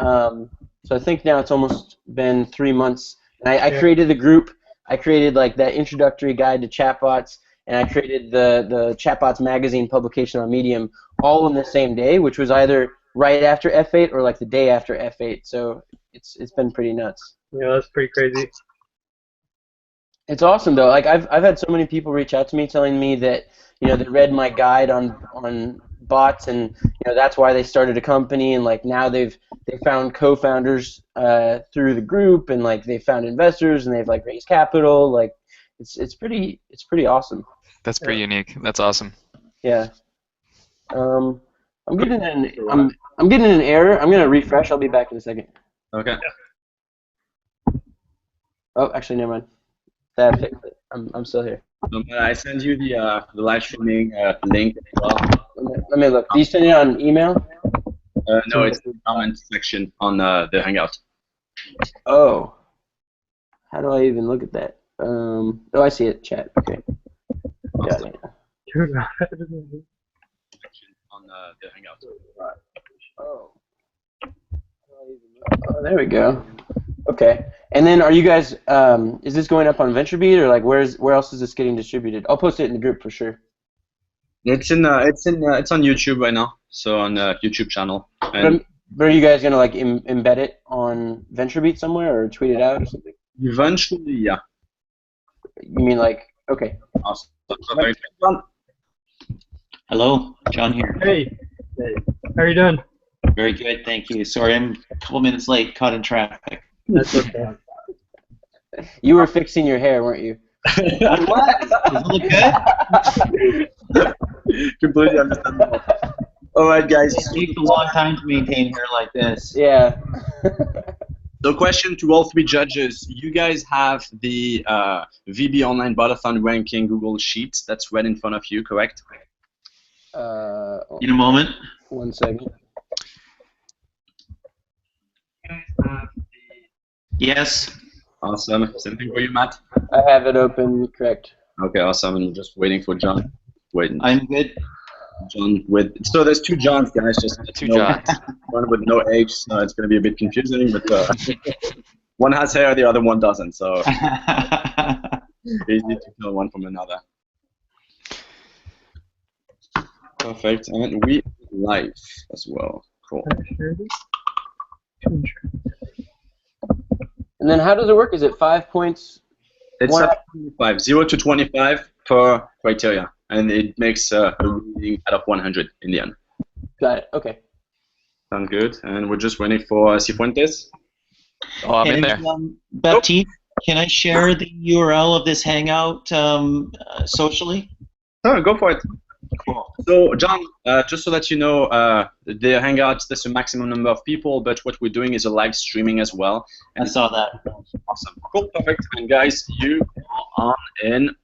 So I think now it's almost been 3 months. And I created the group. I created like that introductory guide to chatbots, and I created the Chatbots magazine publication on Medium all in the same day, which was either right after F8 or like the day after F8. So it's been pretty nuts. Yeah, that's pretty crazy. It's awesome though. Like I've had so many people reach out to me telling me that they read my guide on bots, and that's why they started a company, and like now they found co-founders through the group, and like they found investors, and they've like raised capital. Like it's pretty awesome. That's pretty unique. That's awesome. Yeah. I'm getting I'm getting an error. I'm gonna refresh. I'll be back in a second. Okay. Oh, actually, never mind. That fixed it. I'm still here. I send you the live streaming link as well. Let me look. Do you send it on email? No, it's the comment section on the Hangout. Oh. How do I even look at that? Oh, I see it. Chat. Okay. Got it. On the Hangout. Oh. Oh, there we go. Okay. And then, are you guys? Is this going up on VentureBeat, or like where else is this getting distributed? I'll post it in the group for sure. It's on YouTube right now, so on the YouTube channel. And but are you guys gonna like embed it on VentureBeat somewhere, or tweet it out or something? Eventually, yeah. You mean like okay? Awesome. Hello, John here. Hey, how are you doing? Very good, thank you. Sorry, I'm a couple minutes late, caught in traffic. That's okay. You were fixing your hair, weren't you? What? Does it look good? Completely understandable. All right, guys. It takes a long time to maintain hair like this. Yeah. So, question to all three judges: you guys have the VB Online Botathon ranking Google Sheets that's right in front of you, correct? In a moment. 1 second. Yes. Awesome. Same thing for you, Matt. I have it open. Correct. Okay, awesome. And just waiting for John. Waiting. I'm good. John with. So there's two Johns, guys. Just Two Johns. One with no H, so it's going to be a bit confusing. But one has hair, the other one doesn't. So easy to tell one from another. Perfect. And we live as well. Cool. And then how does it work? Is it 5 points? It's up to 25, 0 to 25 per criteria, and it makes a reading out of 100 in the end. Got it. Okay. Sound good. And we're just waiting for Cifuentes. Oh, I'm in there. Baptiste, can I share the URL of this Hangout socially? Oh, go for it. Cool. So, John, just so that you know, the Hangouts, there's a maximum number of people, but what we're doing is a live streaming as well. I saw that. Awesome. Cool, perfect. And guys, you are on in.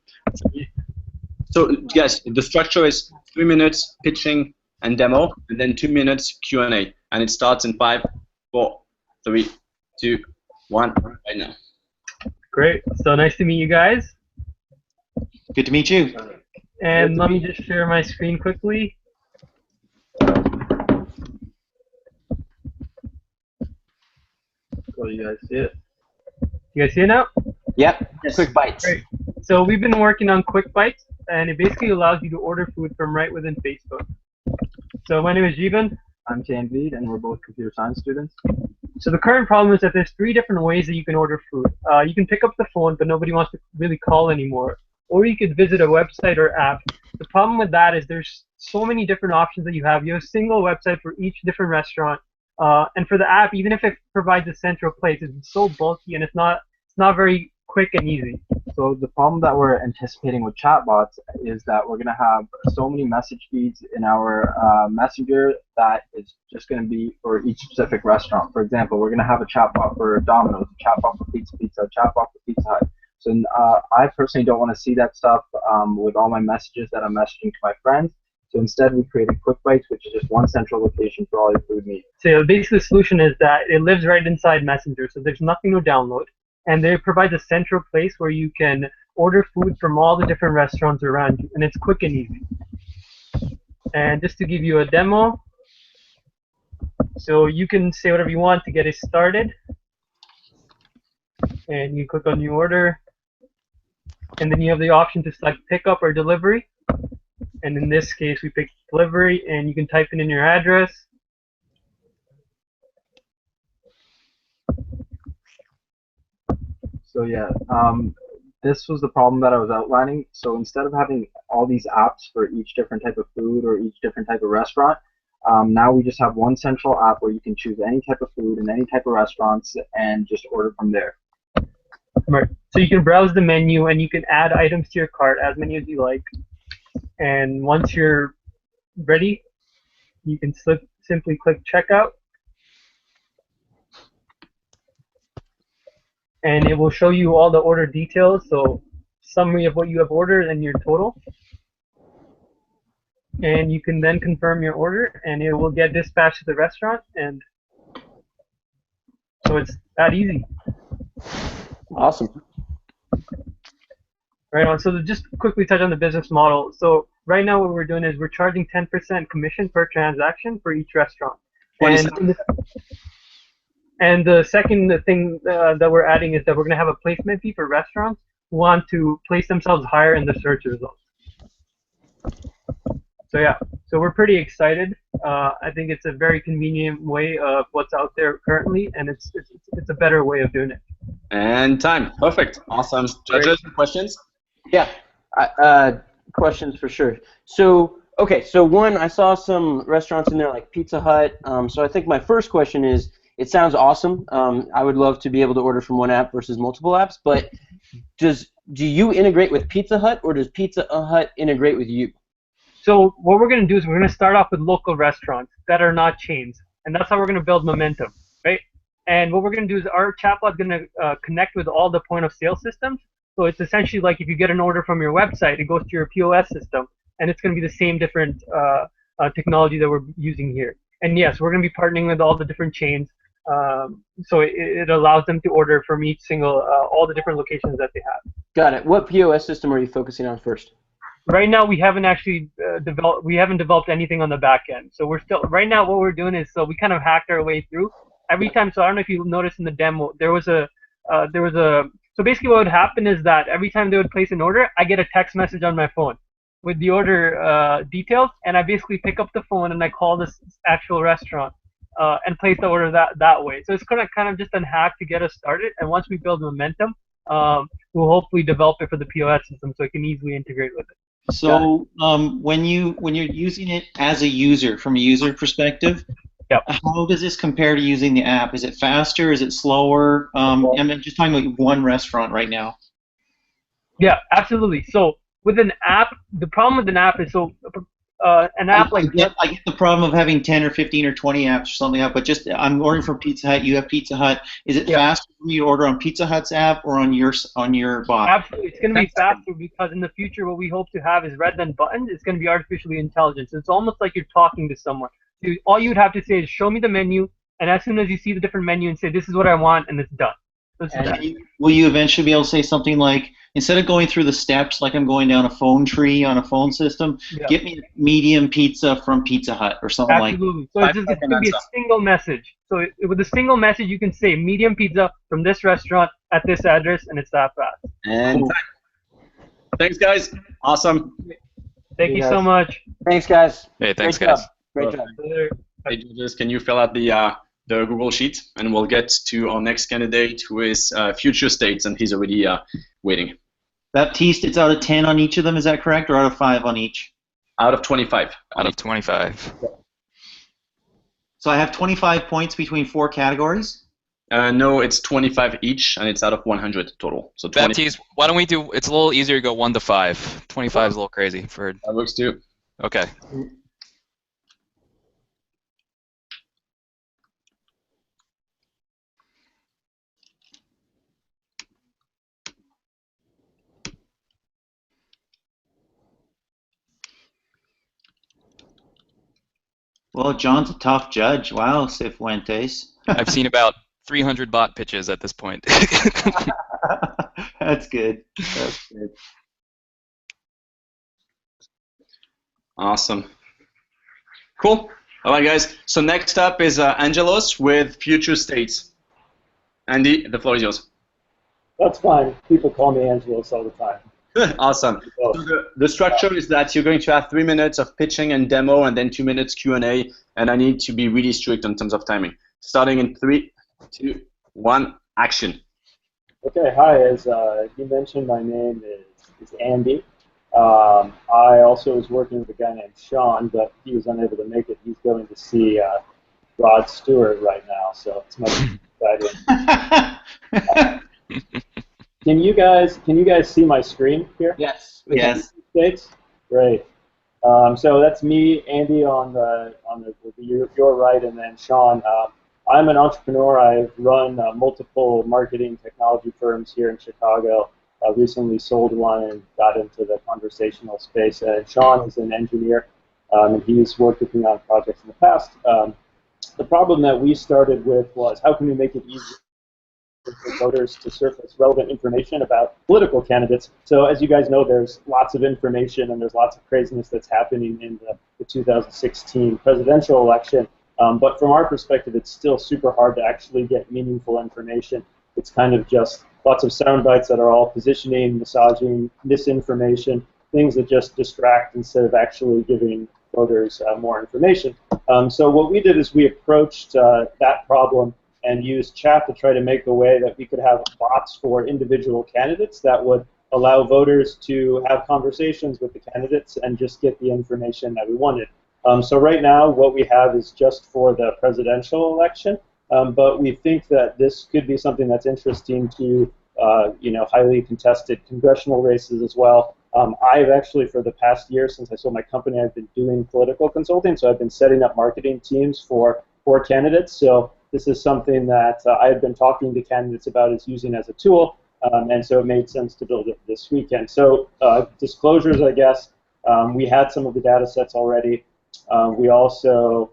So, yes, the structure is 3 minutes pitching and demo, and then 2 minutes Q&A. And it starts in 5, 4, 3, 2, 1, right now. Great. So nice to meet you guys. Good to meet you. And let me just share my screen quickly. So you guys see it? You guys see it now? Yep. Yes. Quick bites. Great. So we've been working on Quick Bites, and it basically allows you to order food from right within Facebook. So my name is Jeevan. I'm Tanveed, and we're both computer science students. So the current problem is that there's 3 different ways that you can order food. You can pick up the phone, but nobody wants to really call anymore. Or you could visit a website or app. The problem with that is there's so many different options that you have. You have a single website for each different restaurant. And for the app, even if it provides a central place, it's so bulky and it's not very quick and easy. So the problem that we're anticipating with chatbots is that we're going to have so many message feeds in our messenger that it's just going to be for each specific restaurant. For example, we're going to have a chatbot for Domino's, a chatbot for Pizza, a chatbot for Pizza Hut. So I personally don't want to see that stuff with all my messages that I'm messaging to my friends. So instead, we created Quick Bites, which is just one central location for all your food needs. So basically, the solution is that it lives right inside Messenger, so there's nothing to download. And it provides a central place where you can order food from all the different restaurants around you, and it's quick and easy. And just to give you a demo, So you can say whatever you want to get it started, and you click on new order, and then you have the option to select pickup or delivery. And in this case, we pick delivery, and you can type in your address. So yeah, this was the problem that I was outlining. So instead of having all these apps for each different type of food or each different type of restaurant, now we just have one central app where you can choose any type of food and any type of restaurants and just order from there. Right. So you can browse the menu and you can add items to your cart, as many as you like. And once you're ready, you can simply click checkout. And it will show you all the order details, so summary of what you have ordered and your total. And you can then confirm your order, and it will get dispatched to the restaurant, and so it's that easy. Awesome. Right on. So to just quickly touch on the business model. So right now what we're doing is we're charging 10% commission per transaction for each restaurant. And the second thing that we're adding is that we're going to have a placement fee for restaurants who want to place themselves higher in the search results. So yeah, so we're pretty excited. I think it's a very convenient way of what's out there currently, and it's a better way of doing it. And time. Perfect. Awesome. Judges, questions? Yeah. Questions for sure. So, okay, so one, I saw some restaurants in there like Pizza Hut. So I think my first question is, it sounds awesome. I would love to be able to order from one app versus multiple apps, but do you integrate with Pizza Hut, or does Pizza Hut integrate with you? So what we're going to do is we're going to start off with local restaurants that are not chains, and that's how we're going to build momentum, right? And what we're going to do is our chatbot is going to connect with all the point of sale systems. So it's essentially like if you get an order from your website, it goes to your POS system, and it's going to be the same different technology that we're using here. And yes, we're going to be partnering with all the different chains, so it allows them to order from each single, all the different locations that they have. Got it. What POS system are you focusing on first? Right now, we haven't actually developed anything on the back end. So we're still, right now what we're doing is, so we kind of hacked our way through. Every time, so I don't know if you noticed in the demo, so basically what would happen is that every time they would place an order, I get a text message on my phone with the order details, and I basically pick up the phone and I call this actual restaurant and place the order that way. So it's kind of just a hack to get us started, and once we build momentum, we'll hopefully develop it for the POS system so it can easily integrate with it. So when you're using it as a user, from a user perspective, yep. How does this compare to using the app? Is it faster? Is it slower? I'm just talking about one restaurant right now. Yeah, absolutely. So with an app, the problem with an app is an app I get the problem of having 10 or 15 or 20 apps or something like that, but just I'm ordering from Pizza Hut, you have Pizza Hut. Is it faster for me to order on Pizza Hut's app or on your bot? Absolutely. It's going to be faster because in the future what we hope to have is rather than buttons, it's going to be artificially intelligent. So it's almost like you're talking to someone. So all you'd have to say is show me the menu, and as soon as you see the different menu and say this is what I want, and it's done. Will you eventually be able to say something like, instead of going through the steps like I'm going down a phone tree on a phone system, get me a medium pizza from Pizza Hut or something like that? Absolutely. So it's going to be a single message. So with a single message, you can say medium pizza from this restaurant at this address, and it's that fast. And thanks, guys. Awesome. Thank you so much. Thanks, guys. Hey, thanks, Great guys. job. Great job. Hey, judges, can you fill out the Google Sheet, and we'll get to our next candidate, who is Future States, and he's already waiting. Baptiste, it's out of 10 on each of them, is that correct, or out of 5 on each? Out of 25. Out of 25. So I have 25 points between 4 categories? No, it's 25 each, and it's out of 100 total. So 20. Baptiste, why don't we do, it's a little easier to go 1 to 5. 25 is a little crazy. That works too. Okay. Well, John's a tough judge. Wow, Cifuentes. I've seen about 300 bot pitches at this point. That's good. That's good. Awesome. Cool. All right, guys. So next up is Angelos with Future States. Andy, the floor is yours. That's fine. People call me Angelos all the time. Awesome. So the structure is that you're going to have 3 minutes of pitching and demo, and then 2 minutes Q&A, and I need to be really strict in terms of timing. Starting in 3, 2, 1, action. Okay, hi. As you mentioned, my name is Andy. I also was working with a guy named Sean, but he was unable to make it. He's going to see Rod Stewart right now, so it's much exciting. Can you guys see my screen here? Yes. Yes. States? Great. So that's me, Andy, on your right, and then Sean. I'm an entrepreneur. I've run multiple marketing technology firms here in Chicago. I recently sold one and got into the conversational space. Sean is an engineer, and he's worked with me on projects in the past. The problem that we started with was how can we make it easier for voters to surface relevant information about political candidates. So as you guys know, there's lots of information and there's lots of craziness that's happening in the 2016 presidential election. But from our perspective, it's still super hard to actually get meaningful information. It's kind of just lots of sound bites that are all positioning, massaging, misinformation, things that just distract instead of actually giving voters more information. So what we did is we approached that problem and used chat to try to make a way that we could have bots for individual candidates that would allow voters to have conversations with the candidates and just get the information that we wanted. So right now, what we have is just for the presidential election, but we think that this could be something that's interesting to highly contested congressional races as well. I've actually, for the past year since I sold my company, I've been doing political consulting, so I've been setting up marketing teams for candidates. So this is something that I've been talking to candidates about is using as a tool, and so it made sense to build it this weekend. So disclosures, I guess, we had some of the data sets already. We also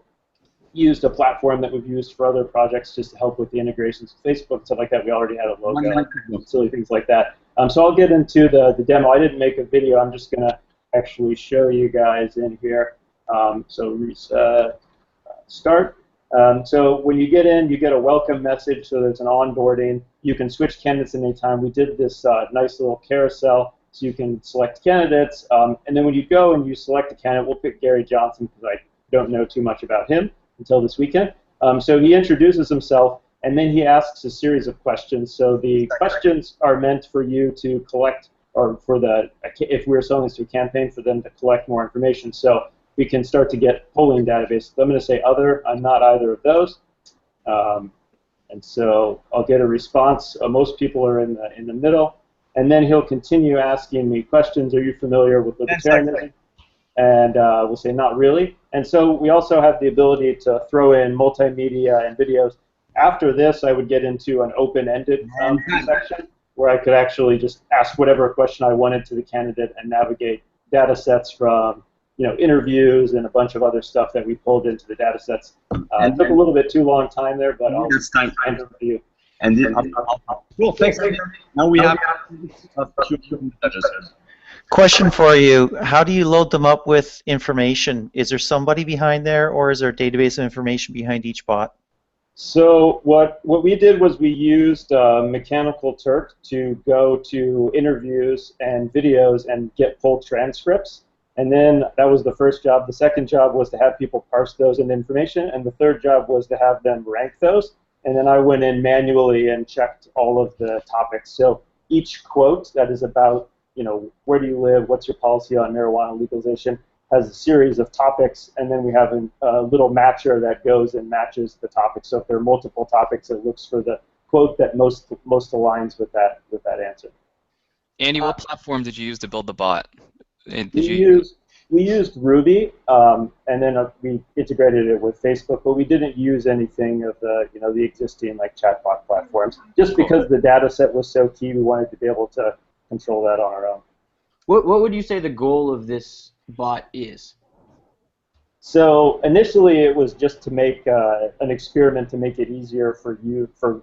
used a platform that we've used for other projects just to help with the integrations with Facebook, stuff like that. We already had a logo, silly things like that. So I'll get into the demo. I didn't make a video. I'm just going to actually show you guys in here. So reset, start. So when you get in, you get a welcome message, so there's an onboarding. You can switch candidates at any time. We did this nice little carousel, so you can select candidates. And then when you go and you select a candidate, we'll pick Gary Johnson because I don't know too much about him until this weekend. So he introduces himself, and then he asks a series of questions. So the questions are meant for you to collect, or for if we're selling this to a campaign, for them to collect more information. So we can start to get polling database. So I'm going to say other. I'm not either of those. And so I'll get a response. Most people are in the middle. And then he'll continue asking me questions. Are you familiar with libertarianism? And we'll say not really. And so we also have the ability to throw in multimedia and videos. After this, I would get into an open-ended section where I could actually just ask whatever question I wanted to the candidate and navigate data sets from interviews and a bunch of other stuff that we pulled into the data sets. It took a little bit too long time there, but I'll time for you. And cool, thanks. Now we have question for you. How do you load them up with information? Is there somebody behind there, or is there a database of information behind each bot? So what we did was we used Mechanical Turk to go to interviews and videos and get full transcripts. And then that was the first job. The second job was to have people parse those into information. And the third job was to have them rank those. And then I went in manually and checked all of the topics. So each quote that is about, where do you live, what's your policy on marijuana legalization, has a series of topics. And then we have a little matcher that goes and matches the topics. So if there are multiple topics, it looks for the quote that most aligns with that answer. Andy, what platform did you use to build the bot? We used Ruby, and then we integrated it with Facebook, but we didn't use anything of the existing chatbot platforms. Just because the data set was so key, we wanted to be able to control that on our own. What would you say the goal of this bot is? So initially, it was just to make an experiment to make it easier for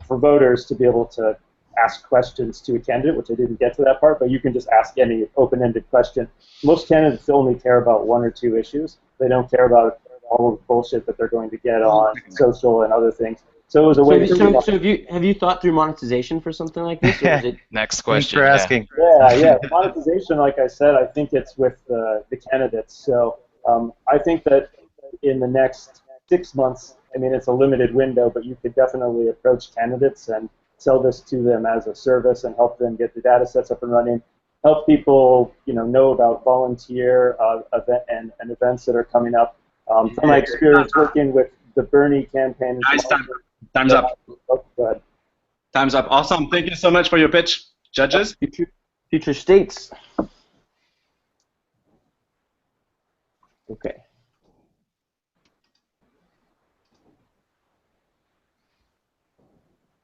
voters to be able to ask questions to a candidate, which I didn't get to that part, but you can just ask any open-ended question. Most candidates only care about one or two issues. They don't care about all of the bullshit that they're going to get on social and other things. So it was a way So have you thought through monetization for something like this, or is it? Next Thanks question. for asking. Yeah. Monetization, like I said, I think it's with the candidates. So I think that in the next 6 months, I mean, it's a limited window, but you could definitely approach candidates and sell this to them as a service and help them get the data sets up and running. Help people, know about volunteer event and events that are coming up. From my experience working with the Bernie campaign. Nice Time's up. Oh, go ahead. Time's up. Awesome. Thank you so much for your pitch, judges. Future states. Okay.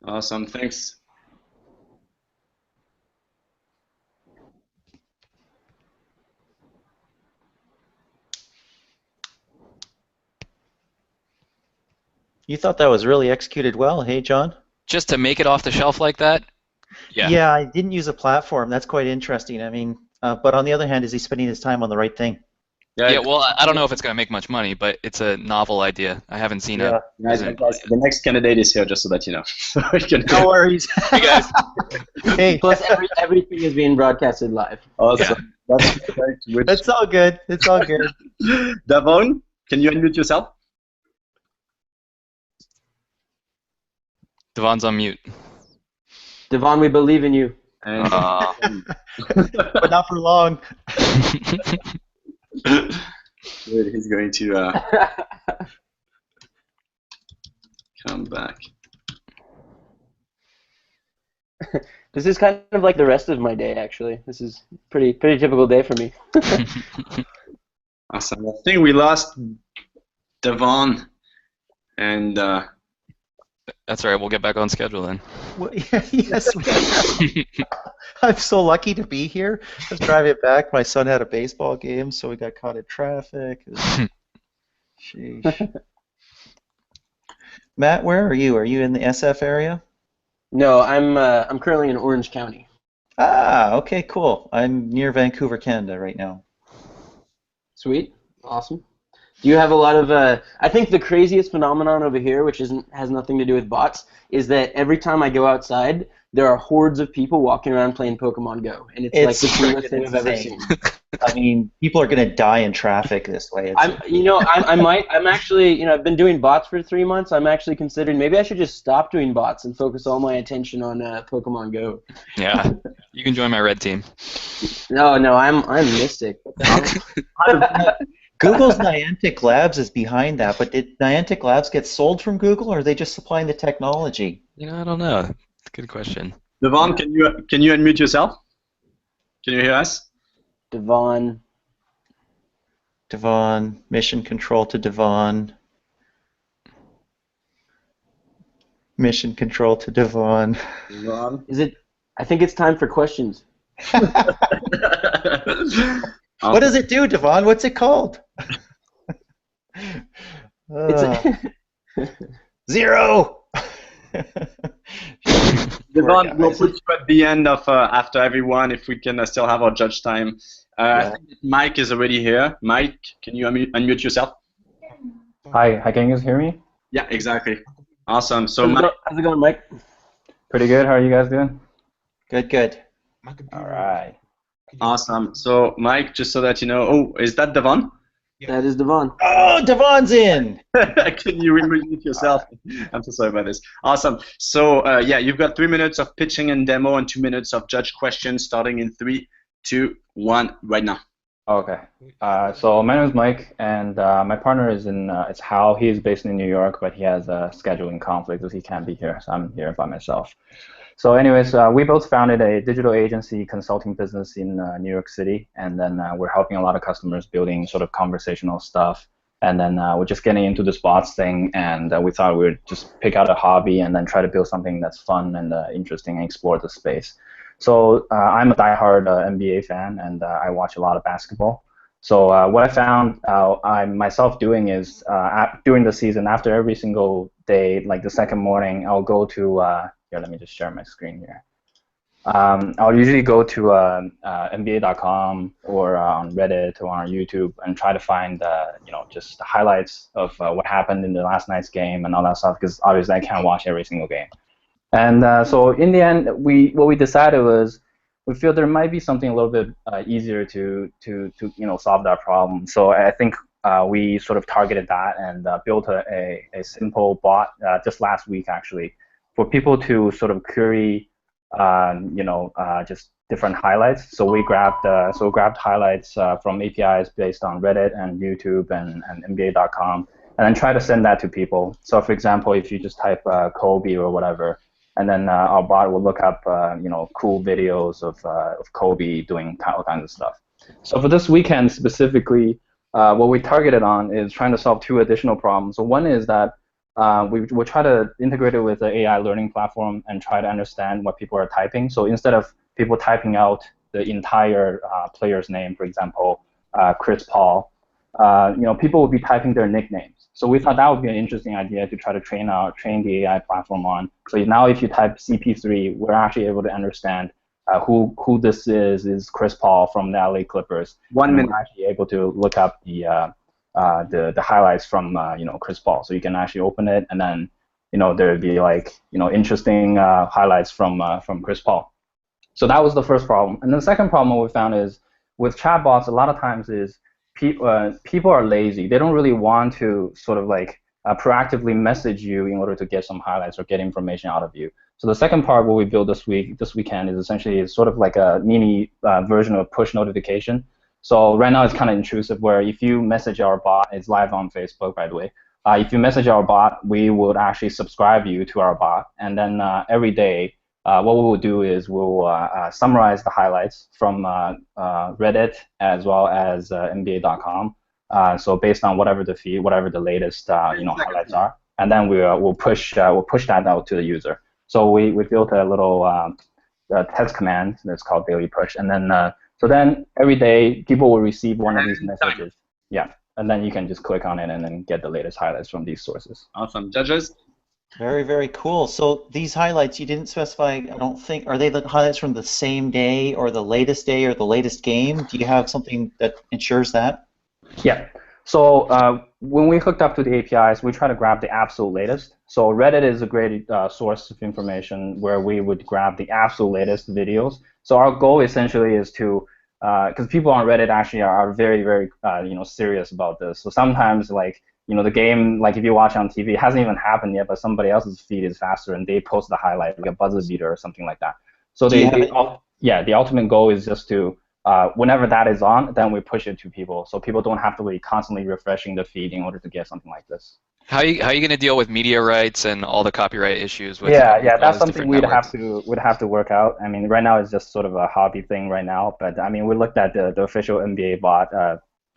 Awesome. Thanks. You thought that was really executed well, hey, John? Just to make it off the shelf like that? Yeah. Yeah, I didn't use a platform. That's quite interesting. I mean, but on the other hand, is he spending his time on the right thing? Yeah, well, I don't know if it's going to make much money, but it's a novel idea. I haven't seen Yeah. Guys, the next candidate is here, just so that you know. So we can No worries. Hey, guys. Hey, Plus, everything is being broadcasted live. Awesome. That's correct. it's all good. It's all good. Davon, can you unmute yourself? Devon's on mute. Devon, we believe in you. And But not for long. good, he's going to come back. This is kind of like the rest of my day, actually. This is pretty typical day for me. Awesome. I think we lost Devon, and That's all right. We'll get back on schedule then. Well, yes. I'm so lucky to be here. I was driving back. My son had a baseball game, so we got caught in traffic. Sheesh. Matt, where are you? Are you in the SF area? No, I'm currently in Orange County. Ah, okay, cool. I'm near Vancouver, Canada right now. Sweet, awesome. Do you have a lot of? I think the craziest phenomenon over here, which has nothing to do with bots, is that every time I go outside, there are hordes of people walking around playing Pokemon Go, and it's like the coolest thing I've ever seen. I mean, people are gonna die in traffic this way. I'm actually, I've been doing bots for 3 months. I'm actually considering maybe I should just stop doing bots and focus all my attention on Pokemon Go. Yeah, you can join my red team. No, I'm Mystic. Google's Niantic Labs is behind that, but did Niantic Labs get sold from Google, or are they just supplying the technology? I don't know. That's a good question. Devon, can you unmute yourself? Can you hear us? Devon, mission control to Devon. Mission control to Devon. is it? I think it's time for questions. What does it do, Devon? What's it called? Zero. Devon, we'll put you at the end of after everyone if we can still have our judge time. I think Mike is already here. Mike, can you unmute yourself? Hi, can you guys hear me? Yeah, exactly. Awesome. So How's it going, Mike? Pretty good. How are you guys doing? Good. All right. Awesome. So Mike, just so that you know, is that Devon? That is Devon. Oh, Devon's in. Can you unmute yourself? I'm so sorry about this. Awesome. So you've got 3 minutes of pitching and demo and 2 minutes of judge questions starting in 3, 2, 1 right now. Okay. So my name is Mike, and my partner is it's Hal. He's based in New York, but he has a scheduling conflict, so he can't be here. So I'm here by myself. So anyways, we both founded a digital agency consulting business in New York City, and then we're helping a lot of customers building sort of conversational stuff. And then we're just getting into this bots thing, and we thought we would just pick out a hobby and then try to build something that's fun and interesting and explore the space. So I'm a diehard NBA fan, and I watch a lot of basketball. So what I found I'm myself doing is during the season, after every single day, like the second morning, I'll go to here, let me just share my screen here. I'll usually go to NBA.com or on Reddit or on YouTube and try to find just the highlights of what happened in the last night's game and all that stuff, because obviously I can't watch every single game. And so in the end, what we decided was we feel there might be something a little bit easier to solve that problem. So I think we sort of targeted that and built a simple bot just last week actually for people to sort of query just different highlights. So we grabbed highlights from APIs based on Reddit and YouTube and NBA.com, and then try to send that to people. So for example, if you just type Kobe or whatever, and then our bot will look up cool videos of Kobe doing all kinds of stuff. So for this weekend specifically, what we targeted on is trying to solve two additional problems. So one is that we'll try to integrate it with the AI learning platform and try to understand what people are typing. So instead of people typing out the entire player's name, for example, Chris Paul, people will be typing their nicknames. So we thought that would be an interesting idea to try to train the AI platform on. So now if you type CP3, we're actually able to understand who this is Chris Paul from the LA Clippers. 1 minute. We're actually able to look up the highlights from Chris Paul. So you can actually open it, and then there would be interesting highlights from Chris Paul. So that was the first problem. And the second problem we found is with chatbots, a lot of times is people are lazy. They don't really want to sort of proactively message you in order to get some highlights or get information out of you. So the second part, what we built this weekend, is essentially sort of like a mini version of push notification. So right now it's kind of intrusive, where if you message our bot, it's live on Facebook, by the way. If you message our bot, we would actually subscribe you to our bot, and then every day, what we will do is we'll summarize the highlights from Reddit as well as NBA.com. So based on whatever the feed, whatever the latest highlights are, and then we'll push that out to the user. So we built a little test command that's called daily push, and then so then every day people will receive one of these messages. Yeah, and then you can just click on it and then get the latest highlights from these sources. Awesome, judges. Very, very cool. So these highlights, you didn't specify, I don't think, are they the highlights from the same day or the latest day or the latest game? Do you have something that ensures that? Yeah. So when we hooked up to the APIs, we try to grab the absolute latest. So Reddit is a great source of information where we would grab the absolute latest videos. So our goal essentially is to, because people on Reddit actually are very, very serious about this. So sometimes the game, if you watch on TV, it hasn't even happened yet, but somebody else's feed is faster and they post the highlight, like a buzzer beater or something like that. So the ultimate goal is just to, whenever that is on, then we push it to people, so people don't have to be constantly refreshing the feed in order to get something like this. How are you going to deal with media rights and all the copyright issues with that's something we'd have to work out. I mean, right now it's just sort of a hobby thing right now, but I mean, we looked at the official NBA bot.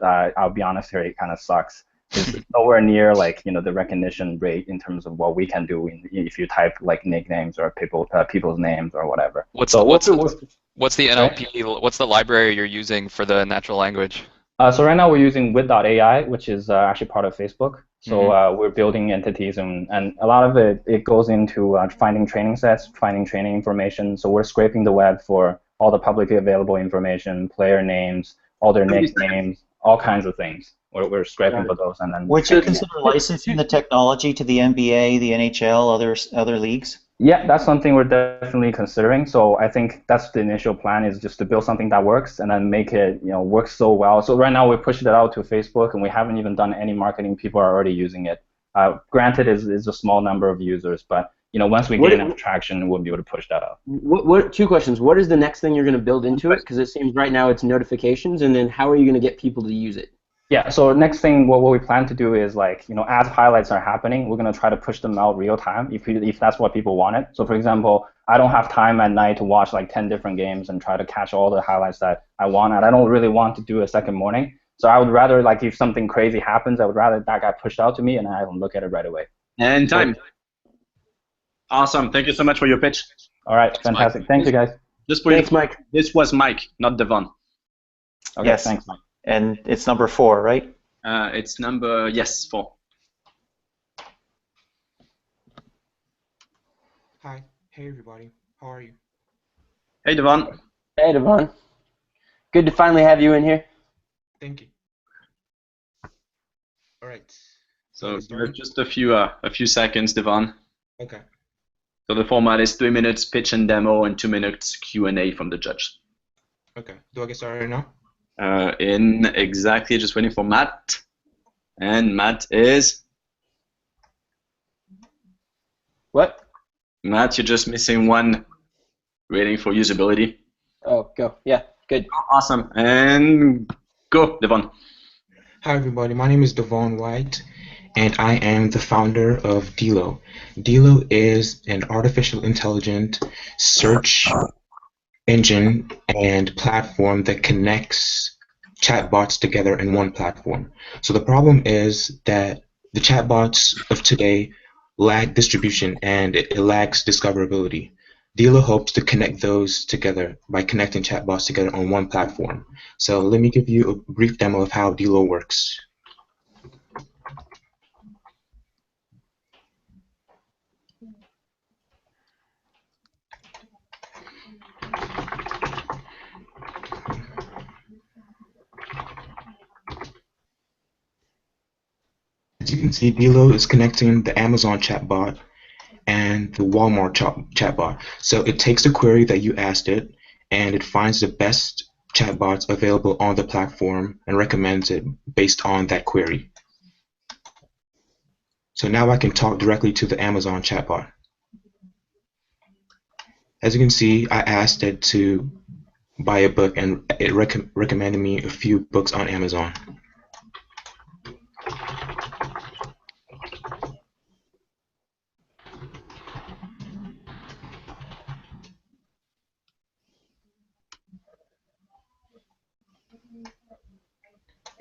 I'll be honest here, it kind of sucks. It's nowhere near the recognition rate in terms of what we can do if you type nicknames or people's names or whatever. What's the NLP? What's the library you're using for the natural language? So right now we're using with.ai, which is actually part of Facebook. So we're building entities, and a lot of it goes into finding training sets, finding training information. So we're scraping the web for all the publicly available information, player names, all their nicknames, all kinds of things. We're scraping for those, and then. Would you consider licensing the technology to the NBA, the NHL, other leagues? Yeah, that's something we're definitely considering. So I think that's the initial plan, is just to build something that works and then make it work so well. So right now we pushed it out to Facebook, and we haven't even done any marketing. People are already using it. Granted, it's a small number of users, but once we get enough traction, we'll be able to push that out. Two questions. What is the next thing you're going to build into it? Because it seems right now it's notifications, and then how are you going to get people to use it? Yeah, so next thing, what we plan to do is as highlights are happening, we're going to try to push them out real time if that's what people wanted. So for example, I don't have time at night to watch 10 different games and try to catch all the highlights that I want, and I don't really want to do a second morning. So I would rather, if something crazy happens, I would rather that got pushed out to me and I can look at it right away. And time. Awesome. Thank you so much for your pitch. All right, fantastic. Thanks, you guys. Thanks, Mike. This was Mike, not Devon. Okay, yes. Thanks, Mike. And it's number 4, right? It's number 4. Hi. Hey, everybody. How are you? Hey, Devon. Hey, Devon. Good to finally have you in here. Thank you. All right. So just a few seconds, Devon. Okay. So the format is 3 minutes pitch and demo and 2 minutes Q&A from the judge. Okay. Do I get started right now? In exactly, just waiting for Matt. And Matt is... What? Matt, you're just missing one. Waiting for usability. Oh, go. Yeah, good. Awesome. And go, Devon. Hi, everybody. My name is Devon White, and I am the founder of Dilo. Dilo is an artificial intelligent search engine and platform that connects chatbots together in one platform. So the problem is that the chatbots of today lack distribution and it lacks discoverability. Dilo hopes to connect those together by connecting chatbots together on one platform. So let me give you a brief demo of how Dilo works. As you can see, Dilo is connecting the Amazon chatbot and the Walmart chatbot. So it takes the query that you asked it, and it finds the best chatbots available on the platform and recommends it based on that query. So now I can talk directly to the Amazon chatbot. As you can see, I asked it to buy a book, and it recommended me a few books on Amazon.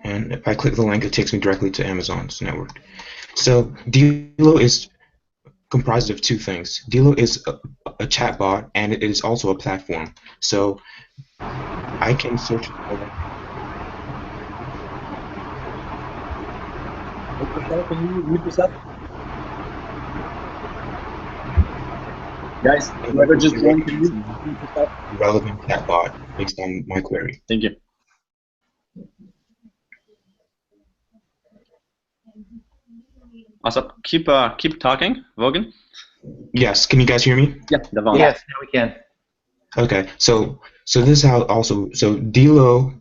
And if I click the link, it takes me directly to Amazon's network. So Dilo is comprised of two things. Dilo is a chatbot, and it is also a platform. So I can search for... Can you mute yourself? Guys, whoever just joined, can you mute yourself? relevant chatbot based on my query. Thank you. Awesome. Keep talking, Vogan. Yes, can you guys hear me? Yeah, Devon. Yes, now we can. Okay, so this is how also, so Dilo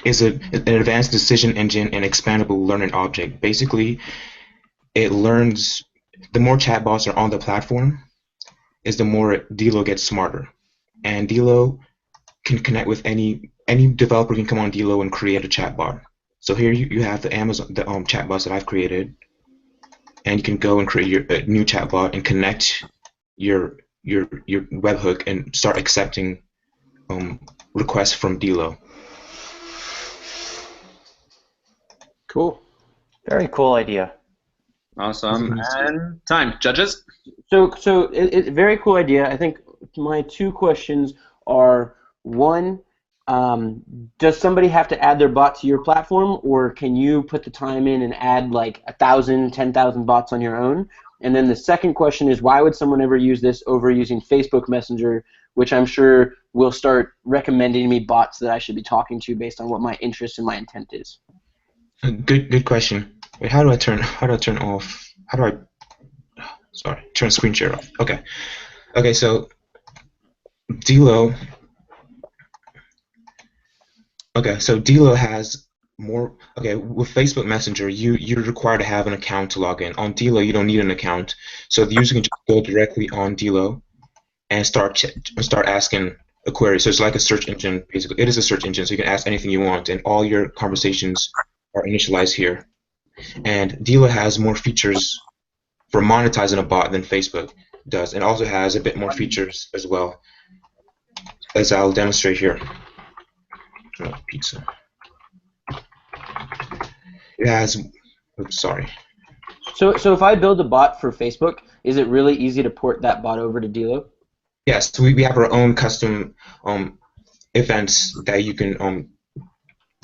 is an advanced decision engine and expandable learning object. Basically, it learns, the more chatbots are on the platform, is the more Dilo gets smarter. And Dilo can connect with any developer can come on Dilo and create a chatbot. So here you have the Amazon chatbots that I've created, and you can go and create your new chatbot and connect your webhook and start accepting requests from Dilo. Cool. Very cool idea. Awesome. And time, judges. So it's a very cool idea. I think my two questions are, one, does somebody have to add their bot to your platform, or can you put the time in and add like 1,000, 10,000 bots on your own? And then the second question is, why would someone ever use this over using Facebook Messenger, which I'm sure will start recommending me bots that I should be talking to based on what my interest and my intent is? Good question. Wait, how do I turn off? How do I? Sorry, turn screen share off. Okay. Okay, so Dilo. Okay, so Dilo has more. Okay, with Facebook Messenger, you're required to have an account to log in. On Dilo, you don't need an account, so the user can just go directly on Dilo and start asking a query. So it's like a search engine, basically. It is a search engine, so you can ask anything you want, and all your conversations are initialized here. And Dilo has more features for monetizing a bot than Facebook does, and also has a bit more features as well, as I'll demonstrate here. Oh, pizza. It has. Oops, sorry. So if I build a bot for Facebook, is it really easy to port that bot over to Dilo? Yes, we have our own custom events that you can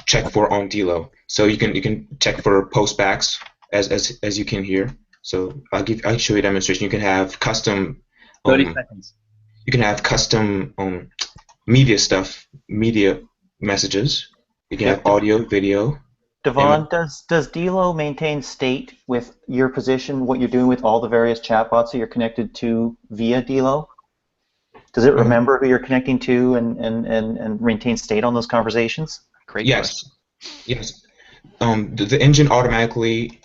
check for on Dilo. So you can check for postbacks as you can hear. So I'll show you a demonstration. You can have custom 30 seconds. you can have custom media stuff, media messages. You can have audio, video. Devon, does Delo maintain state with your position, what you're doing with all the various chatbots that you're connected to via Delo? Does it remember who you're connecting to and maintain state on those conversations? Great question. Yes. The engine automatically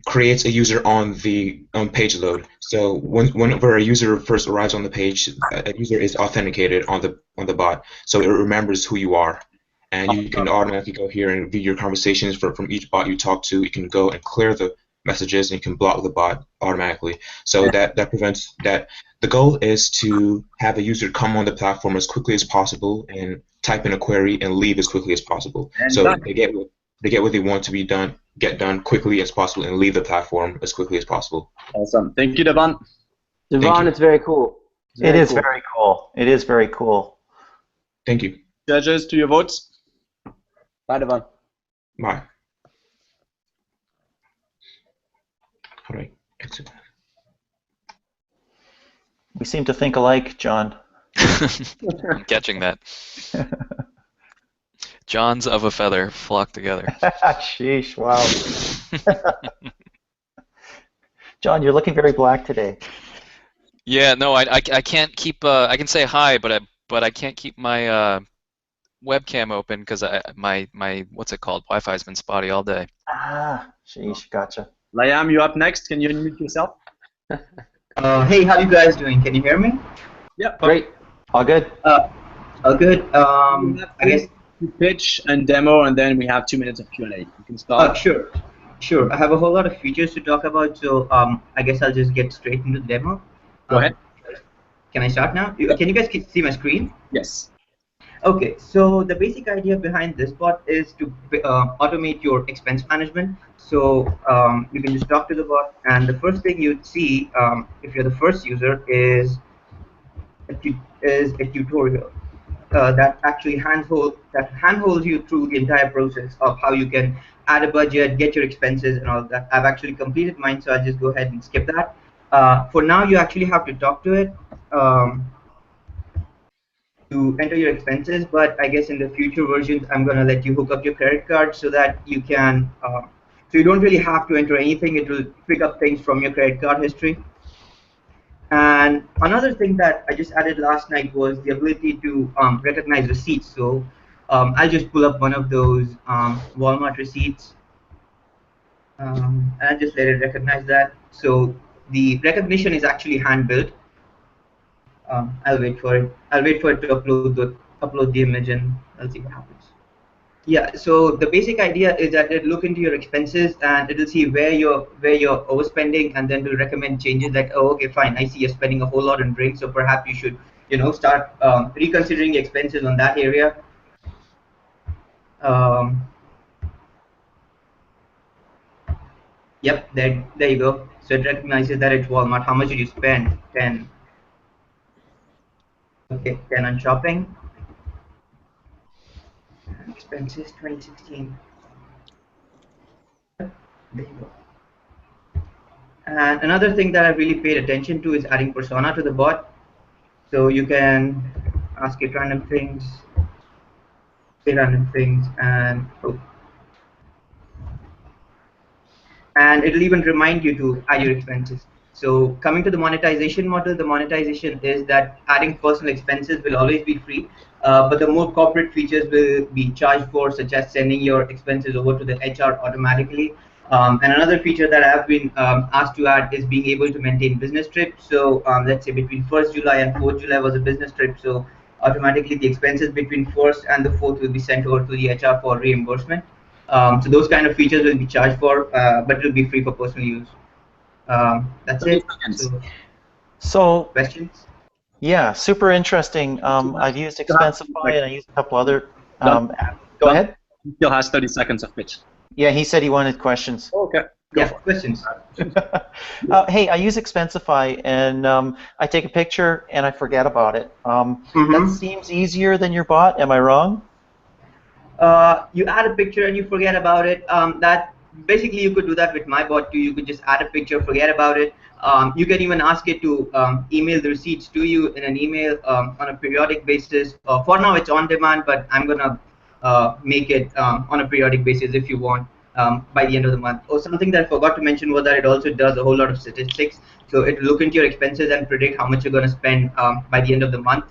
creates a user on the page load. So whenever a user first arrives on the page, a user is authenticated on the bot, so it remembers who you are, and you can automatically go here and view your conversations from each bot you talk to. You can go and clear the messages, and you can block the bot automatically. So that prevents that. The goal is to have a user come on the platform as quickly as possible and type in a query and leave as quickly as possible. So they get what they want to get done quickly as possible and leave the platform as quickly as possible. Awesome. Thank you, Devon. Devon, it's very cool. It is very cool. It is very cool. Thank you. Judges, to your votes. Bye, Devon. Bye. All right. Exit. We seem to think alike, John. I'm catching that. Johns of a feather flock together. Sheesh, wow. John, you're looking very black today. Yeah, no, I can't keep. I can say hi, but I can't keep my webcam open because my what's it called? Wi-Fi's been spotty all day. Ah, sheesh, gotcha. Liam, you up next. Can you unmute yourself? Hey, how you guys doing? Can you hear me? Yeah. Great. All good. All good. I guess. Pitch and demo, and then we have 2 minutes of Q&A. You can start. Sure. I have a whole lot of features to talk about, so I guess I'll just get straight into the demo. Go ahead. Can I start now? Can you guys see my screen? Yes. Okay, so the basic idea behind this bot is to automate your expense management. So you can just talk to the bot, and the first thing you'd see if you're the first user is a tutorial. That actually handholds you through the entire process of how you can add a budget, get your expenses, and all of that. I've actually completed mine, so I'll just go ahead and skip that. For now, you actually have to talk to it to enter your expenses, but I guess in the future versions, I'm going to let you hook up your credit card so that you can, so you don't really have to enter anything. It will pick up things from your credit card history. And another thing that I just added last night was the ability to recognize receipts. So I'll just pull up one of those Walmart receipts, and I'll just let it recognize that. So the recognition is actually hand-built. I'll wait for it. I'll wait for it to upload the image, and I'll see what happens. Yeah, so the basic idea is that it'll look into your expenses and it'll see where you're overspending, and then will recommend changes like, oh, okay, fine, I see you're spending a whole lot on drinks, so perhaps you should, start reconsidering expenses on that area. Yep, there you go. So it recognizes that it's Walmart. How much did you spend? 10. Okay, 10 on shopping. Expenses 2016. There you go. And another thing that I really paid attention to is adding persona to the bot. So you can ask it random things, say random things, and it'll even remind you to add your expenses. So coming to the monetization model, the monetization is that adding personal expenses will always be free, but the more corporate features will be charged for, such as sending your expenses over to the HR automatically. And another feature that I've been asked to add is being able to maintain business trips. So let's say between 1st July and 4th July was a business trip, so automatically the expenses between 1st and the 4th will be sent over to the HR for reimbursement. So those kind of features will be charged for, but it will be free for personal use. That's it. So questions? Yeah, super interesting. I've used Expensify and I used a couple other apps. Go ahead. He still has 30 seconds of pitch. Yeah, he said he wanted questions. Okay. Yeah, questions. Hey, I use Expensify and I take a picture and I forget about it. That seems easier than your bot. Am I wrong? You add a picture and you forget about it. basically you could do that with my bot too. You could just add a picture, forget about it. You can even ask it to email the receipts to you in an email on a periodic basis. For now, it's on demand, but I'm gonna make it on a periodic basis if you want by the end of the month. Or something that I forgot to mention was that it also does a whole lot of statistics. So it will look into your expenses and predict how much you're going to spend by the end of the month.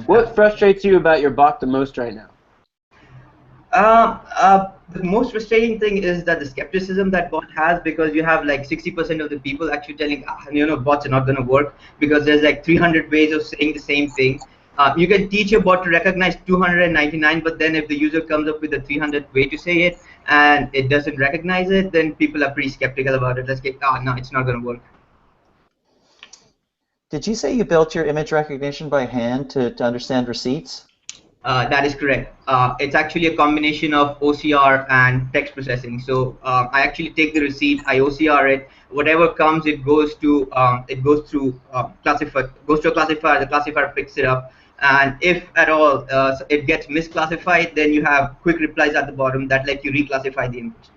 What frustrates you about your bot the most right now? The most frustrating thing is that the skepticism that bot has, because you have like 60% of the people actually telling, bots are not going to work because there's like 300 ways of saying the same thing. You can teach your bot to recognize 299, but then if the user comes up with a 300th way to say it and it doesn't recognize it, then people are pretty skeptical about it. Let's get, no, it's not going to work. Did you say you built your image recognition by hand to understand receipts? That is correct. It's actually a combination of OCR and text processing. So I actually take the receipt, I OCR it. Whatever comes, it goes to goes to a classifier. The classifier picks it up, and if at all it gets misclassified, then you have quick replies at the bottom that let you reclassify the image.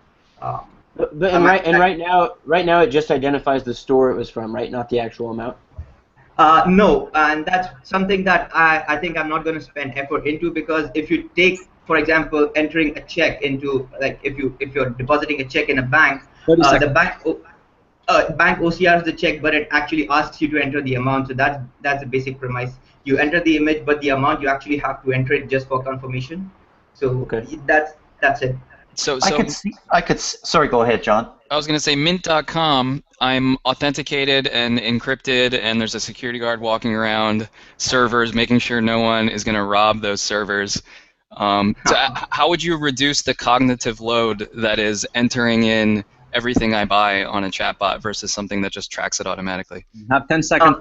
Right now, it just identifies the store it was from, right? Not the actual amount. No, and that's something that I think I'm not going to spend effort into, because if you take, for example, entering a check into, like, if you're depositing a check in a bank, the bank OCRs the check, but it actually asks you to enter the amount. So that's the basic premise. You enter the image, but the amount you actually have to enter it just for confirmation. So that's it. So Sorry, go ahead, John. I was going to say mint.com, I'm authenticated and encrypted, and there's a security guard walking around servers making sure no one is going to rob those servers. So how would you reduce the cognitive load that is entering in everything I buy on a chatbot versus something that just tracks it automatically? Have 10 seconds.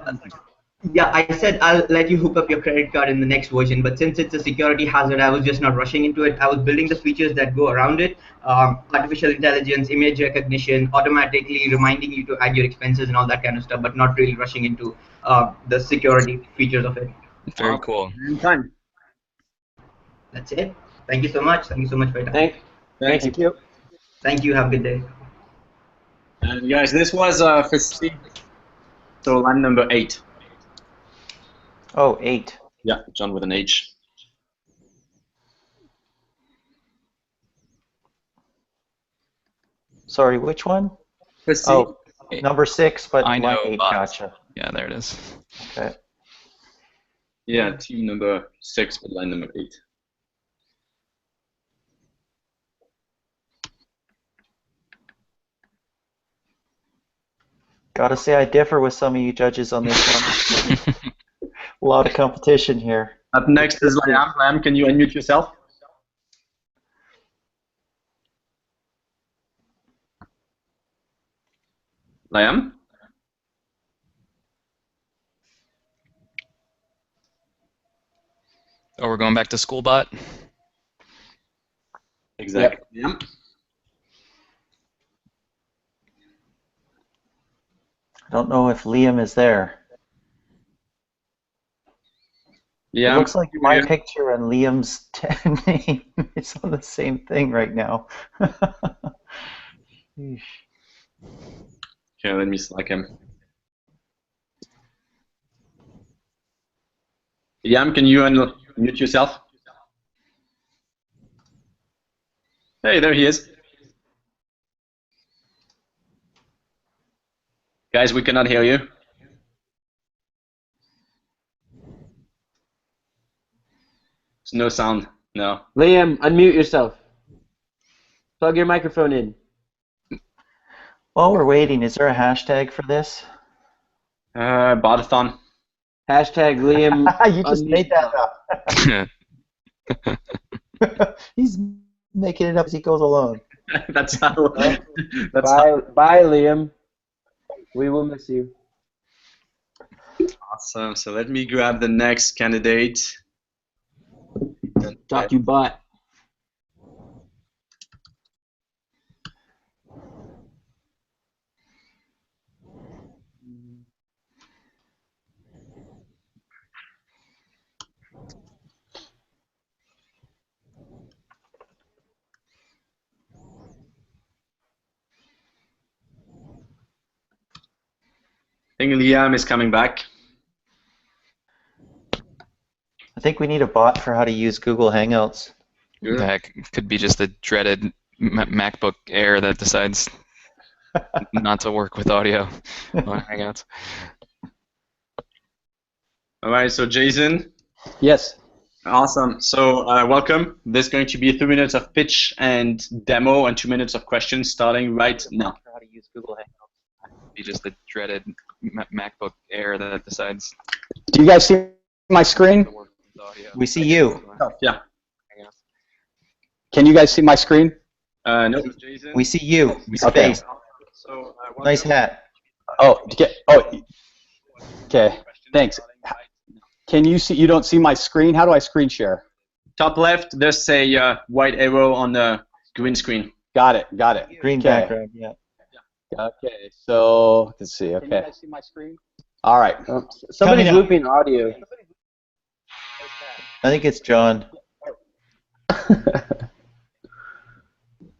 Yeah, I said I'll let you hook up your credit card in the next version, but since it's a security hazard, I was just not rushing into it. I was building the features that go around it, artificial intelligence, image recognition, automatically reminding you to add your expenses and all that kind of stuff, but not really rushing into the security features of it. Very cool. Time. That's it. Thank you so much. Thank you so much for your time. Thank you. Thank you. Have a good day. And guys, this was so line number 8. Oh, 8. Yeah, John with an H. Sorry, which one? Proceed. Oh, number 6, but I know, line 8. Gotcha. Yeah, there it is. Okay. Yeah, team number 6, but line number 8. Gotta say, I differ with some of you judges on this one. A lot of competition here. Up next is Liam. Liam, can you unmute yourself? Liam? Oh, we're going back to Schoolbot? Exactly. Yep. I don't know if Liam is there. Yeah. It looks like my picture and Liam's name is on the same thing right now. Okay, let me Slack him. Yam, can you unmute yourself? Hey, there he is. Guys, we cannot hear you. There's no sound. No. Liam, unmute yourself. Plug your microphone in. While we're waiting, is there a hashtag for this? Botathon. Hashtag Liam. You just made that up. He's making it up as he goes along. That's how. That's Bye, Liam. We will miss you. Awesome. So let me grab the next candidate. Talk you bot. think Liam is coming back. I think we need a bot for how to use Google Hangouts. That could be just the dreaded MacBook Air that decides not to work with audio on Hangouts. All right, so Jason. Yes. Awesome. So welcome. There's going to be 3 minutes of pitch and demo and 2 minutes of questions starting right now. How to use Google Hangouts. Be just the dreaded MacBook Air that decides Do you guys see my screen? to work with audio. We see you. Yeah. Can you guys see my screen? No, Jason. We see you. We see Okay. face. So, Nice hat. Oh, okay. Thanks. Can you see? You don't see my screen? How do I screen share? Top left, there's a white arrow on the green screen. Got it. Got it. Green Okay. background, yeah. Okay. So let's see. Can you Okay. guys see my screen? All right. Somebody's Coming up. looping audio. I think it's John.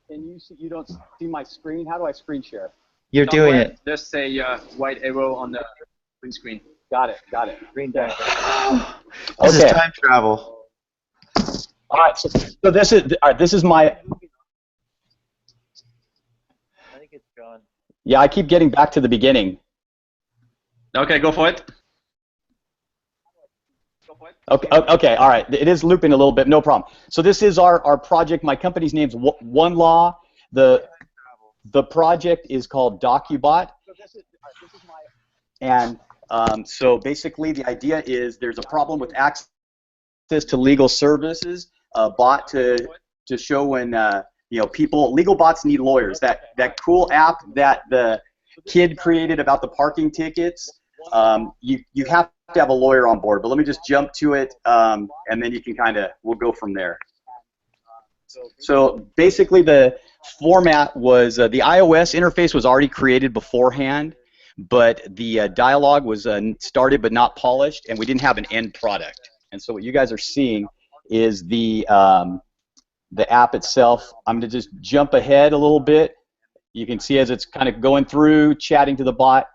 Can you see? You don't see my screen? How do I screen share? You're Top doing left, it. there's a white arrow on the green screen. Got it. Got it. Green background. This Okay. is time travel. All right. So this is this is my. I think it's John. Yeah, I keep getting back to the beginning. Okay, go for it. Okay, okay, all right. It is looping a little bit, no problem. So this is our project. My company's name's One Law. The project is called DocuBot. And so basically the idea is there's a problem with access to legal services, a bot to show when legal bots need lawyers. That cool app that the kid created about the parking tickets, you have to have a lawyer on board, but let me just jump to it, and then you can we'll go from there. So basically the format was, the iOS interface was already created beforehand, but the dialogue was started but not polished, and we didn't have an end product. And so what you guys are seeing is the app itself. I'm going to just jump ahead a little bit. You can see as it's kind of going through, chatting to the bot.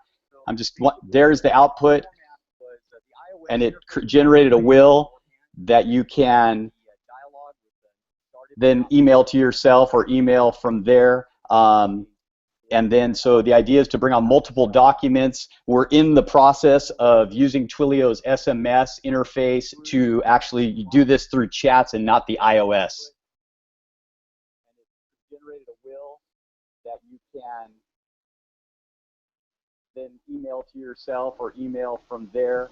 There's the output, and it generated a will that you can then email to yourself or email from there. And then, so the idea is to bring on multiple documents. We're in the process of using Twilio's SMS interface to actually do this through chats and not the iOS. And it generated a will that you can then email to yourself or email from there.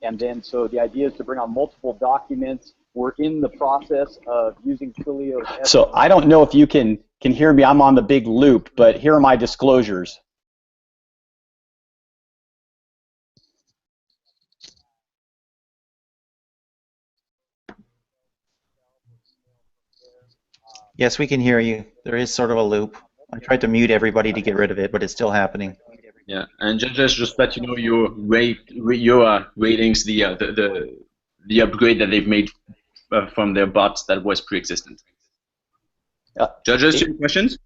And then, so the idea is to bring on multiple documents. We're in the process of using Twilio's. So I don't know if you can hear me. I'm on the big loop, but here are my disclosures. Yes, we can hear you. There is sort of a loop. I tried to mute everybody to get rid of it, but it's still happening. Yeah, and just let you know your ratings, the upgrade that they've made from their bots that was pre-existent. Judges, any questions?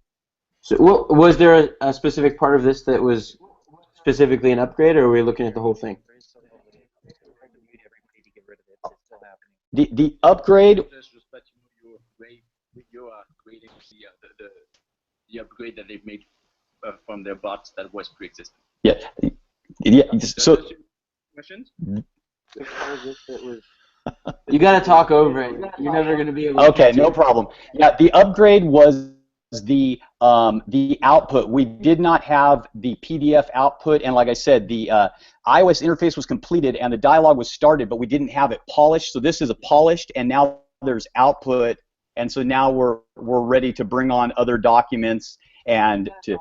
So, was there a specific part of this that was specifically an upgrade, or are we looking at the whole thing? The upgrade. Just let you know your ratings, the upgrade that they've made from their bots that was pre-existent. Yeah. So. Questions? You got to talk over it. You're never going to be able to. Okay, no problem. Yeah, the upgrade was the output. We did not have the PDF output, and like I said, the iOS interface was completed and the dialogue was started, but we didn't have it polished. So this is a polished, and now there's output, and so now we're ready to bring on other documents and to.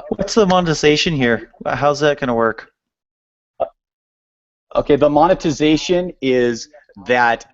What's the monetization here? How's that going to work? Okay, the monetization is that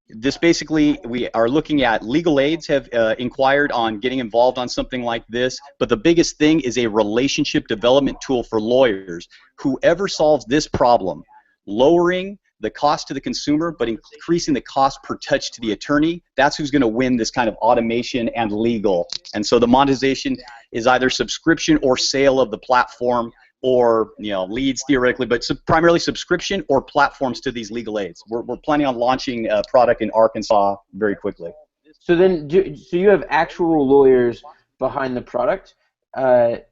this basically, we are looking at legal aids have inquired on getting involved on something like this, but the biggest thing is a relationship development tool for lawyers. Whoever solves this problem, lowering the cost to the consumer but increasing the cost per touch to the attorney, that's who's going to win this kind of automation and legal. And so the monetization is either subscription or sale of the platform, or leads theoretically, but primarily subscription or platforms to these legal aids. We're planning on launching a product in Arkansas very quickly. So then, so you have actual lawyers behind the product, right?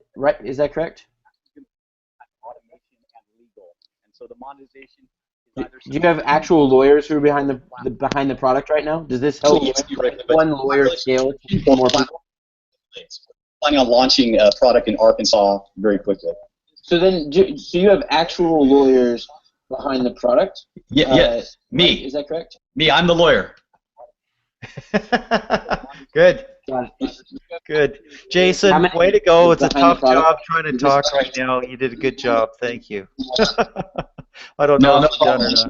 Is that correct? So the monetization do you have actual lawyers who are behind the product right now? Does this help one lawyer scale to more people? Planning on launching a product in Arkansas very quickly. So then, so you have actual lawyers behind the product? Yeah, me. Right? Is that correct? Me, I'm the lawyer. Good. Good. Jason, way to go. It's a tough job trying to talk right now. You did a good job. Thank you. I don't know if you're done or not.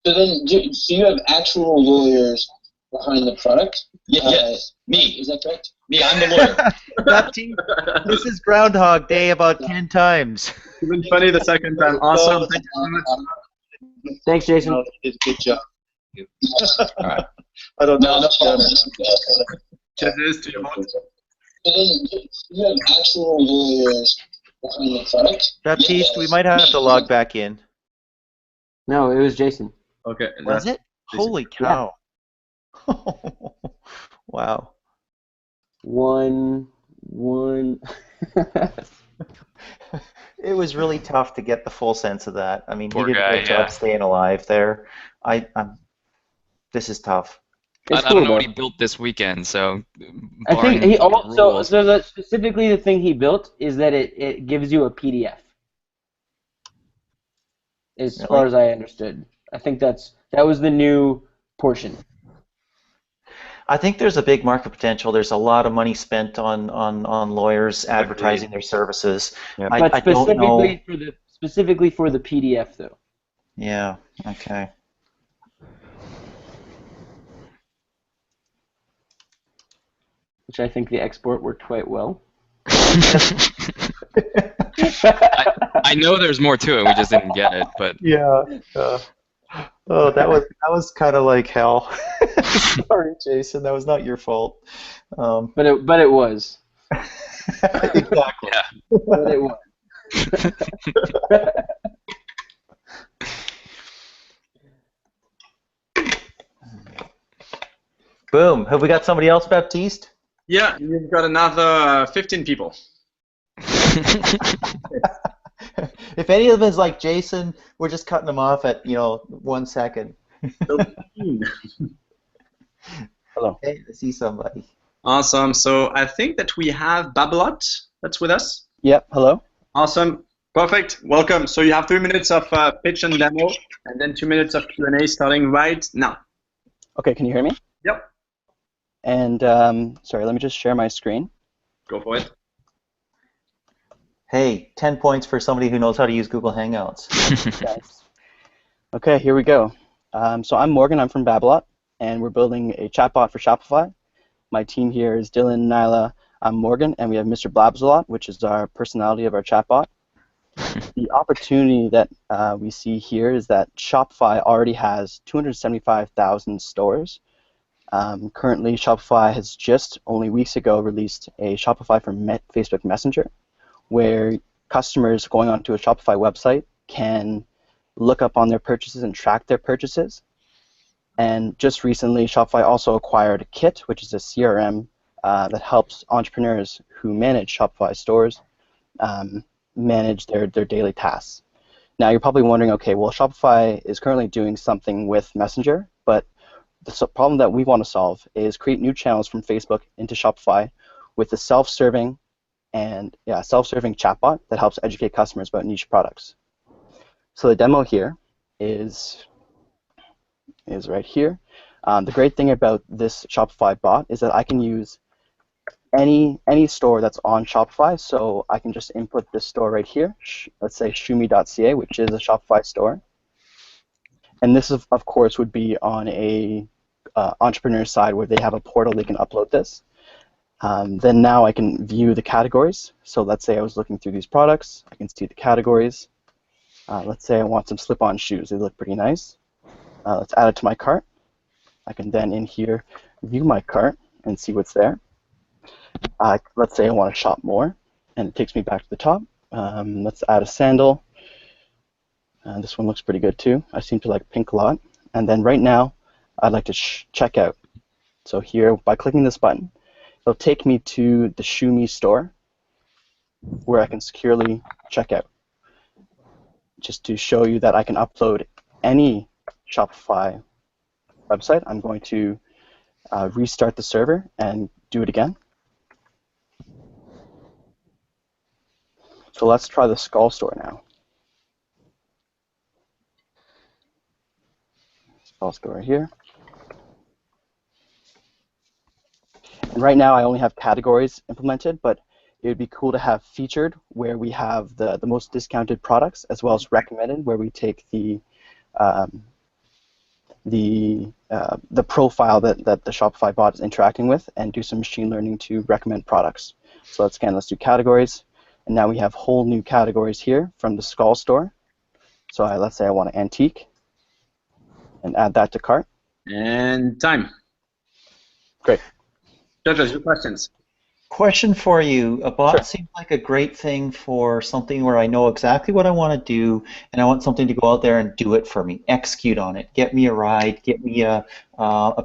So then, so you have actual lawyers behind the product? Yes. Me. Is that correct? Me, I'm the lawyer. Baptiste, this is Groundhog Day about 10 times. Even funny the second time. Awesome. Thank you so much. Thanks, Jason. You did a good job. All right. I don't know. Cheers to your vote. So then, you have actual lawyers behind the product? Baptiste, we might have to log back in. No, it was Jason. Okay. Was it? Holy cow. Wow. One. It was really tough to get the full sense of that. I mean, Poor he did guy, a good job staying alive there. This is tough. I don't know what he built this weekend, so. I think he also, rules. so specifically the thing he built is that it gives you a PDF. As far as I understood. I think that was the new portion. I think there's a big market potential. There's a lot of money spent on lawyers advertising their services. Yeah. I But don't know. specifically for the PDF though. Yeah. Okay. Which I think the export worked quite well. I know there's more to it. We just didn't get it, but Yeah. Oh, that was kind of like hell. Sorry, Jason. That was not your fault. But it was. Exactly. yeah. But it was. Boom. Have we got somebody else, Baptiste? Yeah, you've got another 15 people. If any of them is like Jason, we're just cutting them off at 1 second. Hello. Hey, I see somebody. Awesome. So I think that we have Babelot that's with us. Yep. Hello. Awesome. Perfect. Welcome. So you have 3 minutes of pitch and demo, and then 2 minutes of Q&A starting right now. Okay. Can you hear me? Yep. And sorry, let me just share my screen. Go for it. Hey, 10 points for somebody who knows how to use Google Hangouts. Nice. Okay, here we go. So I'm Morgan. I'm from Babelot, and we're building a chatbot for Shopify. My team here is Dylan, Nyla, I'm Morgan, and we have Mr. Blabsalot, which is our personality of our chatbot. The opportunity that we see here is that Shopify already has 275,000 stores. Currently, Shopify has just only weeks ago released a Shopify for Facebook Messenger, where customers going onto a Shopify website can look up on their purchases and track their purchases. And just recently, Shopify also acquired Kit, which is a CRM that helps entrepreneurs who manage Shopify stores manage their daily tasks. Now, you're probably wondering, okay, well, Shopify is currently doing something with Messenger, but the problem that we want to solve is create new channels from Facebook into Shopify with the self-serving chatbot that helps educate customers about niche products. So the demo here is right here. The great thing about this Shopify bot is that I can use any store that's on Shopify. So I can just input this store right here. Let's say shumi.ca, which is a Shopify store. And this, of course, would be on a entrepreneur side where they have a portal they can upload this. Then now I can view the categories. So let's say I was looking through these products. I can see the categories. Let's say I want some slip-on shoes. They look pretty nice. Let's add it to my cart. I can then in here view my cart and see what's there. let's say I want to shop more, and it takes me back to the top. Let's add a sandal. This one looks pretty good too. I seem to like pink a lot. And then right now, I'd like to check out. So here, by clicking this button, it'll take me to the Shoe Me store, where I can securely check out. Just to show you that I can upload any Shopify website, I'm going to restart the server and do it again. So let's try the Skull store now. Skull store right here. And right now I only have categories implemented, but it would be cool to have featured, where we have the most discounted products, as well as recommended, where we take the profile that the Shopify bot is interacting with and do some machine learning to recommend products. So let's do categories. And now we have whole new categories here from the Skull store. So let's say I want an antique and add that to cart. And time. Great. Judges, your questions. Question for you. A bot Sure. seems like a great thing for something where I know exactly what I want to do, and I want something to go out there and do it for me, execute on it, get me a ride, get me a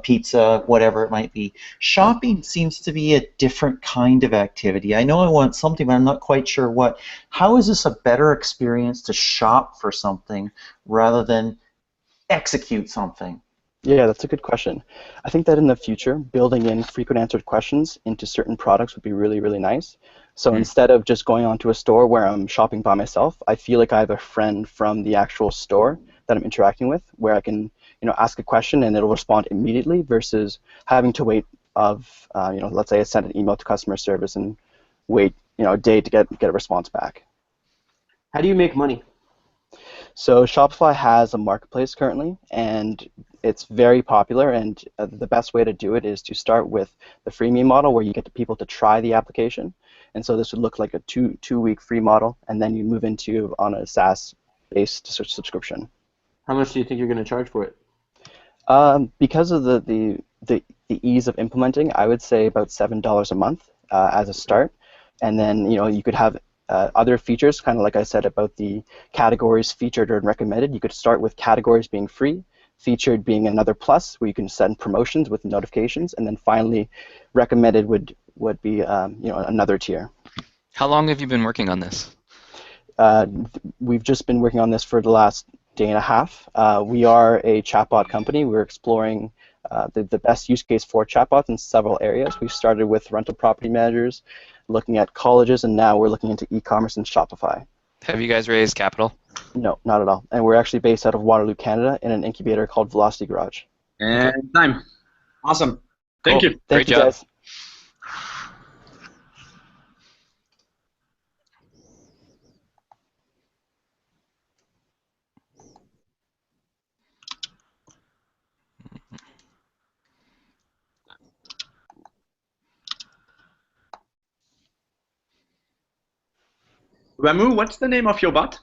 pizza, whatever it might be. Shopping seems to be a different kind of activity. I know I want something, but I'm not quite sure what. How is this a better experience to shop for something rather than execute something? Yeah, that's a good question. I think that in the future, building in frequent answered questions into certain products would be really, really nice. So instead of just going onto a store where I'm shopping by myself, I feel like I have a friend from the actual store that I'm interacting with, where I can, ask a question and it'll respond immediately, versus having to wait let's say I send an email to customer service and wait, a day to get a response back. How do you make money? So Shopify has a marketplace currently, and it's very popular, and the best way to do it is to start with the freemium model, where you get the people to try the application. And so this would look like a two-week free model, and then you move into on a SaaS-based subscription. How much do you think you're going to charge for it? Because of the ease of implementing, I would say about $7 a month as a start, and then you could have other features, kind of like I said about the categories featured or recommended. You could start with categories being free, featured being another plus, where you can send promotions with notifications, and then finally recommended would be another tier. How long have you been working on this? We've just been working on this for the last day and a half. We are a chatbot company. We're exploring the best use case for chatbots in several areas. We started with rental property managers, looking at colleges, and now we're looking into e-commerce and Shopify. Have you guys raised capital? No, not at all. And we're actually based out of Waterloo, Canada, in an incubator called Velocity Garage. And time. Awesome. Thank you. Thank you, job. guys. Ramu, what's the name of your bot?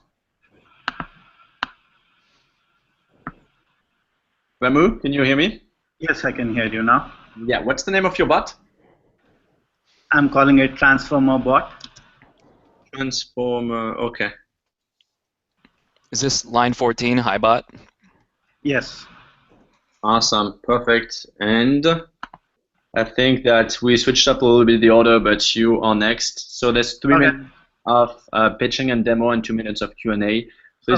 Ramu, can you hear me? Yes, I can hear you now. Yeah, what's the name of your bot? I'm calling it Transformer bot. Transformer, okay. Is this line 14, Highbot? Yes. Awesome, perfect. And I think that we switched up a little bit the order, but you are next. So there's 3 minutes of pitching and demo and 2 minutes of Q&A. So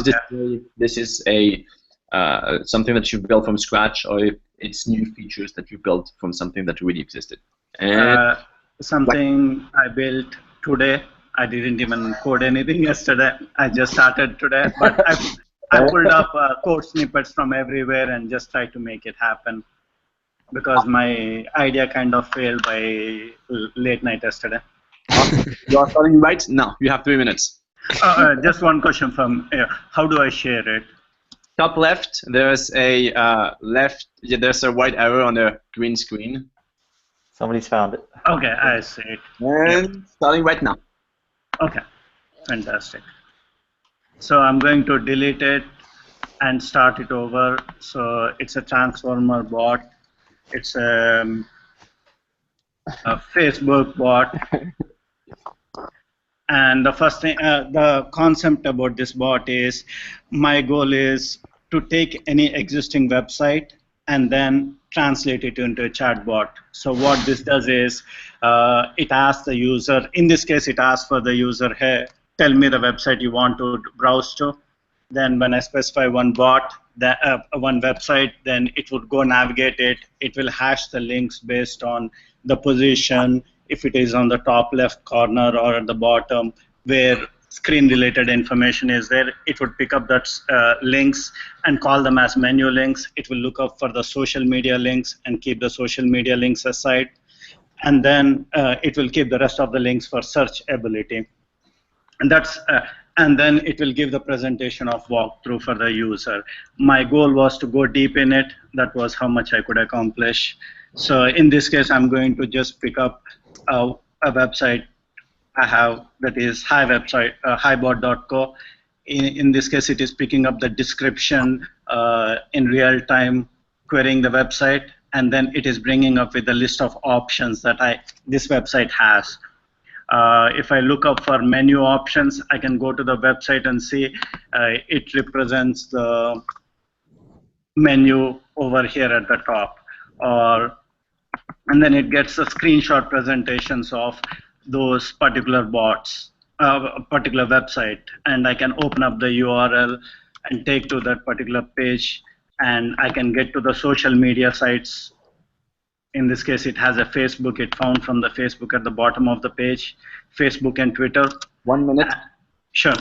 this is a something that you built from scratch, or if it's new features that you built from something that already existed? And something I built today. I didn't even code anything yesterday. I just started today, but I pulled up code snippets from everywhere and just tried to make it happen, because my idea kind of failed by late night yesterday. You are starting right now. You have 3 minutes. Just one question from how do I share it? Top left, there's a there's a white arrow on a green screen. Somebody's found it. Okay, I see it. And starting right now. Okay, fantastic. So I'm going to delete it and start it over. So it's a transformer bot. It's Facebook bot. And the first thing, the concept about this bot is, my goal is to take any existing website and then translate it into a chatbot. So what this does is, it asks the user, in this case it asks for the user, hey, tell me the website you want to browse to. Then when I specify one bot, one website, then it would go navigate it. It will hash the links based on the position, if it is on the top left corner or at the bottom, where screen-related information is there. It would pick up that links and call them as menu links. It will look up for the social media links and keep the social media links aside. And then it will keep the rest of the links for search ability. And that's and then it will give the presentation of walkthrough for the user. My goal was to go deep in it. That was how much I could accomplish. So in this case, I'm going to just pick up a website I have, that is hibot.co. In this case, it is picking up the description in real time, querying the website, and then it is bringing up with a list of options that this website has. If I look up for menu options, I can go to the website and see it represents the menu over here at the top. And then it gets the screenshot presentations of those particular bots, particular website, and I can open up the URL and take to that particular page, and I can get to the social media sites. In this case, it has a Facebook. It found from the Facebook at the bottom of the page, Facebook and Twitter. 1 minute. Sure.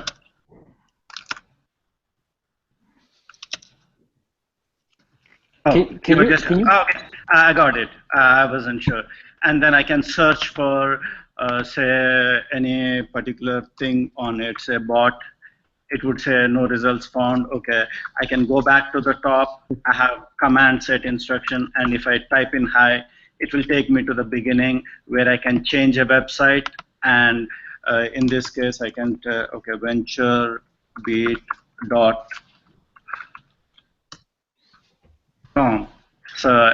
Can you, okay. I got it. I wasn't sure. And then I can search for, say, any particular thing on it, say bot. It would say no results found. Okay, I can go back to the top. I have command set instruction, and if I type in hi, it will take me to the beginning where I can change a website. And in this case, I can okay, VentureBeat.com. So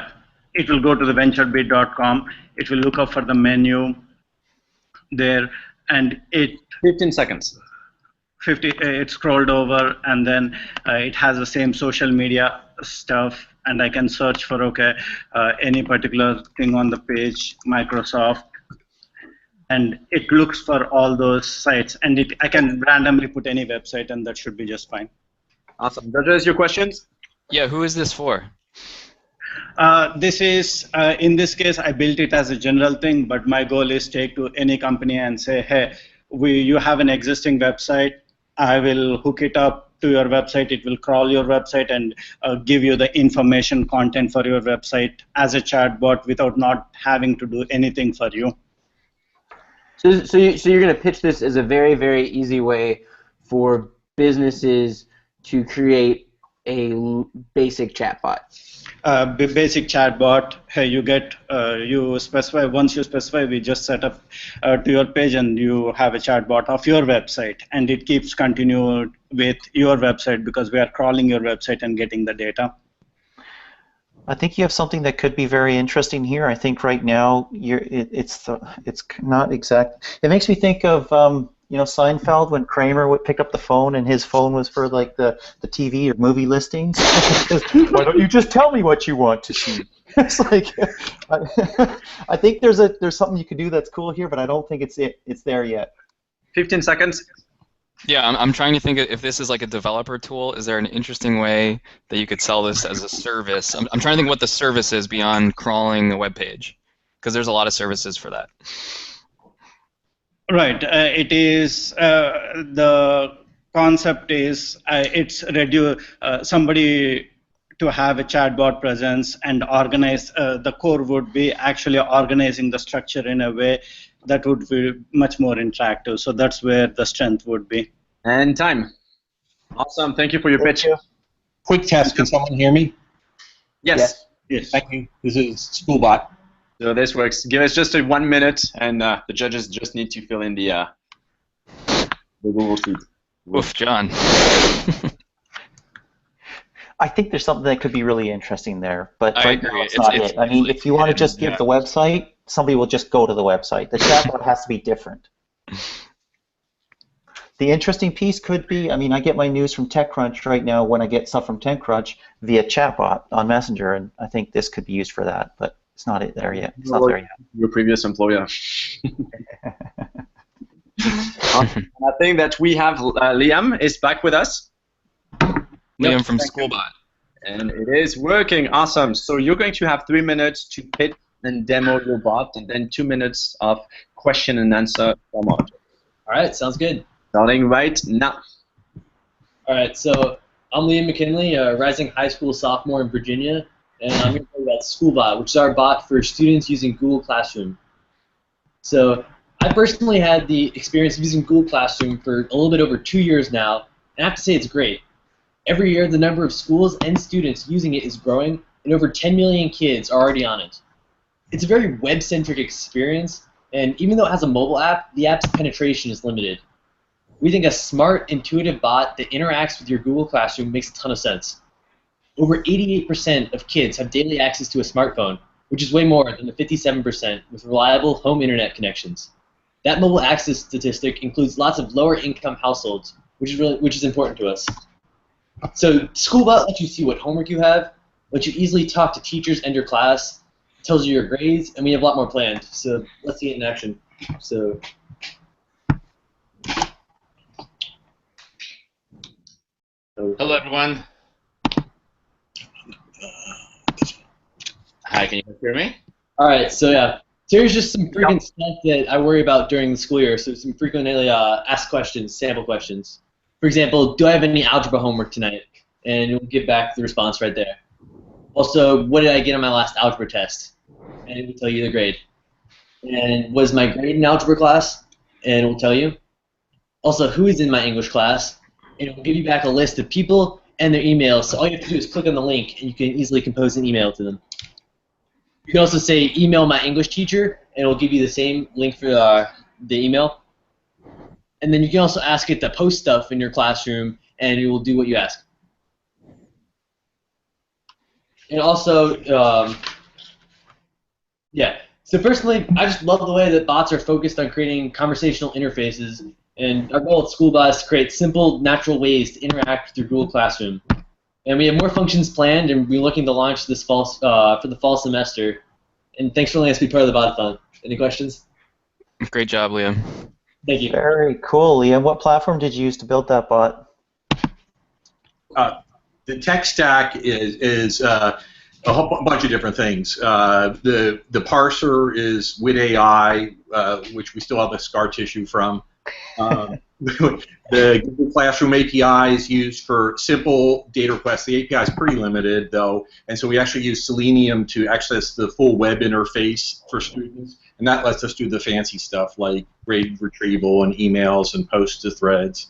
it will go to the VentureBeat.com. It will look up for the menu there, and 15 seconds. It scrolled over, and then it has the same social media stuff, and I can search for any particular thing on the page, Microsoft, and it looks for all those sites, and I can randomly put any website, and that should be just fine. Awesome. Judges, your questions? Yeah, who is this for? This is, in this case, I built it as a general thing, but my goal is take to any company and say, hey, you have an existing website. I will hook it up to your website. It will crawl your website and give you the information content for your website as a chatbot without not having to do anything for you. So you're going to pitch this as a very, very easy way for businesses to create a basic chatbot. Basic chatbot. Hey, you get you specify. Once you specify, we just set up to your page, and you have a chatbot of your website, and it keeps continued with your website because we are crawling your website and getting the data. I think you have something that could be very interesting here. I think right now it's not exact. It makes me think of Seinfeld when Kramer would pick up the phone and his phone was for like the TV or movie listings. Why don't you just tell me what you want to see? It's like I think there's something you could do that's cool here, but I don't think it's there yet. 15 seconds. Yeah, I'm trying to think if this is like a developer tool. Is there an interesting way that you could sell this as a service? I'm trying to think what the service is beyond crawling a web page, because there's a lot of services for that. Right. It is the concept is it's somebody to have a chatbot presence and organize. The core would be actually organizing the structure in a way that would be much more interactive. So that's where the strength would be. And time. Awesome. Thank you for your pitch. Quick test. Can someone hear me? Yes. Yes. Thank you. This is Schoolbot. So this works. Give us just 1 minute, and the judges just need to fill in the Google Sheet. Oof, John. I think there's something that could be really interesting there, but I right agree. now it's not it. I mean, if you want to just give the website, somebody will just go to the website. The chatbot has to be different. The interesting piece could be, I mean, I get my news from TechCrunch right now when I get stuff from TechCrunch via chatbot on Messenger, and I think this could be used for that, but it's not there yet. It's not there yet. Your previous employer. I think that we have Liam is back with us. Liam from Schoolbot. And it is working. Awesome. So you're going to have 3 minutes to pitch and demo your bot, and then 2 minutes of question and answer from our. All right, sounds good. Starting right now. All right, so I'm Liam McKinley, a rising high school sophomore in Virginia, and I'm going to tell you about Schoolbot, which is our bot for students using Google Classroom. So I personally had the experience of using Google Classroom for a little bit over 2 years now, and I have to say it's great. Every year, the number of schools and students using it is growing, and over 10 million kids are already on it. It's a very web-centric experience, and even though it has a mobile app, the app's penetration is limited. We think a smart, intuitive bot that interacts with your Google Classroom makes a ton of sense. Over 88% of kids have daily access to a smartphone, which is way more than the 57% with reliable home internet connections. That mobile access statistic includes lots of lower-income households, which is important to us. So Schoolbot lets you see what homework you have, lets you easily talk to teachers and your class, tells you your grades, and we have a lot more planned. So let's see it in action. So. Hello, everyone. Hi, can you hear me? All right, so yeah. So here's just some frequent stuff that I worry about during the school year. So some frequently asked questions, sample questions. For example, do I have any algebra homework tonight? And it will give back the response right there. Also, what did I get on my last algebra test? And it will tell you the grade. And what is my grade in algebra class? And it will tell you. Also, who is in my English class? And it will give you back a list of people and their emails. So all you have to do is click on the link, and you can easily compose an email to them. You can also say, email my English teacher, and it will give you the same link for the email. And then you can also ask it to post stuff in your classroom, and it will do what you ask. And also, yeah. So personally, I just love the way that bots are focused on creating conversational interfaces. And our goal at Schoolbot is to create simple, natural ways to interact with your Google Classroom. And we have more functions planned, and we're looking to launch this fall for the fall semester. And thanks for letting us be part of the Botathon. Any questions? Great job, Liam. Thank you. Very cool, Liam. What platform did you use to build that bot? The tech stack is a whole bunch of different things. The parser is with AI, which we still have a scar tissue from. The Google Classroom API is used for simple data requests. The API is pretty limited, though, and so we actually use Selenium to access the full web interface for students, and that lets us do the fancy stuff like grade retrieval and emails and posts to threads.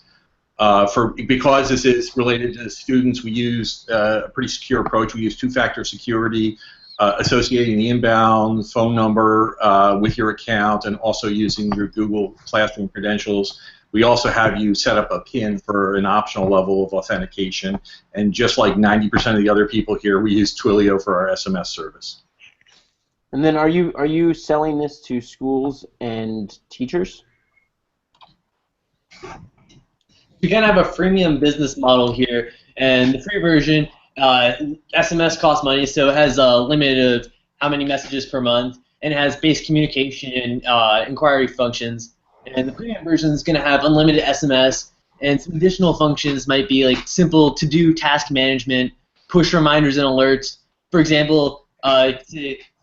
Because this is related to students, we use a pretty secure approach. We use two-factor security, associating the inbound phone number with your account, and also using your Google Classroom credentials. We also have you set up a PIN for an optional level of authentication, and just like 90% of the other people here, we use Twilio for our SMS service. And then are you selling this to schools and teachers? We kind of have a freemium business model here, and the free version, SMS costs money, so it has a limit of how many messages per month, and it has base communication and inquiry functions. And the premium version is going to have unlimited SMS, and some additional functions might be like simple to-do task management, push reminders and alerts. For example, I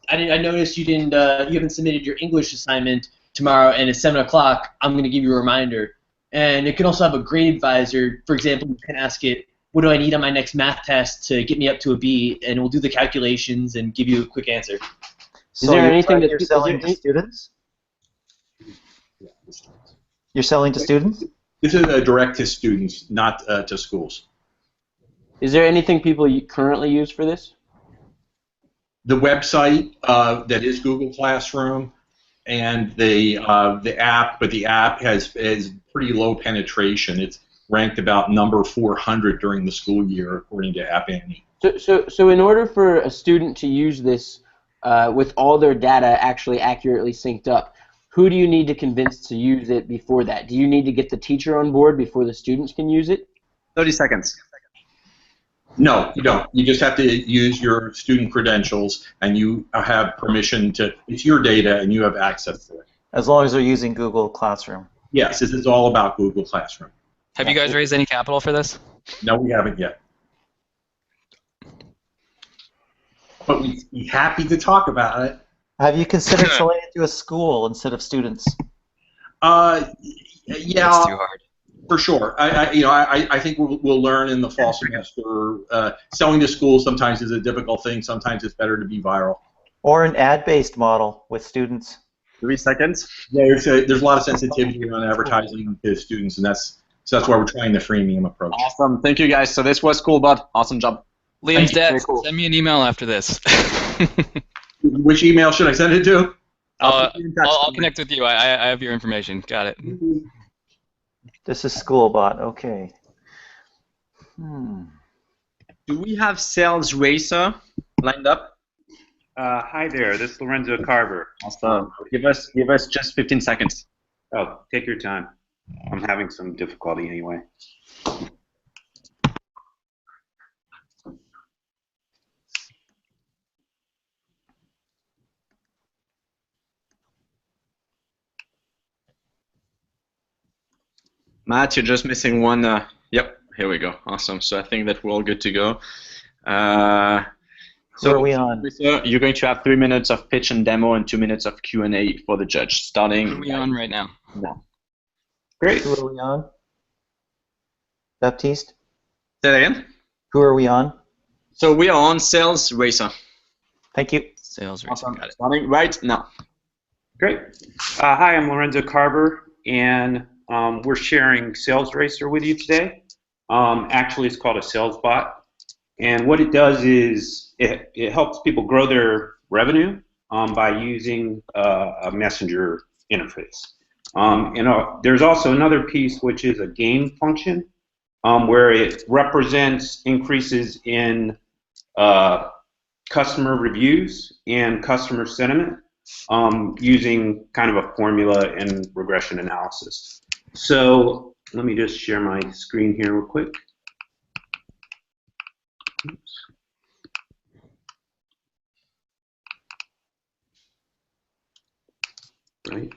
noticed you haven't submitted your English assignment tomorrow, and it's 7 o'clock. I'm going to give you a reminder. And it can also have a grade advisor. For example, you can ask it, what do I need on my next math test to get me up to a B, and it will do the calculations and give you a quick answer. So you're selling to students? You're selling to students? This is direct to students, not to schools. Is there anything people currently use for this? The website that is Google Classroom, and the app, but the app has pretty low penetration. It's ranked about number 400 during the school year, according to App Annie. So in order for a student to use this, with all their data actually accurately synced up. Who do you need to convince to use it before that? Do you need to get the teacher on board before the students can use it? 30 seconds. No, you don't. You just have to use your student credentials, and you have permission to. It's your data, and you have access to it. As long as they're using Google Classroom. Yes, this is all about Google Classroom. Have you guys raised any capital for this? No, we haven't yet. But we'd be happy to talk about it. Have you considered selling it to a school instead of students? Yeah, That's too hard. for sure. I think we'll learn in the fall semester. Selling to schools sometimes is a difficult thing. Sometimes it's better to be viral. Or an ad-based model with students? 3 seconds. Yeah, there's a lot of sensitivity around advertising to students, and that's why we're trying the freemium approach. Awesome. Thank you, guys. So this was Schoolbot. Awesome job. Liam's dad, Very cool. send me an email after this. Which email should I send it to? I'll connect with you. I have your information. Got it. This is Schoolbot. Okay. Do we have Sales Racer lined up? Hi there, this is Lorenzo Carver. Awesome. Give us just 15 seconds. Oh, take your time. I'm having some difficulty anyway. Matt, you're just missing one. Yep, here we go. Awesome. So I think that we're all good to go. Who are we on? You're going to have 3 minutes of pitch and demo and 2 minutes of Q&A for the judge, starting. Who are we on right now? No. Great. Who are we on? Baptiste? Say that again? Who are we on? So we are on Sales Racer. Thank you. Sales Racer. Awesome. Got it. Starting right now. Great. Hi, I'm Lorenzo Carver, and we're sharing Sales Racer with you today. Actually, it's called a sales bot, and what it does is it helps people grow their revenue by using a messenger interface. There's also another piece which is a game function where it represents increases in customer reviews and customer sentiment using kind of a formula and regression analysis. So let me just share my screen here real quick. Oops. Right.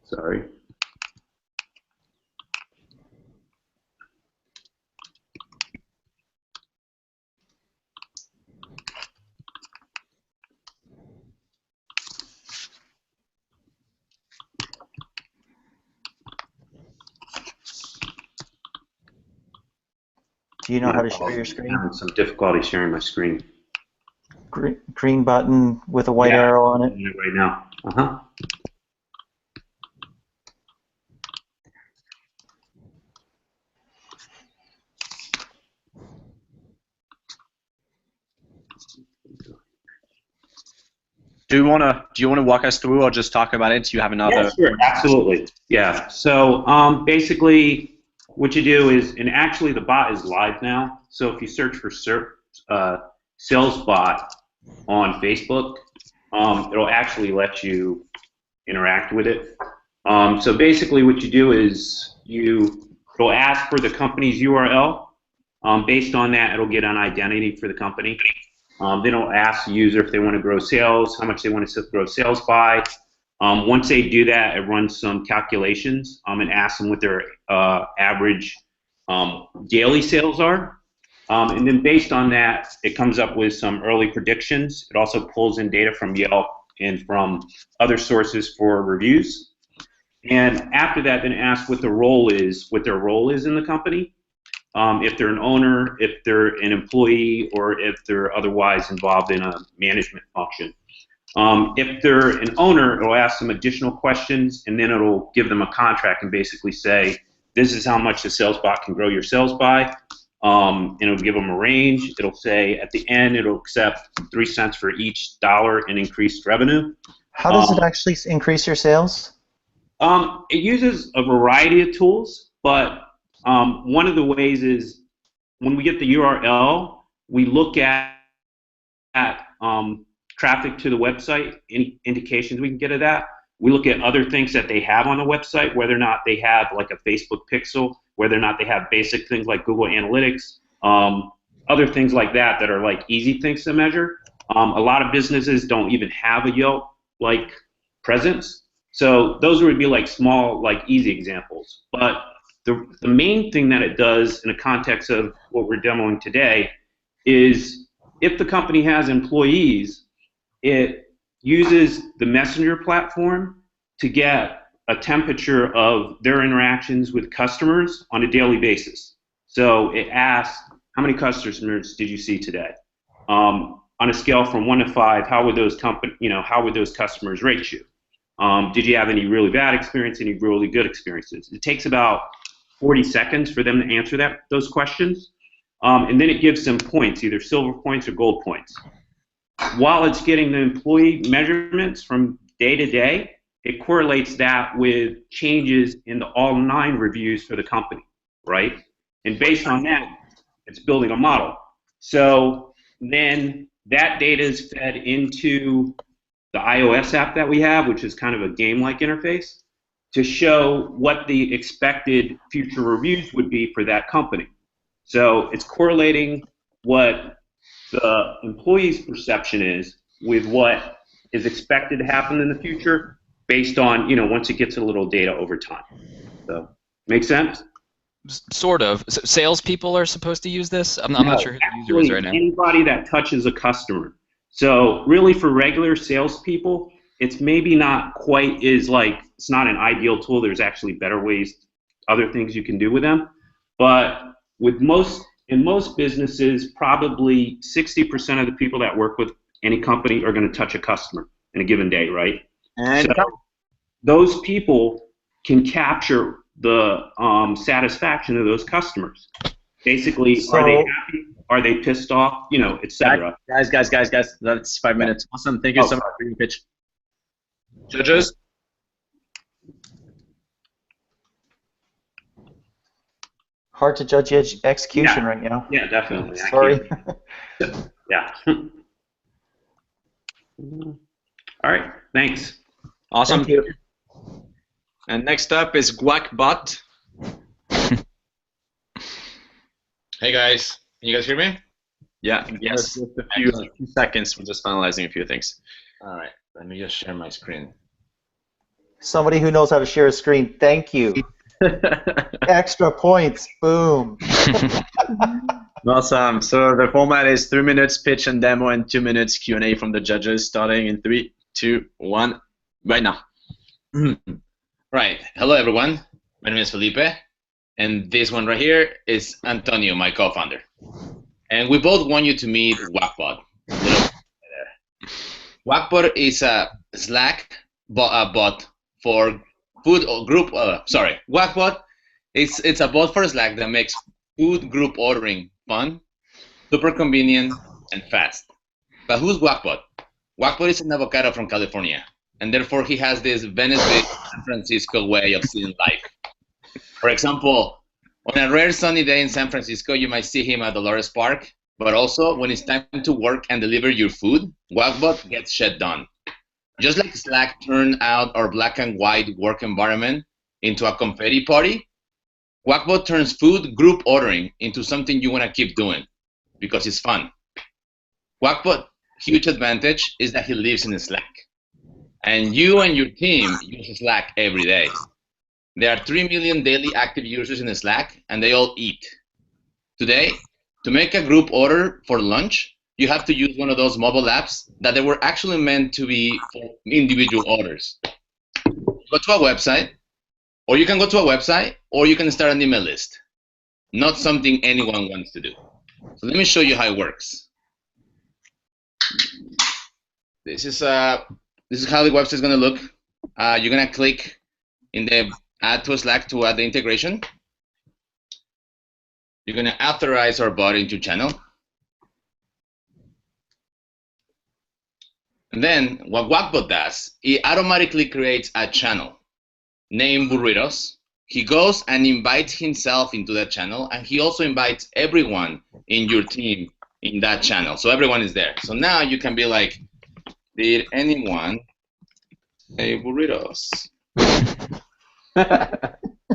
Sorry. Do you know how to share your screen? I'm having some difficulty sharing my screen. Green button with a white arrow on it. I'm doing it right now. Uh-huh. Do you want to walk us through or just talk about it? Do you have another? Yeah, sure, absolutely. Yeah. So basically, what you do is, and actually the bot is live now. So if you search for sales bot on Facebook, it'll actually let you interact with it. So basically, what you do is it'll ask for the company's URL. Based on that, it'll get an identity for the company. Then it'll ask the user if they want to grow sales, how much they want to grow sales by. Once they do that, it runs some calculations and asks them what their average daily sales are. And then based on that, it comes up with some early predictions. It also pulls in data from Yelp and from other sources for reviews. And after that, then it asks what their role is in the company. If they're an owner, if they're an employee, or if they're otherwise involved in a management function. If they're an owner, it'll ask them additional questions, and then it'll give them a contract and basically say, this is how much the sales bot can grow your sales by. And it'll give them a range. It'll say at the end, it'll accept 3 cents for each dollar in increased revenue. How does it actually increase your sales? It uses a variety of tools, but one of the ways is when we get the URL, we look at traffic to the website, any indications we can get of that. We look at other things that they have on the website, whether or not they have like a Facebook pixel, whether or not they have basic things like Google Analytics, other things like that that are like easy things to measure. A lot of businesses don't even have a Yelp like presence. So those would be like small, like easy examples. But the main thing that it does in the context of what we're demoing today is if the company has employees, it uses the Messenger platform to get a temperature of their interactions with customers on a daily basis. So it asks, how many customers did you see today? On a scale from 1 to 5, how would those customers rate you? Did you have any really bad experience, any really good experiences? It takes about 40 seconds for them to answer those questions. And then it gives them points, either silver points or gold points. While it's getting the employee measurements from day to day, it correlates that with changes in the all 9 reviews for the company, right? And based on that, it's building a model. So then that data is fed into the iOS app that we have, which is kind of a game-like interface, to show what the expected future reviews would be for that company. So it's correlating what the employee's perception is with what is expected to happen in the future based on, once it gets a little data over time. So, make sense? Sort of. Salespeople are supposed to use this? I'm not sure who the user is right now. Anybody that touches a customer. So really for regular salespeople, it's maybe not quite it's not an ideal tool. There's actually better ways, other things you can do with them. But in most businesses, probably 60% of the people that work with any company are going to touch a customer in a given day, right? And so those people can capture the satisfaction of those customers. Basically, are they happy? Are they pissed off? Etc. Guys, that's 5 minutes. Awesome. Thank you so much for your pitch. Judges? Hard to judge execution right now. Yeah, definitely. Sorry. Yeah. All right. Thanks. Awesome. Thank you. And next up is Guacbot. Hey guys, can you guys hear me? Yeah. Yes. Just a few seconds. We're just finalizing a few things. All right. Let me just share my screen. Somebody who knows how to share a screen. Thank you. Extra points. Boom. Awesome. So the format is 3 minutes pitch and demo and 2 minutes Q&A from the judges, starting in 3, 2, 1, right now. Right. Hello, everyone. My name is Felipe, and this one right here is Antonio, my co-founder. And we both want you to meet Wackbot. Wackbot is a Slack bot for food group. Wackbot it's a bot for Slack that makes food group ordering fun, super convenient, and fast. But who's Wackbot? Wackbot is an avocado from California, and therefore he has this Venice Beach, San Francisco way of seeing life. For example, on a rare sunny day in San Francisco, you might see him at Dolores Park, but also when it's time to work and deliver your food, Wackbot gets shit done. Just like Slack turned out our black and white work environment into a confetti party, Wackbot turns food group ordering into something you want to keep doing because it's fun. Wackbot's huge advantage is that he lives in Slack. And you and your team use Slack every day. There are 3 million daily active users in Slack, and they all eat. Today, to make a group order for lunch, you have to use one of those mobile apps that they were actually meant to be for individual orders. Go to a website, or you can go to a website, or you can start an email list. Not something anyone wants to do. So let me show you how it works. This is how the website is going to look. You're going to click in the Add to Slack to add the integration. You're going to authorize our bot into channel. And then what Wackbot does, it automatically creates a channel. named Burritos. He goes and invites himself into that channel, and he also invites everyone in your team in that channel. So everyone is there. So now you can be like, did anyone say burritos?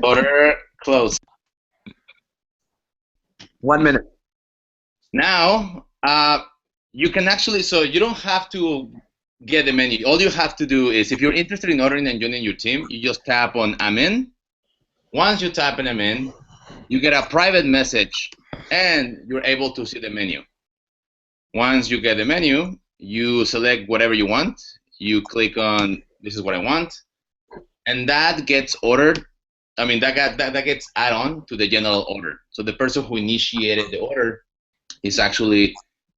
Order close. 1 minute. Now, you can actually, so you don't have to get the menu. All you have to do is, if you're interested in ordering and joining your team, you just tap on I'm in. Once you tap on I'm in, you get a private message, and you're able to see the menu. Once you get the menu, you select whatever you want. You click on this is what I want, and that gets ordered. I mean, that gets added on to the general order. So the person who initiated the order is actually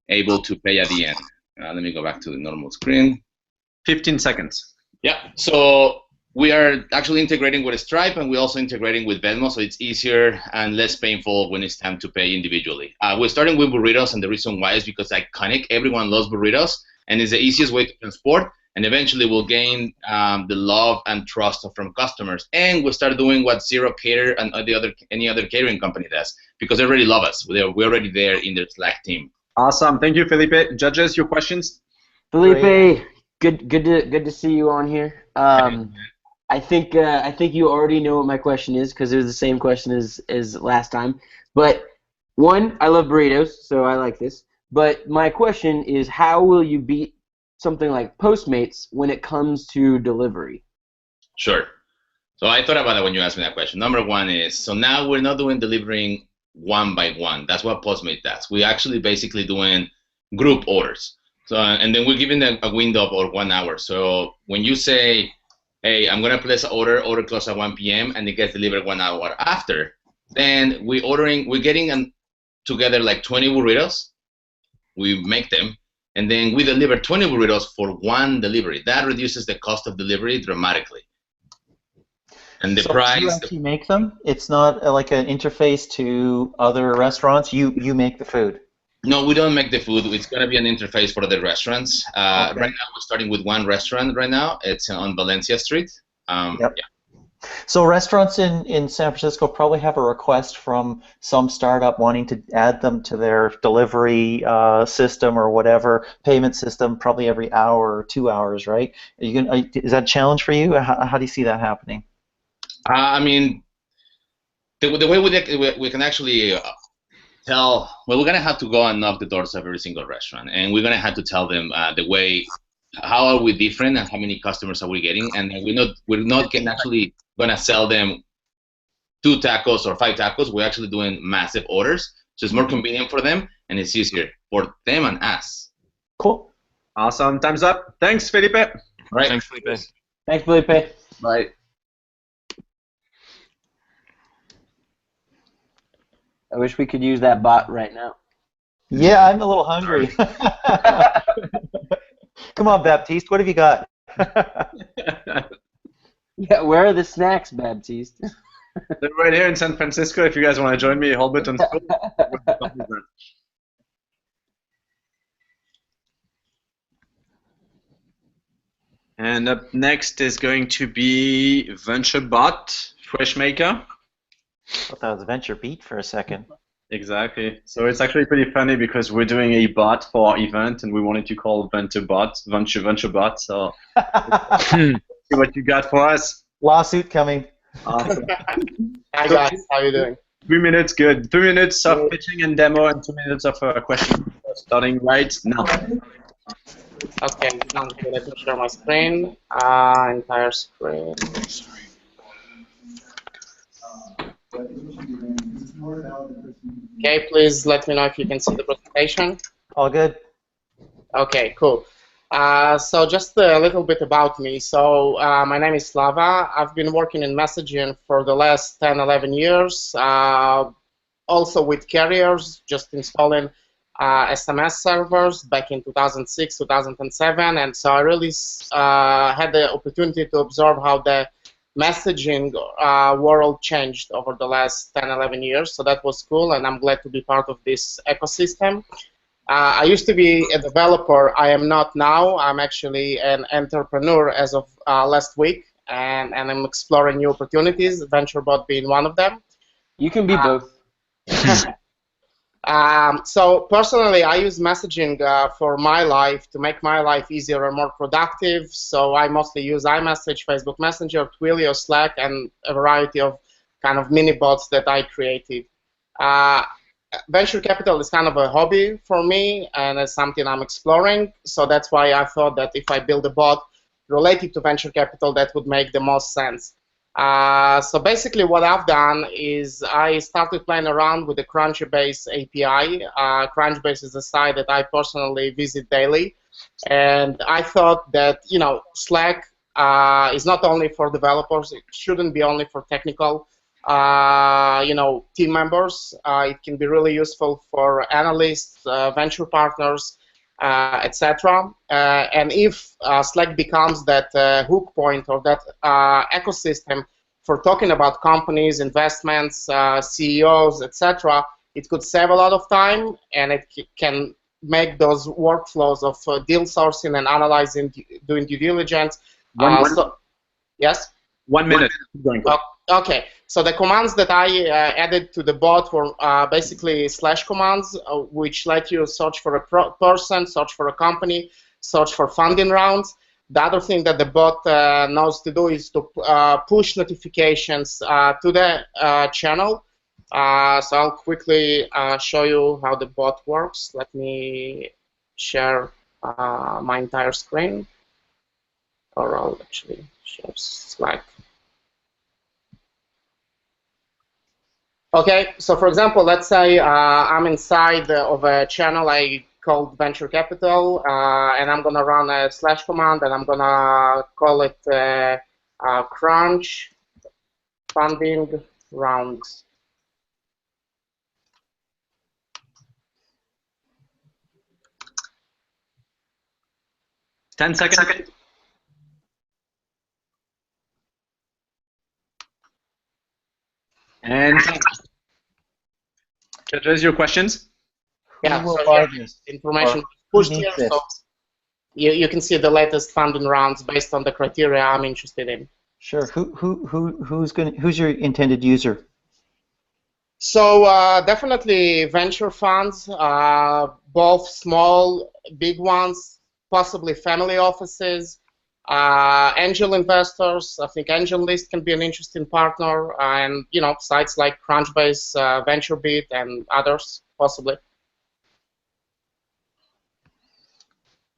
able to pay at the end. Let me go back to the normal screen. 15 seconds. Yeah. So we are actually integrating with Stripe, and we're also integrating with Venmo, so it's easier and less painful when it's time to pay individually. We're starting with burritos, and the reason why is because it's iconic. Everyone loves burritos, and it's the easiest way to transport, and eventually we'll gain the love and trust from customers. And we'll start doing what Zero Cater and any other catering company does, because they already love us. We're already there in their Slack team. Awesome. Thank you, Felipe. Judges, your questions? Felipe, good to see you on here. I think you already know what my question is, because it was the same question as last time. But one, I love burritos, so I like this. But my question is, how will you beat something like Postmates when it comes to delivery? Sure. So I thought about it when you asked me that question. Number one is, so now we're not doing delivering one by one. That's what Postmate does. We're actually basically doing group orders. So, and then we're giving them a window of 1 hour. So when you say, hey, I'm gonna place an order close at 1 p.m. and it gets delivered 1 hour after, then we're getting together like 20 burritos. We make them, and then we deliver 20 burritos for one delivery. That reduces the cost of delivery dramatically. And the so price. You actually make them? It's not like an interface to other restaurants. You make the food. No, we don't make the food. It's going to be an interface for the restaurants. Okay. Right now, we're starting with one restaurant right now. It's on Valencia Street. Yep. Yeah. So restaurants in San Francisco probably have a request from some startup wanting to add them to their delivery system or whatever, payment system, probably every hour or 2 hours, right? Is that a challenge for you? How do you see that happening? I mean, the way we can actually tell, well, we're going to have to go and knock the doors of every single restaurant, and we're going to have to tell them how are we different and how many customers are we getting, and we're not actually going to sell them 2 tacos or 5 tacos. We're actually doing massive orders, so it's more convenient for them, and it's easier for them and us. Cool. Awesome. Time's up. Thanks, Felipe. All right. Thanks, Felipe. Thanks, Felipe. Bye. I wish we could use that bot right now. Yeah, I'm a little hungry. Come on, Baptiste, what have you got? Yeah, where are the snacks, Baptiste? They're right here in San Francisco. If you guys want to join me, Holberton School. And up next is going to be VentureBeat, Freshmaker. I thought that was VentureBeat for a second. Exactly. So it's actually pretty funny because we're doing a bot for our event and we wanted to call VentureBot. So see what you got for us. Lawsuit coming. Awesome. Hi guys, how are you doing? 3 minutes, good. 3 minutes of pitching and demo and 2 minutes of question. Starting right now. Okay, sounds good. Let me share my screen. Entire screen. Sorry. Okay, please let me know if you can see the presentation. All good. Okay, cool. So just a little bit about me. So my name is Slava. I've been working in messaging for the last 10, 11 years. Also with carriers, just installing SMS servers back in 2006, 2007. And so I really had the opportunity to observe how the messaging world changed over the last 10, 11 years. So that was cool, and I'm glad to be part of this ecosystem. I used to be a developer. I am not now. I'm actually an entrepreneur as of last week. and I'm exploring new opportunities, VentureBot being one of them. You can be both. So personally, I use messaging for my life to make my life easier and more productive. So I mostly use iMessage, Facebook Messenger, Twilio, Slack, and a variety of kind of mini bots that I created. Venture capital is kind of a hobby for me, and it's something I'm exploring. So that's why I thought that if I build a bot related to venture capital, that would make the most sense. So basically what I've done is I started playing around with the Crunchbase API. Crunchbase is a site that I personally visit daily. And I thought that, Slack is not only for developers, it shouldn't be only for technical, team members. It can be really useful for analysts, venture partners, etc. And if Slack becomes that hook point or that ecosystem for talking about companies, investments, CEOs, etc., it could save a lot of time, and it can make those workflows of deal sourcing and analyzing, doing due diligence. Yes? 1 minute. Okay, so the commands that I added to the bot were basically slash commands, which let you search for a person, search for a company, search for funding rounds. The other thing that the bot knows to do is to push notifications to the channel. So I'll quickly show you how the bot works. Let me share my entire screen, or I'll actually share Slack. Okay, so for example, let's say I'm inside of a channel I called Venture Capital, and I'm going to run a slash command, and I'm going to call it Crunch Funding Rounds. Ten seconds. And address your questions. Yeah, Who will so buy here, this? information Or pushed who here, needs so this? you can see the latest funding rounds based on the criteria I'm interested in. Sure. Who's your intended user? So definitely venture funds, both small, big ones, possibly family offices, angel investors. I think AngelList can be an interesting partner, and sites like Crunchbase, VentureBeat, and others possibly.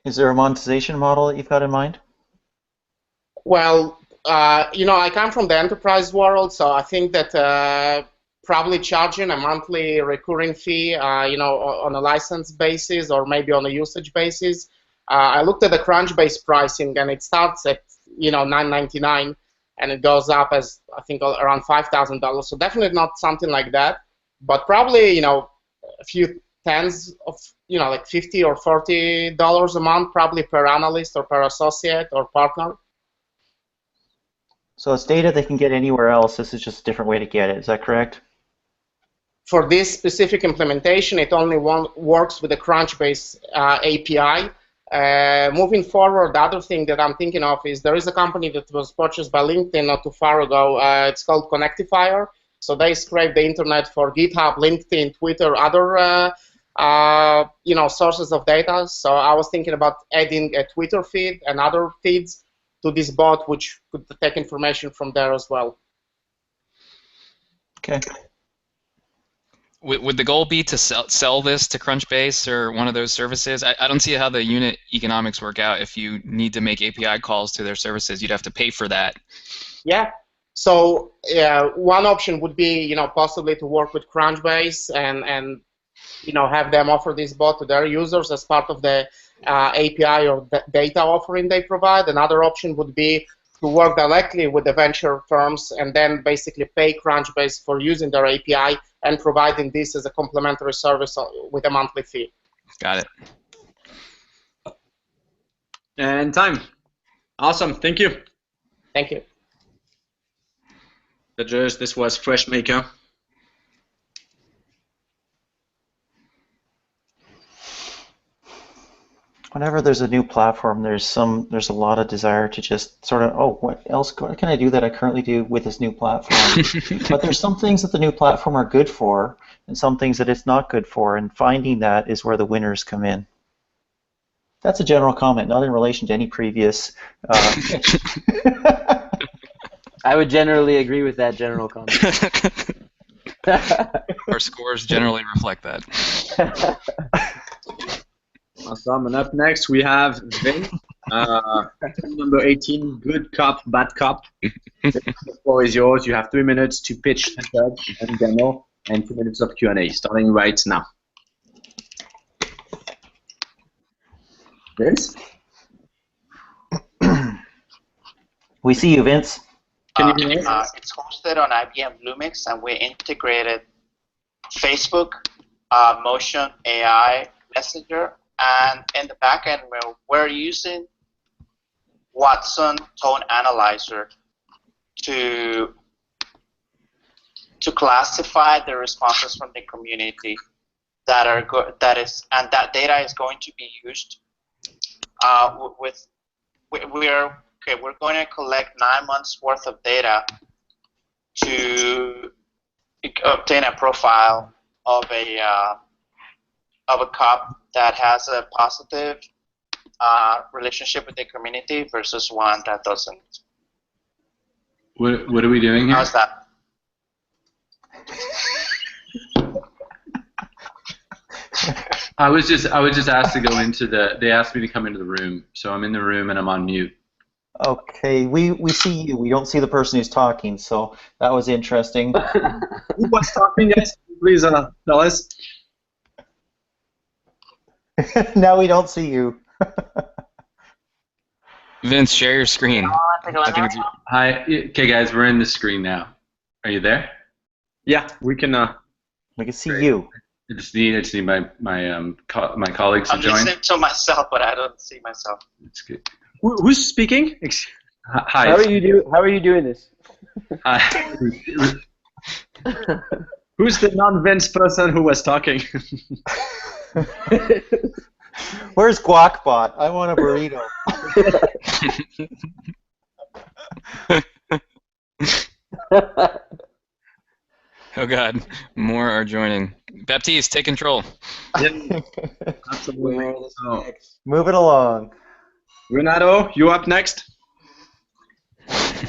Is there a monetization model that you've got in mind? Well, I come from the enterprise world, so I think that probably charging a monthly recurring fee, on a license basis or maybe on a usage basis. I looked at the Crunchbase pricing, and it starts at $9.99, and it goes up as I think around $5,000. So definitely not something like that, but probably a few tens of like $50 or $40 a month, probably per analyst or per associate or partner. So it's data they can get anywhere else. This is just a different way to get it. Is that correct? For this specific implementation, it only works with the Crunchbase API. Moving forward, the other thing that I'm thinking of is there is a company that was purchased by LinkedIn not too far ago. It's called Connectifier. So they scrape the internet for GitHub, LinkedIn, Twitter, other sources of data. So I was thinking about adding a Twitter feed and other feeds to this bot, which could take information from there as well. Okay. Would the goal be to sell this to Crunchbase or one of those services? I don't see how the unit economics work out. If you need to make API calls to their services, you'd have to pay for that. Yeah. So one option would be, possibly to work with Crunchbase and have them offer this bot to their users as part of the API or data offering they provide. Another option would be to work directly with the venture firms and then basically pay Crunchbase for using their API and providing this as a complementary service with a monthly fee. Got it. And time. Awesome. Thank you. Thank you. Judges, this was Freshmaker. Whenever there's a new platform, there's a lot of desire to just sort of, oh, what can I do that I currently do with this new platform? But there's some things that the new platform are good for, and some things that it's not good for, and finding that is where the winners come in. That's a general comment, not in relation to any previous. I would generally agree with that general comment. Our scores generally reflect that. Awesome. And up next we have Vin, number 18, good cop, bad cop. The floor is yours. You have 3 minutes to pitch the judge and demo, and 2 minutes of Q&A, starting right now. Vince? We see you, Vince. Can you hear me? It's hosted on IBM Bluemix, and we integrated Facebook, Motion AI, Messenger, and in the back end, we're using Watson Tone Analyzer to classify the responses from the community that that data is going to be used we're going to collect 9 months worth of data to obtain a profile of a cop that has a positive relationship with the community versus one that doesn't. What are we doing here? How's that? I was just asked to go into they asked me to come into the room, so I'm in the room and I'm on mute. Okay, we see you. We don't see the person who's talking, so that was interesting. Who was talking, guys? Please tell us. Now we don't see you. Vince, share your screen. I think it's... Hi. Okay, guys, we're in the screen now. Are you there? Yeah, we can. We can see you. I just need my colleagues to I'm join. listening to myself, but I don't see myself. It's good. Who's speaking? Hi. How are you doing this? Hi. Who's the non-Vince person who was talking? Where's Guacbot? I want a burrito. Oh God, more are joining. Baptiste, take control. Yeah, absolutely. So, move it along. Renato, you up next?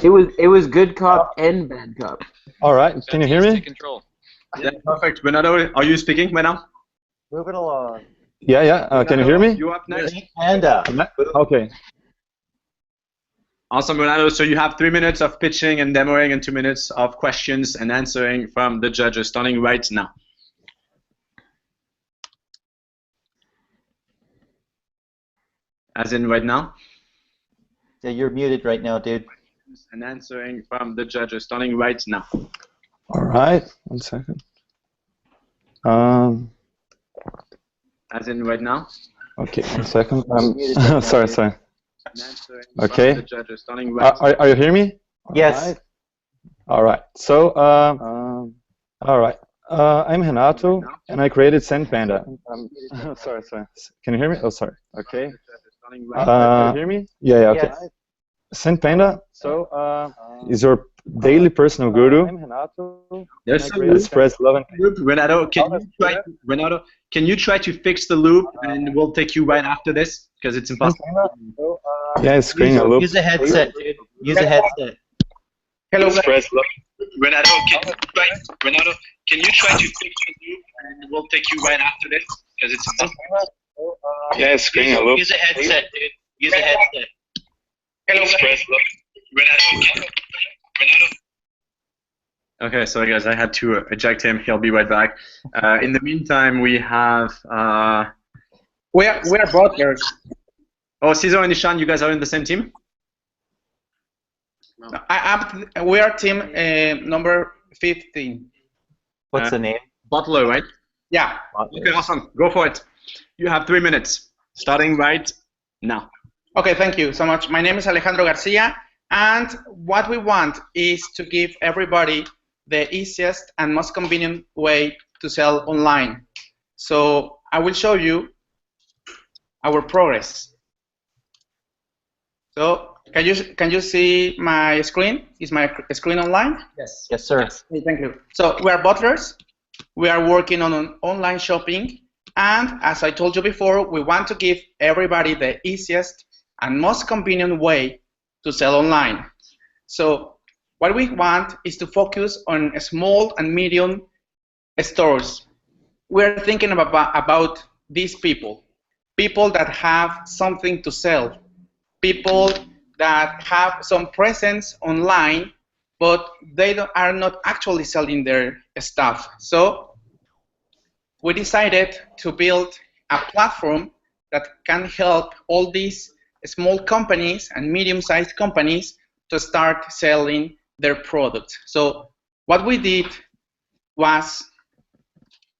It was good cop and bad cop. All right, can you hear me? Take control. Yeah, perfect. Renato, are you speaking right now? Move it along. Yeah. Can you hear me? You up next? Panda. Okay. Awesome, Renato. So you have 3 minutes of pitching and demoing and 2 minutes of questions and answering from the judges, starting right now. As in right now? Yeah, you're muted right now, dude. And answering from the judges, starting right now. All right. 1 second. As in right now? Okay, 1 second. Sorry. Okay. The judges, starting right are you hearing me? Yes. All right. So, all right. I'm Renato, and I created SendPanda. Sorry. Can you hear me? Oh, sorry. Okay. Can you hear me? Yeah. Okay. Yes. SendPanda. So, is your daily personal guru. I'm Renato. There's some express love and Renato, can you try to fix the loop, and we'll take you right after this because it's impossible. Yeah, it's screening a loop. Use a headset, dude. Use a headset. Hello, Renato. Renato, can you try to fix the loop, and we'll take you right after this because it's impossible. Yeah, it's screening a loop. Use a headset, dude. Use a headset. Hello, Renato. Okay, sorry guys, I had to eject him. He'll be right back. In the meantime, we have. We're partners. Oh, Cesar and Ishan, you guys are in the same team? No. We are team number 15. What's the name? Butler, right? Yeah. Okay, awesome. Go for it. You have 3 minutes, starting right now. Okay, thank you so much. My name is Alejandro Garcia, and what we want is to give everybody the easiest and most convenient way to sell online. So I will show you our progress. So can you see my screen? Is my screen online? Yes. Yes, sir. Okay, thank you. So we are butlers. We are working on online shopping, and as I told you before, we want to give everybody the easiest and most convenient way to sell online. So what we want is to focus on small and medium stores. We're thinking about these people that have something to sell, people that have some presence online, but they are not actually selling their stuff. So we decided to build a platform that can help all these small companies and medium-sized companies to start selling their products. So what we did was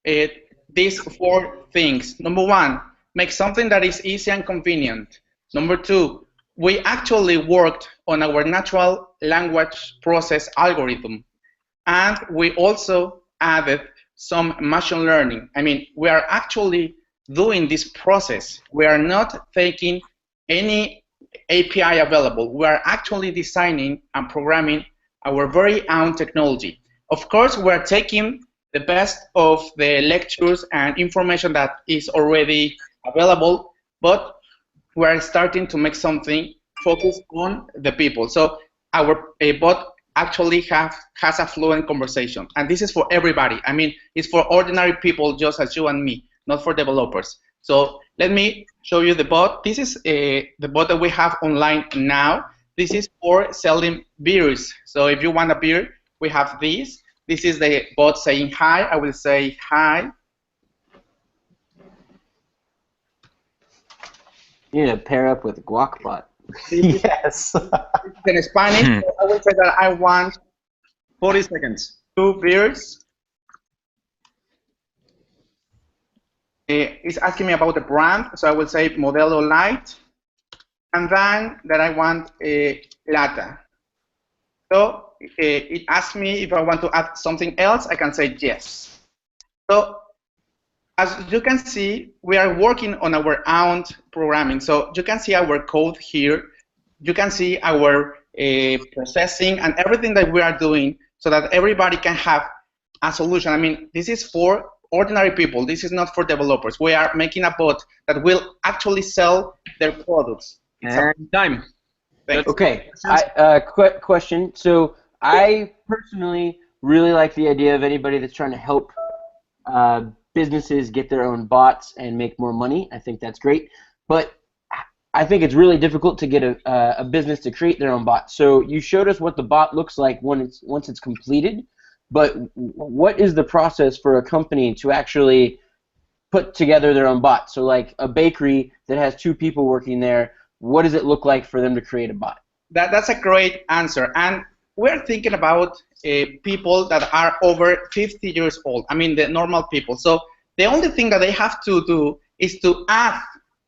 these four things. Number one, make something that is easy and convenient. Number two, we actually worked on our natural language process algorithm, and we also added some machine learning. I mean, we are actually doing this process. We are not taking any API available. We are actually designing and programming our very own technology. Of course, we are taking the best of the lectures and information that is already available, but we are starting to make something focused on the people. So our bot actually has a fluent conversation, and this is for everybody. I mean, it's for ordinary people just as you and me, not for developers. So let me show you the bot. This is the bot that we have online now. This is for selling beers. So if you want a beer, we have this. This is the bot saying hi. I will say hi. You need to pair up with Guacbot. Yes. In Spanish, so I will say that I want 40 seconds. 2 beers. It's asking me about the brand, so I will say Modelo Light. And then that I want a Lata. So it asks me if I want to add something else. I can say yes. So as you can see, we are working on our own programming. So you can see our code here. You can see our processing and everything that we are doing so that everybody can have a solution. I mean, this is for ordinary people. This is not for developers. We are making a bot that will actually sell their products. And time. Okay, question. So I personally really like the idea of anybody that's trying to help businesses get their own bots and make more money. I think that's great. But I think it's really difficult to get a business to create their own bot. So you showed us what the bot looks like once it's completed, but what is the process for a company to actually put together their own bot? So like a bakery that has 2 people working there, what does it look like for them to create a bot? That's a great answer. And we're thinking about people that are over 50 years old. I mean, the normal people. So the only thing that they have to do is to add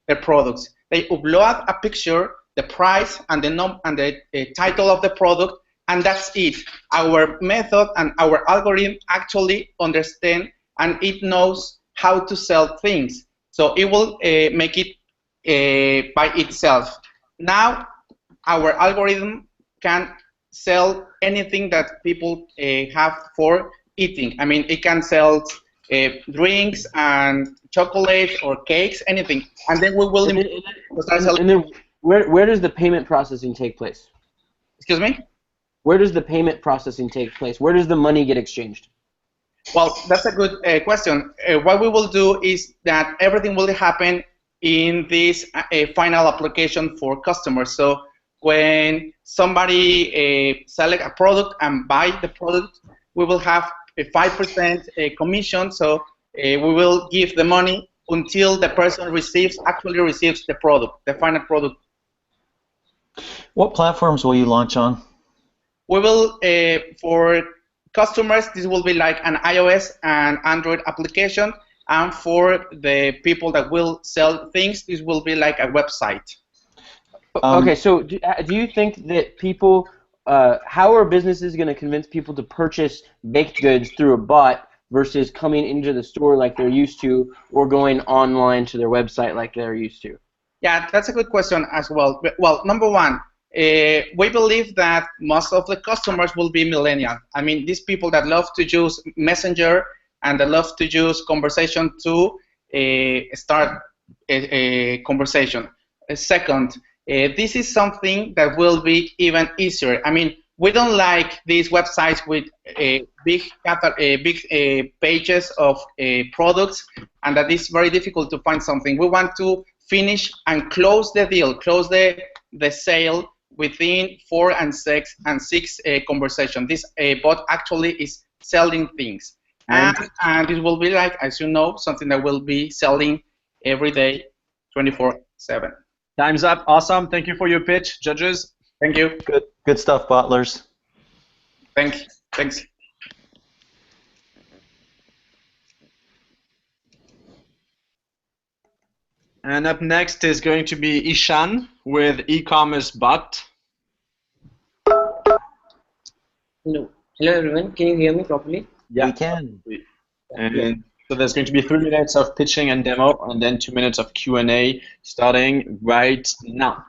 their products. They upload a picture, the price, and the title of the product, and that's it. Our method and our algorithm actually understand, and it knows how to sell things. So it will make it by itself. Now, our algorithm can sell anything that people have for eating. I mean, it can sell drinks and chocolate or cakes, anything. And then we will start selling. And then where does the payment processing take place? Excuse me? Where does the payment processing take place? Where does the money get exchanged? Well, that's a good question. What we will do is that everything will happen in this final application for customers. So when somebody select a product and buy the product, we will have a 5% commission. So we will give the money until the person actually receives the product, the final product. What platforms will you launch on? We will, for customers, this will be like an iOS and Android application. And for the people that will sell things, this will be like a website. Okay, so do you think that people, how are businesses going to convince people to purchase baked goods through a bot versus coming into the store like they're used to, or going online to their website like they're used to? Yeah, that's a good question as well. Well, number one, we believe that most of the customers will be millennial. I mean, these people that love to use Messenger and that love to use conversation to start a conversation. Second, this is something that will be even easier. I mean, we don't like these websites with big pages of products, and that is very difficult to find something. We want to finish and close the deal, close the sale within 4 and 6 conversation. This bot actually is selling things, and it will be like, as you know, something that will be selling every day, 24/7. Time's up. Awesome. Thank you for your pitch, judges. Thank you. Good stuff, butlers. Thanks. And up next is going to be Ishan with e-commerce bot. Hello everyone. Can you hear me properly? Yeah, we can. And so there's going to be 3 minutes of pitching and demo, and then 2 minutes of Q&A starting right now.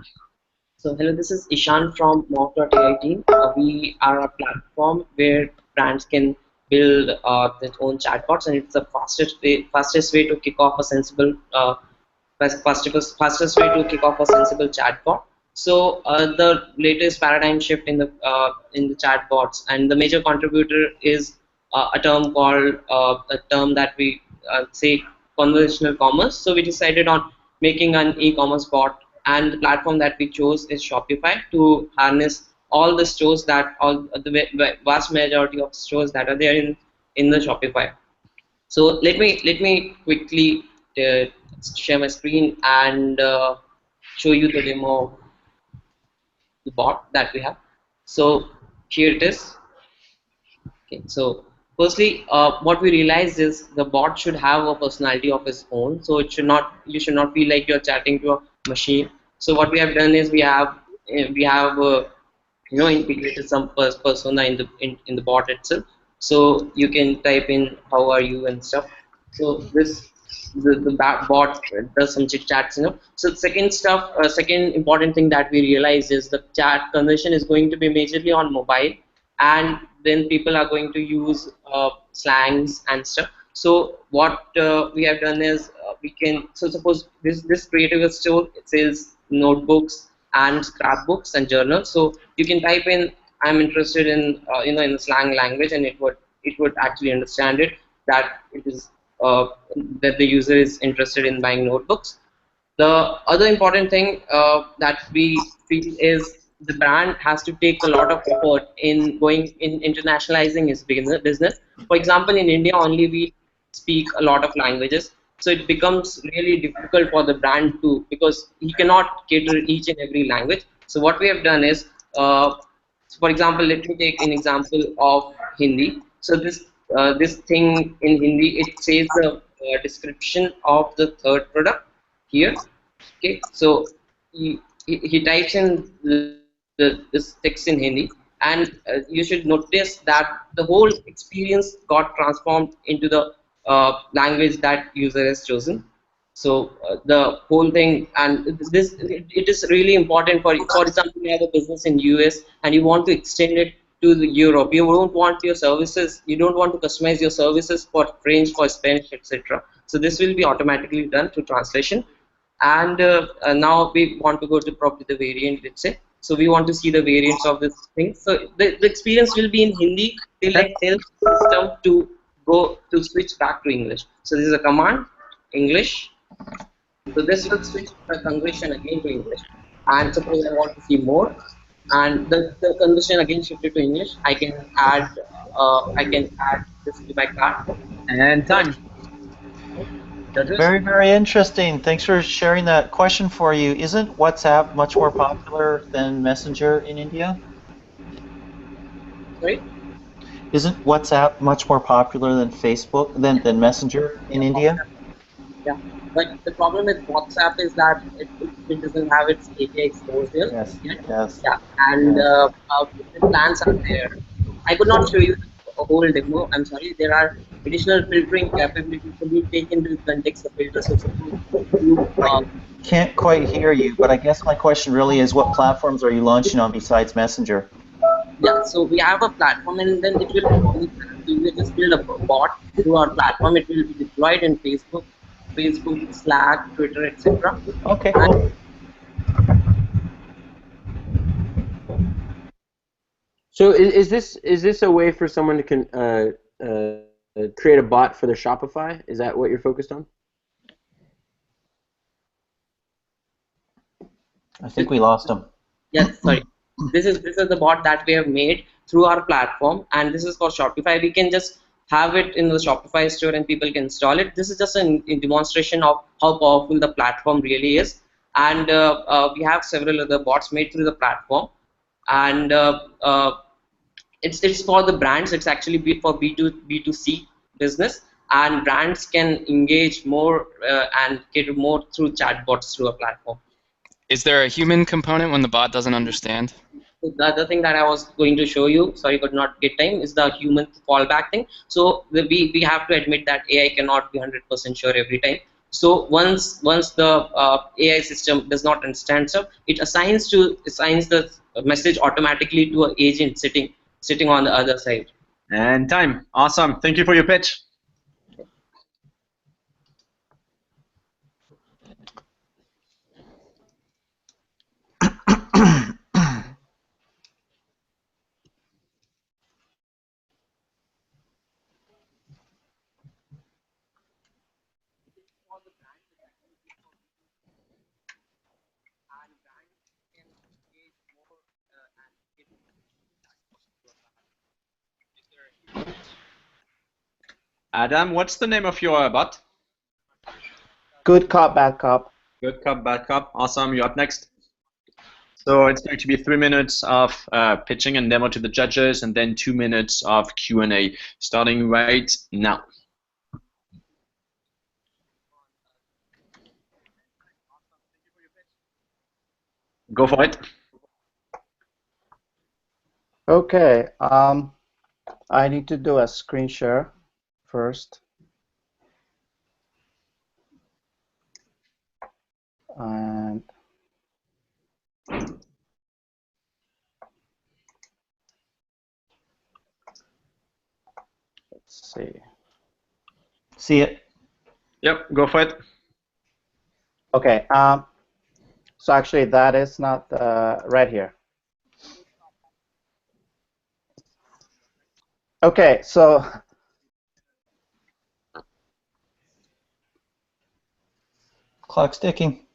So hello, this is Ishan from Mock.ai team. We are a platform where brands can build their own chatbots, and it's the fastest way to kick off a sensible fastest way to kick off a sensible chatbot. So the latest paradigm shift in the chatbots, and the major contributor is a term called a term that we say conversational commerce. So we decided on making an e-commerce bot, and the platform that we chose is Shopify to harness all the stores that the vast majority of stores that are there in the Shopify. So let me quickly share my screen and show you the demo of the bot that we have. So here it is. Okay, so firstly, what we realized is the bot should have a personality of its own. So you should not feel like you're chatting to a machine. So what we have done is we have integrated some persona in the bot itself. So you can type in how are you and stuff. So the bot does some chit chats, So the second important thing that we realize is the chat conversion is going to be majorly on mobile, and then people are going to use slangs and stuff. So what we have done is so suppose this creative store, it sells notebooks and scrapbooks and journals. So you can type in I'm interested in in the slang language, and it would actually understand it that it is that the user is interested in buying notebooks. The other important thing that we feel is the brand has to take a lot of effort in internationalizing its business. For example, in India only we speak a lot of languages, so it becomes really difficult for the brand to, because he cannot cater each and every language. So what we have done is, for example, let me take an example of Hindi. So this thing in Hindi, it says the description of the third product here. Okay, so he types in this text in Hindi, and you should notice that the whole experience got transformed into the language that user has chosen. So the whole thing, and it is really important for example, you have a business in US and you want to extend it to Europe. You don't want your services, you don't want to customize your services for French, for Spanish, etc. So this will be automatically done through translation. And now we want to go to probably the variant, let's say. So we want to see the variants of this thing. So the experience will be in Hindi till I tell the system to go to switch back to English. So this is a command, English. So this will switch the conversion again to English. And suppose I want to see more, and the conversion again shifted to English. I can add this to my cart. And time. Very, very interesting. Thanks for sharing that. Question for you: isn't WhatsApp much more popular than Messenger in India? Sorry? Isn't WhatsApp much more popular than Facebook than Messenger in India? Yeah, but the problem with WhatsApp is that it doesn't have its API exposure. Yes. Yet. Yes. Yeah, and the plans are there. I could not show you a whole demo. I'm sorry. There are additional filtering capabilities. So we take into context the filter. So suppose you Can't quite hear you, but I guess my question really is, what platforms are you launching on besides Messenger? yeah, so we have a platform, and then it will be omnichannel. So we just build a bot through our platform. It will be deployed in Facebook, Slack, Twitter, etc. Okay, cool. So is this a way for someone to create a bot for their Shopify? Is that what you're focused on? I think we lost him. Yes, sorry. This is the bot that we have made through our platform, and this is for Shopify. We can just have it in the Shopify store, and people can install it. This is just a demonstration of how powerful the platform really is. And we have several other bots made through the platform, and it's for the brands. It's actually for B2C business, and brands can engage more and get more through chatbots through a platform. Is there a human component when the bot doesn't understand? The other thing that I was going to show you, sorry could not get time, is the human fallback thing. So we have to admit that AI cannot be 100% sure every time. So once the AI system does not understand stuff, it assigns the message automatically to an agent sitting on the other side. And time. Awesome. Thank you for your pitch. Adam, what's the name of your bot? Good cop, bad cop. Good cop, bad cop. Awesome. You're up next. So it's going to be 3 minutes of pitching and demo to the judges, and then 2 minutes of Q&A, starting right now. Go for it. Okay. I need to do a screen share first. And let's see. See it? Yep, go for it. Okay. So actually, that is not right here. Okay. So Clock's ticking.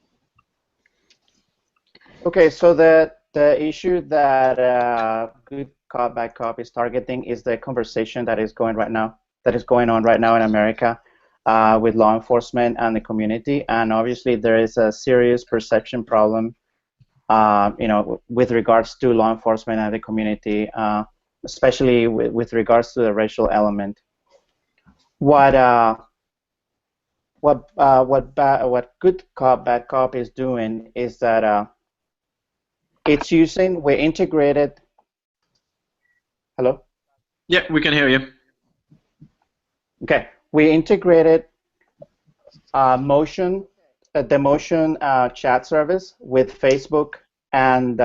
okay. So the issue that good cop, bad cop is targeting is the conversation that is going on right now in America with law enforcement and the community, and obviously there is a serious perception problem, with regards to law enforcement and the community, especially with regards to the racial element. What good cop, bad cop is doing is that we integrated. Hello? Yeah, we can hear you. Okay, we integrated the motion chat service with Facebook, and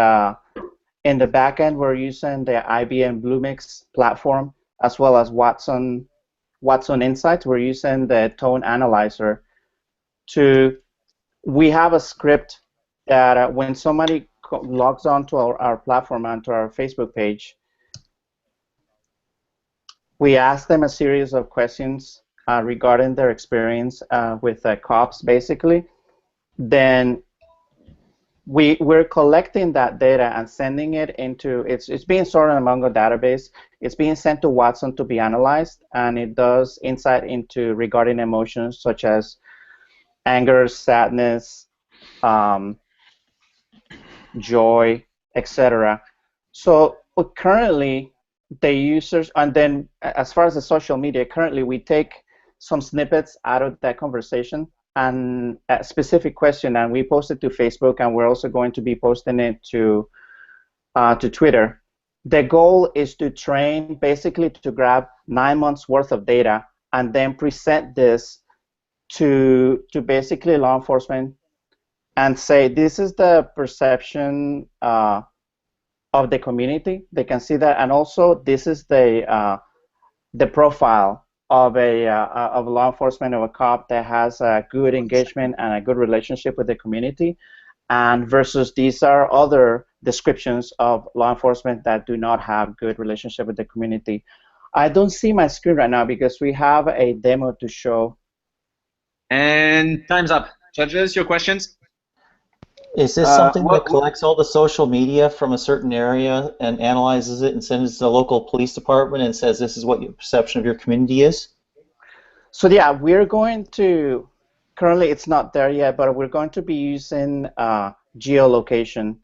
in the backend we're using the IBM Bluemix platform as well as Watson Insights. We're using the tone analyzer we have a script that when somebody logs on to our platform, onto our Facebook page, we ask them a series of questions regarding their experience with cops, basically. Then we're collecting that data and sending it into, it's being stored in a Mongo database. It's being sent to Watson to be analyzed, and it does insight into regarding emotions such as anger, sadness, joy, etc. So currently, the users, and then as far as the social media, currently we take some snippets out of that conversation and a specific question, and we post it to Facebook, and we're also going to be posting it to Twitter. The goal is to train, basically to grab 9 months worth of data and then present this to basically law enforcement and say this is the perception of the community. They can see that, and also this is the profile of a law enforcement, of a cop that has a good engagement and a good relationship with the community, and versus these are other descriptions of law enforcement that do not have good relationship with the community. I don't see my screen right now because we have a demo to show. And time's up. Judges, your questions? Is this something that collects all the social media from a certain area and analyzes it and sends it to the local police department and says this is what your perception of your community is? So yeah, we're going to, currently it's not there yet, but we're going to be using geolocation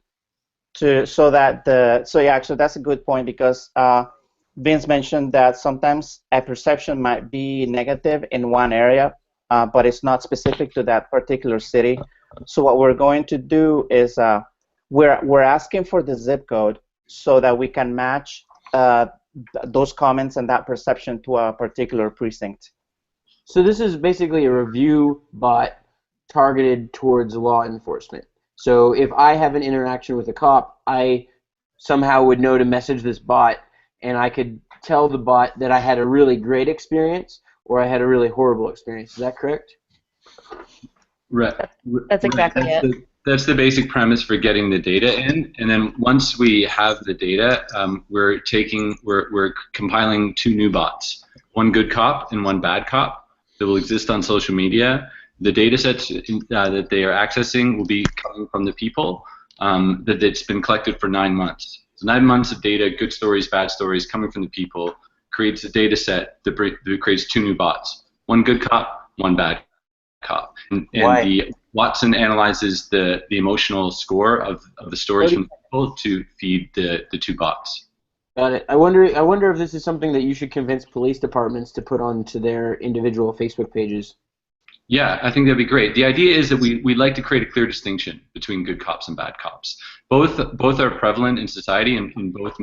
so yeah, actually that's a good point, because Vince mentioned that sometimes a perception might be negative in one area, but it's not specific to that particular city. So what we're going to do is we're asking for the zip code so that we can match those comments and that perception to a particular precinct. So this is basically a review bot targeted towards law enforcement. So if I have an interaction with a cop, I somehow would know to message this bot, and I could tell the bot that I had a really great experience or I had a really horrible experience. Is that correct? Right. That's exactly it. That's the basic premise for getting the data in, and then once we have the data, we're compiling two new bots, one good cop and one bad cop, that will exist on social media. The data sets that they are accessing will be coming from the people that it's been collected for 9 months. So 9 months of data, good stories, bad stories, coming from the people, creates a data set that creates two new bots, one good cop, one bad cop. And the Watson analyzes the emotional score of the stories from people to feed the two bots. Got it. I wonder if this is something that you should convince police departments to put onto their individual Facebook pages. Yeah, I think that'd be great. The idea is that we like to create a clear distinction between good cops and bad cops. Both are prevalent in society, and both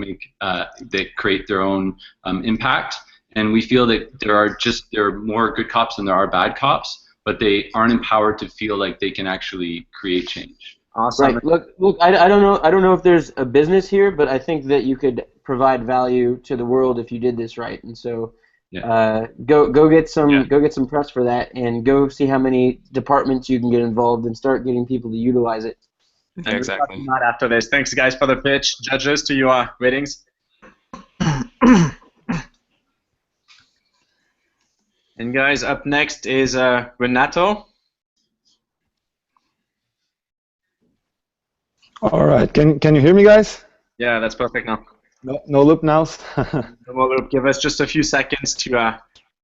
they create their own impact. And we feel that there are more good cops than there are bad cops, but they aren't empowered to feel like they can actually create change. Awesome. Right. Look. I don't know if there's a business here, but I think that you could provide value to the world if you did this right. And so, go get some press for that, and go see how many departments you can get involved, and start getting people to utilize it. Yeah, exactly. Not after this. Thanks, guys, for the pitch. Judges, to your ratings. And guys, up next is Renato. All right. Can you hear me, guys? Yeah, that's perfect now. No loop now. No more loop. Give us just a few seconds to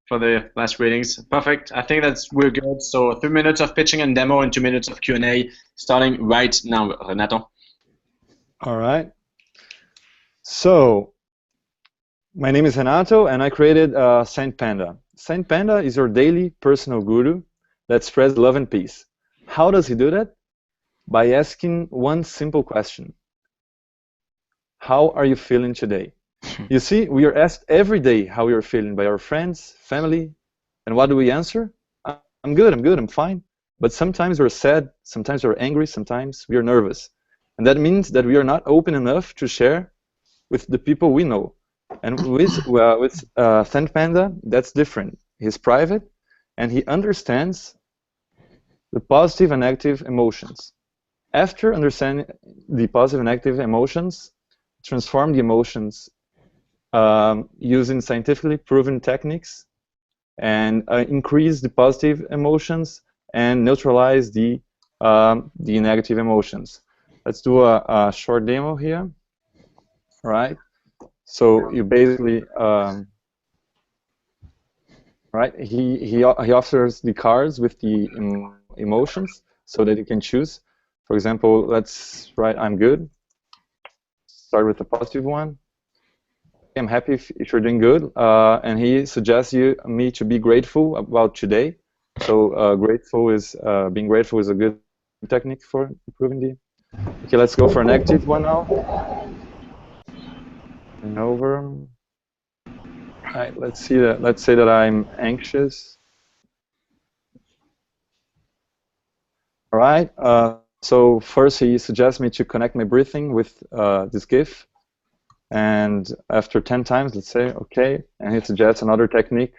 for the last ratings. Perfect. I think we're good. So 3 minutes of pitching and demo and 2 minutes of Q&A, starting right now, Renato. All right. So my name is Renato, and I created Saint Panda. Saint Panda is your daily personal guru that spreads love and peace. How does he do that? By asking one simple question. How are you feeling today? You see, we are asked every day how we are feeling by our friends, family, and what do we answer? I'm good, I'm fine. But sometimes we're sad, sometimes we're angry, sometimes we are nervous. And that means that we are not open enough to share with the people we know. And with Saint Panda, that's different. He's private, and he understands the positive and negative emotions. After understanding the positive and negative emotions, transform the emotions using scientifically proven techniques, and increase the positive emotions and neutralize the negative emotions. Let's do a short demo here. All right. So you basically, right? He offers the cards with the emotions so that you can choose. For example, let's write I'm good. Start with a positive one. I'm happy if you're doing good. And he suggests me to be grateful about today. So being grateful is a good technique for improving the. Okay, let's go for a negative one now. And over. right, let's see that. Let's say that I'm anxious. All right. So first, he suggests me to connect my breathing with this GIF, and after 10 times, let's say, okay, and he suggests another technique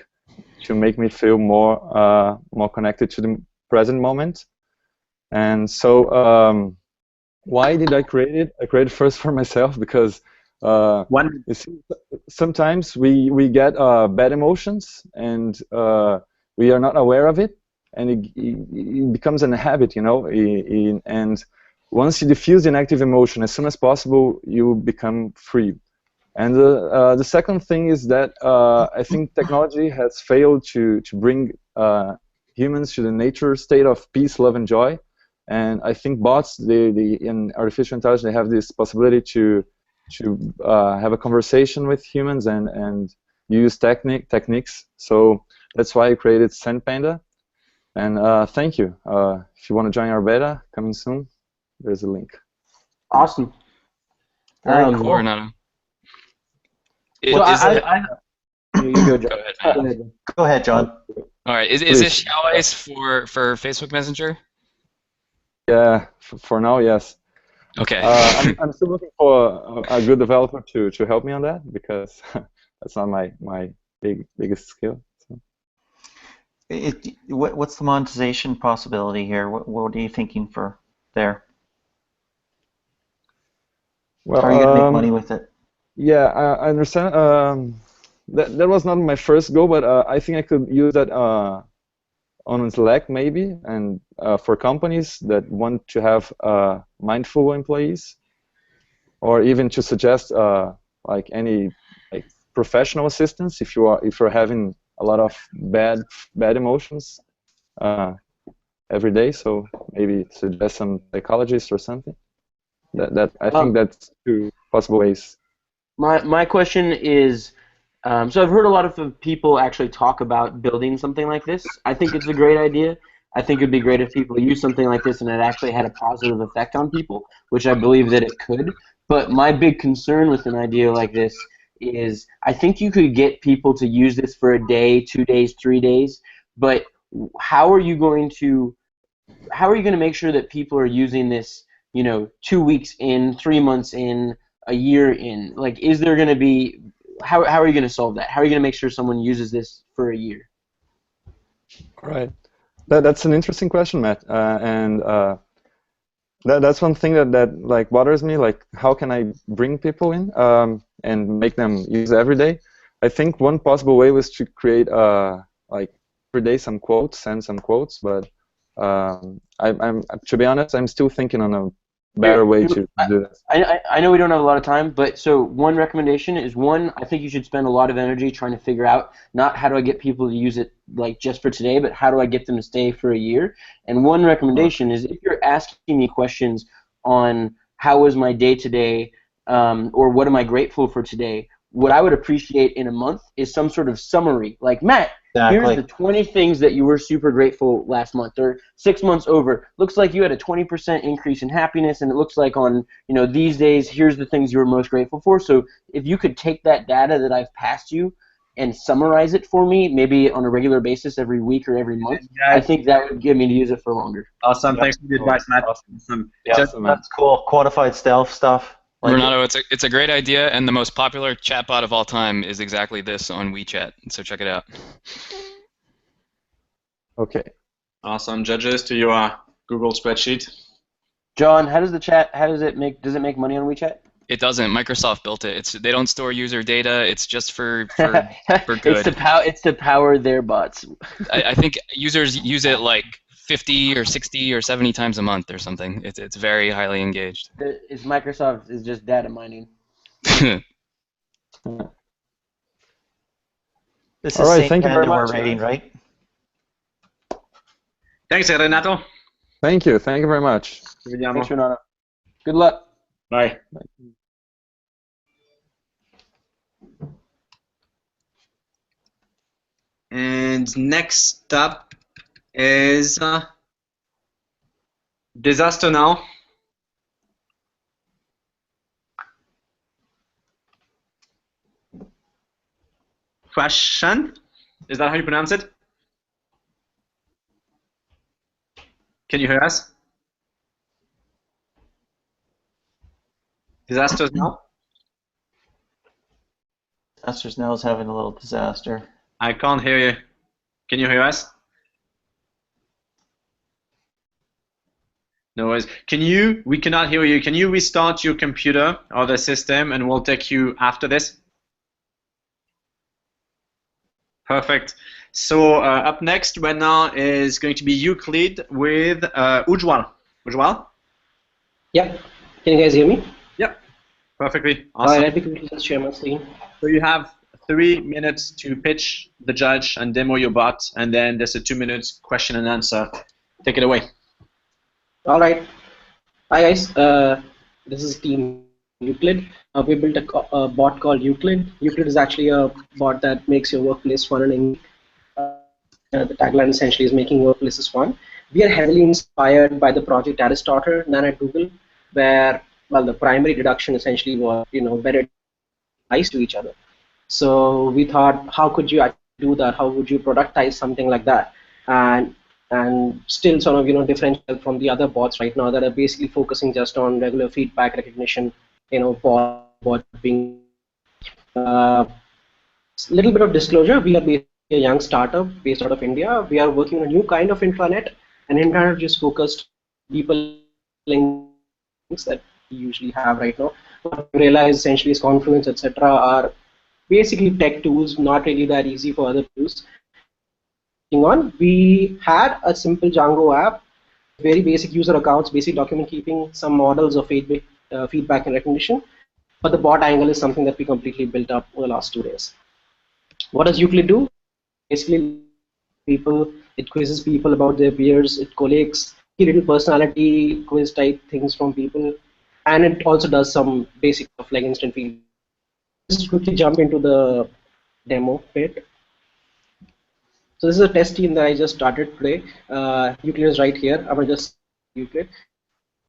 to make me feel more connected to the present moment. And so, why did I create it? I created first for myself because you see, sometimes we get bad emotions and we are not aware of it, and it becomes a habit, you know. And once you diffuse the negative emotion as soon as possible, you become free. And the second thing is that I think technology has failed to bring humans to the nature state of peace, love, and joy. And I think bots, in artificial intelligence, they have this possibility to have a conversation with humans and use techniques. So that's why I created SendPanda. And thank you. If you want to join our beta, coming soon, there's a link. Awesome. Very cool, Renato. You go, John. Go ahead, John. Go ahead, John. All right. Is this Xiaoi's for Facebook Messenger? Yeah, for now, yes. Okay. I'm still looking for a good developer to help me on that, because that's not my biggest skill. So. What's the monetization possibility here? What are you thinking for there? Well, how are you going to make money with it? Yeah, I understand. That was not my first goal, but I think I could use that on Slack maybe, and for companies that want to have mindful employees, or even to suggest like any professional assistance if you're having a lot of bad emotions every day. So maybe suggest some psychologist or something. That I think that's two possible ways. My question is, so I've heard a lot of people actually talk about building something like this. I think it's a great idea. I think it'd be great if people use something like this and it actually had a positive effect on people, which I believe that it could. But my big concern with an idea like this is I think you could get people to use this for a day, 2 days, 3 days, but how are you going to make sure that people are using this, 2 weeks in, 3 months in, a year in? Like, is there going to be, how are you going to solve that? How are you going to make sure someone uses this for a year? Right. That's an interesting question, Matt. And that's one thing that like bothers me. Like, how can I bring people in and make them use it every day? I think one possible way was to create like every day some quotes, send some quotes. But I'm to be honest, I'm still thinking on a better way to do this. I know we don't have a lot of time, but so one recommendation is, I think you should spend a lot of energy trying to figure out not how do I get people to use it like just for today, but how do I get them to stay for a year. And one recommendation is, if you're asking me questions on how was my day today, or what am I grateful for today, what I would appreciate in a month is some sort of summary, like, Matt, here's the 20 things that you were super grateful last month, or 6 months over. Looks like you had a 20% increase in happiness, and it looks like on these days, here's the things you were most grateful for. So if you could take that data that I've passed you and summarize it for me, maybe on a regular basis every week or every month, I think that would get me to use it for longer. Awesome. Thanks for the advice, Matt. Awesome. Yeah, that's cool. Quantified stealth stuff. Like Renato, it's a great idea, and the most popular chatbot of all time is exactly this on WeChat. So check it out. Okay. Awesome. Judges, to your Google spreadsheet. John, does it make money on WeChat? It doesn't. Microsoft built it. They don't store user data. It's just for good. It's to power their bots. I think users use it like 50 or 60 or 70 times a month or something. It's very highly engaged. Microsoft is just data mining. This is all right, thank you very we're much. rating, right? Thanks, Renato. Thank you very much. Thanks, Renato. Good luck. Bye. And next up is Disaster Now. Question. Is that how you pronounce it? Can you hear us? Disasters now? Disasters now is having a little disaster. I can't hear you. Can you hear us? No worries. We cannot hear you. Can you restart your computer or the system and we'll take you after this? Perfect. So up next right now is going to be Euclid with Ujwal. Ujwal? Yeah. Can you guys hear me? Yep. Perfectly. All Awesome. right, let me quickly just share my screen. So you have 3 minutes to pitch the judge and demo your bot, and then there's a 2 minutes question and answer. Take it away. All right. Hi guys. This is Team Euclid. We built a bot called Euclid. Euclid is actually a bot that makes your workplace fun and engaging. The tagline essentially is making workplaces fun. We are heavily inspired by the project Aristotle done at Google, where the primary deduction essentially was better ties to each other. So we thought, how could you actually do that? How would you productize something like that? And still sort of differentiate from the other bots right now that are basically focusing just on regular feedback recognition, bot being little bit of disclosure. We are basically a young startup based out of India. We are working on a new kind of intranet, an intranet just focused people links that we usually have right now. What we realize essentially is Confluence, etc. are basically tech tools, not really that easy for other tools. We had a simple Django app, very basic user accounts, basic document keeping, some models of feedback and recognition. But the bot angle is something that we completely built up over the last 2 days. What does Euclid do? Basically, it quizzes people about their peers, it collects little personality quiz type things from people, and it also does some basic stuff like instant feedback. Let's quickly jump into the demo bit. So this is a test team that I just started today. Euclid is right here. I'm gonna just Euclid.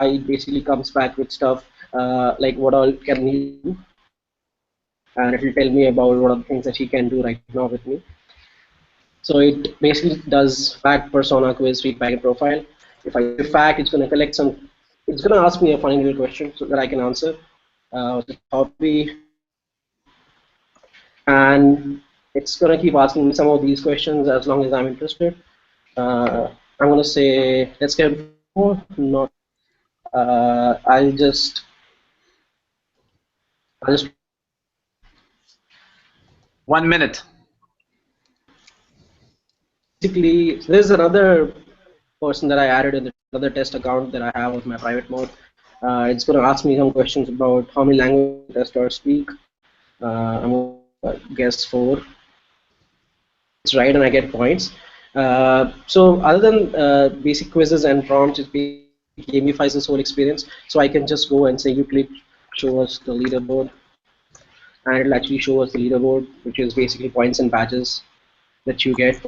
It basically comes back with stuff like what all can you do, and it will tell me about what are the things that she can do right now with me. So it basically does fact, persona, quiz, feedback, and profile. If I give fact, it's going to collect some. It's going to ask me a funny little question so that I can answer. Hobby, and it's going to keep asking me some of these questions as long as I'm interested. I'm going to say, let's get more. Not. I'll just. 1 minute. Basically, there's another person that I added in another test account that I have with my private mode. It's going to ask me some questions about how many languages testers speak. I'm going to guess 4. It's right, and I get points. So other than basic quizzes and prompts, it gamifies this whole experience. So I can just go and say, Euclid, show us the leaderboard. And it'll actually show us the leaderboard, which is basically points and badges that you get.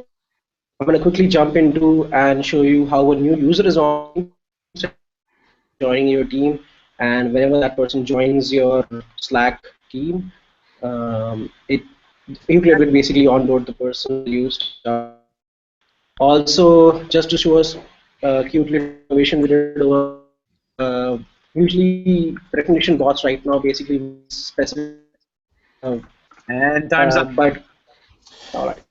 I'm going to quickly jump into and show you how a new user is joining your team, and whenever that person joins your Slack team, Euclid will basically onboard the person used. Also, just to show us Euclid innovation we did over usually recognition bots right now basically specific. And time's up. But all right.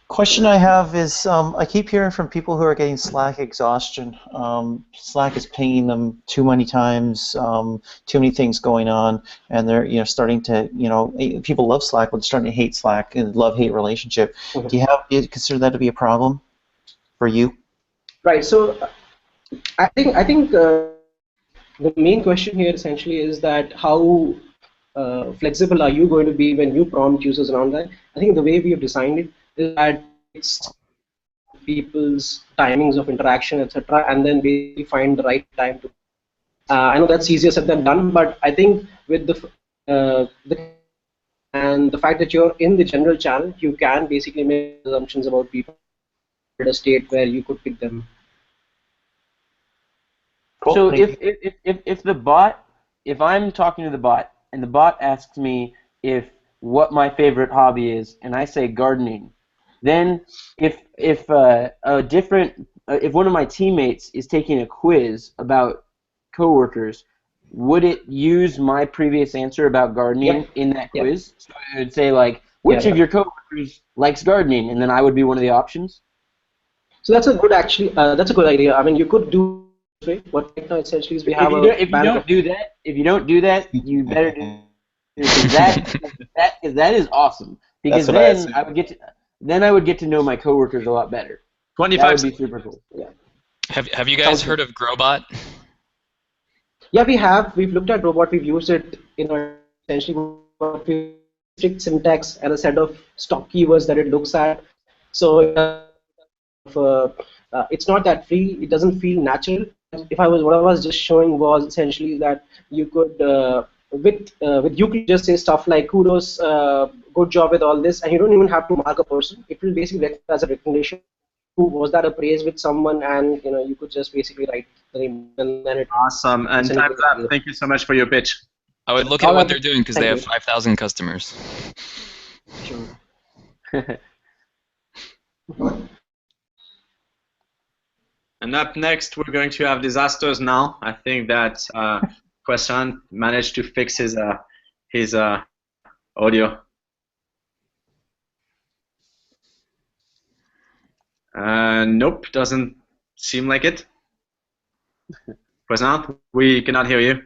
Question I have is, I keep hearing from people who are getting Slack exhaustion. Slack is pinging them too many times, too many things going on, and they're starting to people love Slack, but they're starting to hate Slack and love-hate relationship. Mm-hmm. Do you consider that to be a problem for you? Right. So I think the main question here essentially is that how flexible are you going to be when you prompt users around that? I think the way we have designed it is that it's people's timings of interaction, etc., and then basically find the right time to. I know that's easier said than done, but I think with the fact that you're in the general channel, you can basically make assumptions about people at a state where you could pick them. Cool. So if the bot, if I'm talking to the bot and the bot asks me if what my favorite hobby is, and I say gardening, then if one of my teammates is taking a quiz about coworkers, would it use my previous answer about gardening in that quiz? So it would say like, which of your coworkers likes gardening, and then I would be one of the options. So that's a good that's a good idea. I mean, you could do this way. What right now essentially is we have If you don't do that, you better do because that is awesome. Because then I would get to know my coworkers a lot better. 25. That would be super cool. Yeah. Have you guys heard of Growbot? Yeah, we have. We've looked at robot. We've used it in our essentially strict syntax and a set of stock keywords that it looks at. So it's not that free. It doesn't feel natural. What I was just showing was essentially that you could with you could just say stuff like kudos, good job with all this, and you don't even have to mark a person. It will basically recognize as a recognition. Who was that a praise with someone, and you could just basically write the name and then it. Awesome, and time's up. Thank you so much for your pitch. I would look at what they're doing because they have 5,000 customers. Sure. And up next, we're going to have disasters now. I think that Kwashan managed to fix his audio. Nope, doesn't seem like it. Kwashan, we cannot hear you.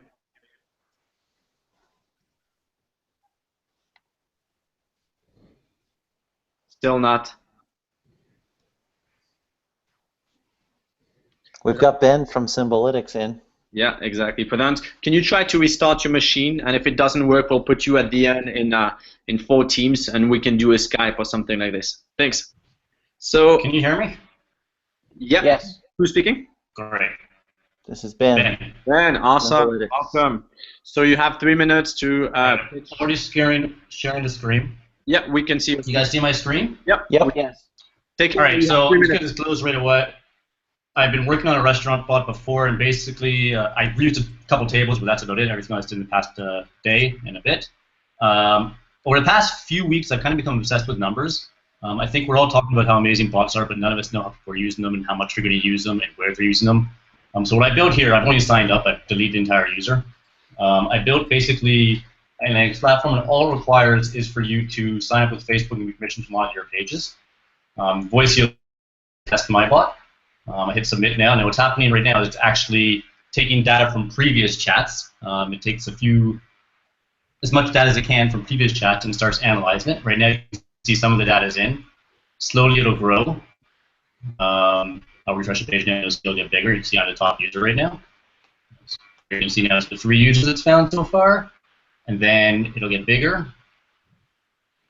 Still not. We've got Ben from Symbolytics in. Yeah, exactly. Pradhan, can you try to restart your machine? And if it doesn't work, we'll put you at the end in 4 teams, and we can do a Skype or something like this. Thanks. So. Can you hear me? Yeah. Yes. Who's speaking? Great. This is Ben. Ben, awesome. Awesome. So you have 3 minutes to. Already sharing the screen. Yeah, we can see. You guys see my screen? Yep. Yes. Take it. All right. So I'm just gonna disclose right away. I've been working on a restaurant bot before, and basically I used a couple tables, but that's about it. Everything else did in the past day and a bit. Over the past few weeks, I've kind of become obsessed with numbers. I think we're all talking about how amazing bots are, but none of us know how people are using them and how much they're going to use them and where they're using them. So what I built here, I've only signed up. I've deleted the entire user. I built basically an platform, and all it requires is for you to sign up with Facebook and be permission from all of your pages. Voice you test my bot. I hit submit now. Now what's happening right now is it's actually taking data from previous chats. It takes as much data as it can from previous chats and starts analyzing it. Right now you can see some of the data is in. Slowly it'll grow. I'll refresh the page now, it'll get bigger. You can see I'm the top user right now. You can see now it's the 3 users it's found so far. And then it'll get bigger.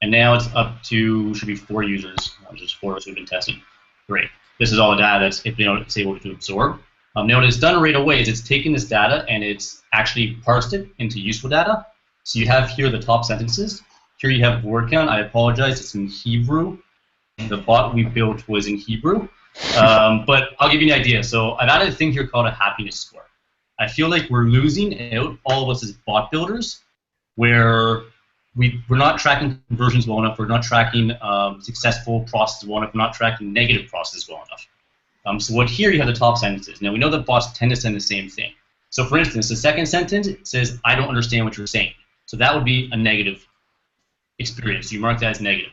And now it's up to, should be 4 users. There's just 4 of us who've been testing. Great. This is all the data that's it's able to absorb. Now what it's done right away is it's taken this data and it's actually parsed it into useful data. So you have here the top sentences. Here you have word count. I apologize, it's in Hebrew. The bot we built was in Hebrew. But I'll give you an idea. So I've added a thing here called a happiness score. I feel like we're losing out, all of us as bot builders, where we're not tracking conversions well enough, we're not tracking successful processes well enough, we're not tracking negative processes well enough. So what here you have the top sentences. Now we know that bots tend to send the same thing. So for instance, the second sentence says, I don't understand what you're saying. So that would be a negative experience. You mark that as negative.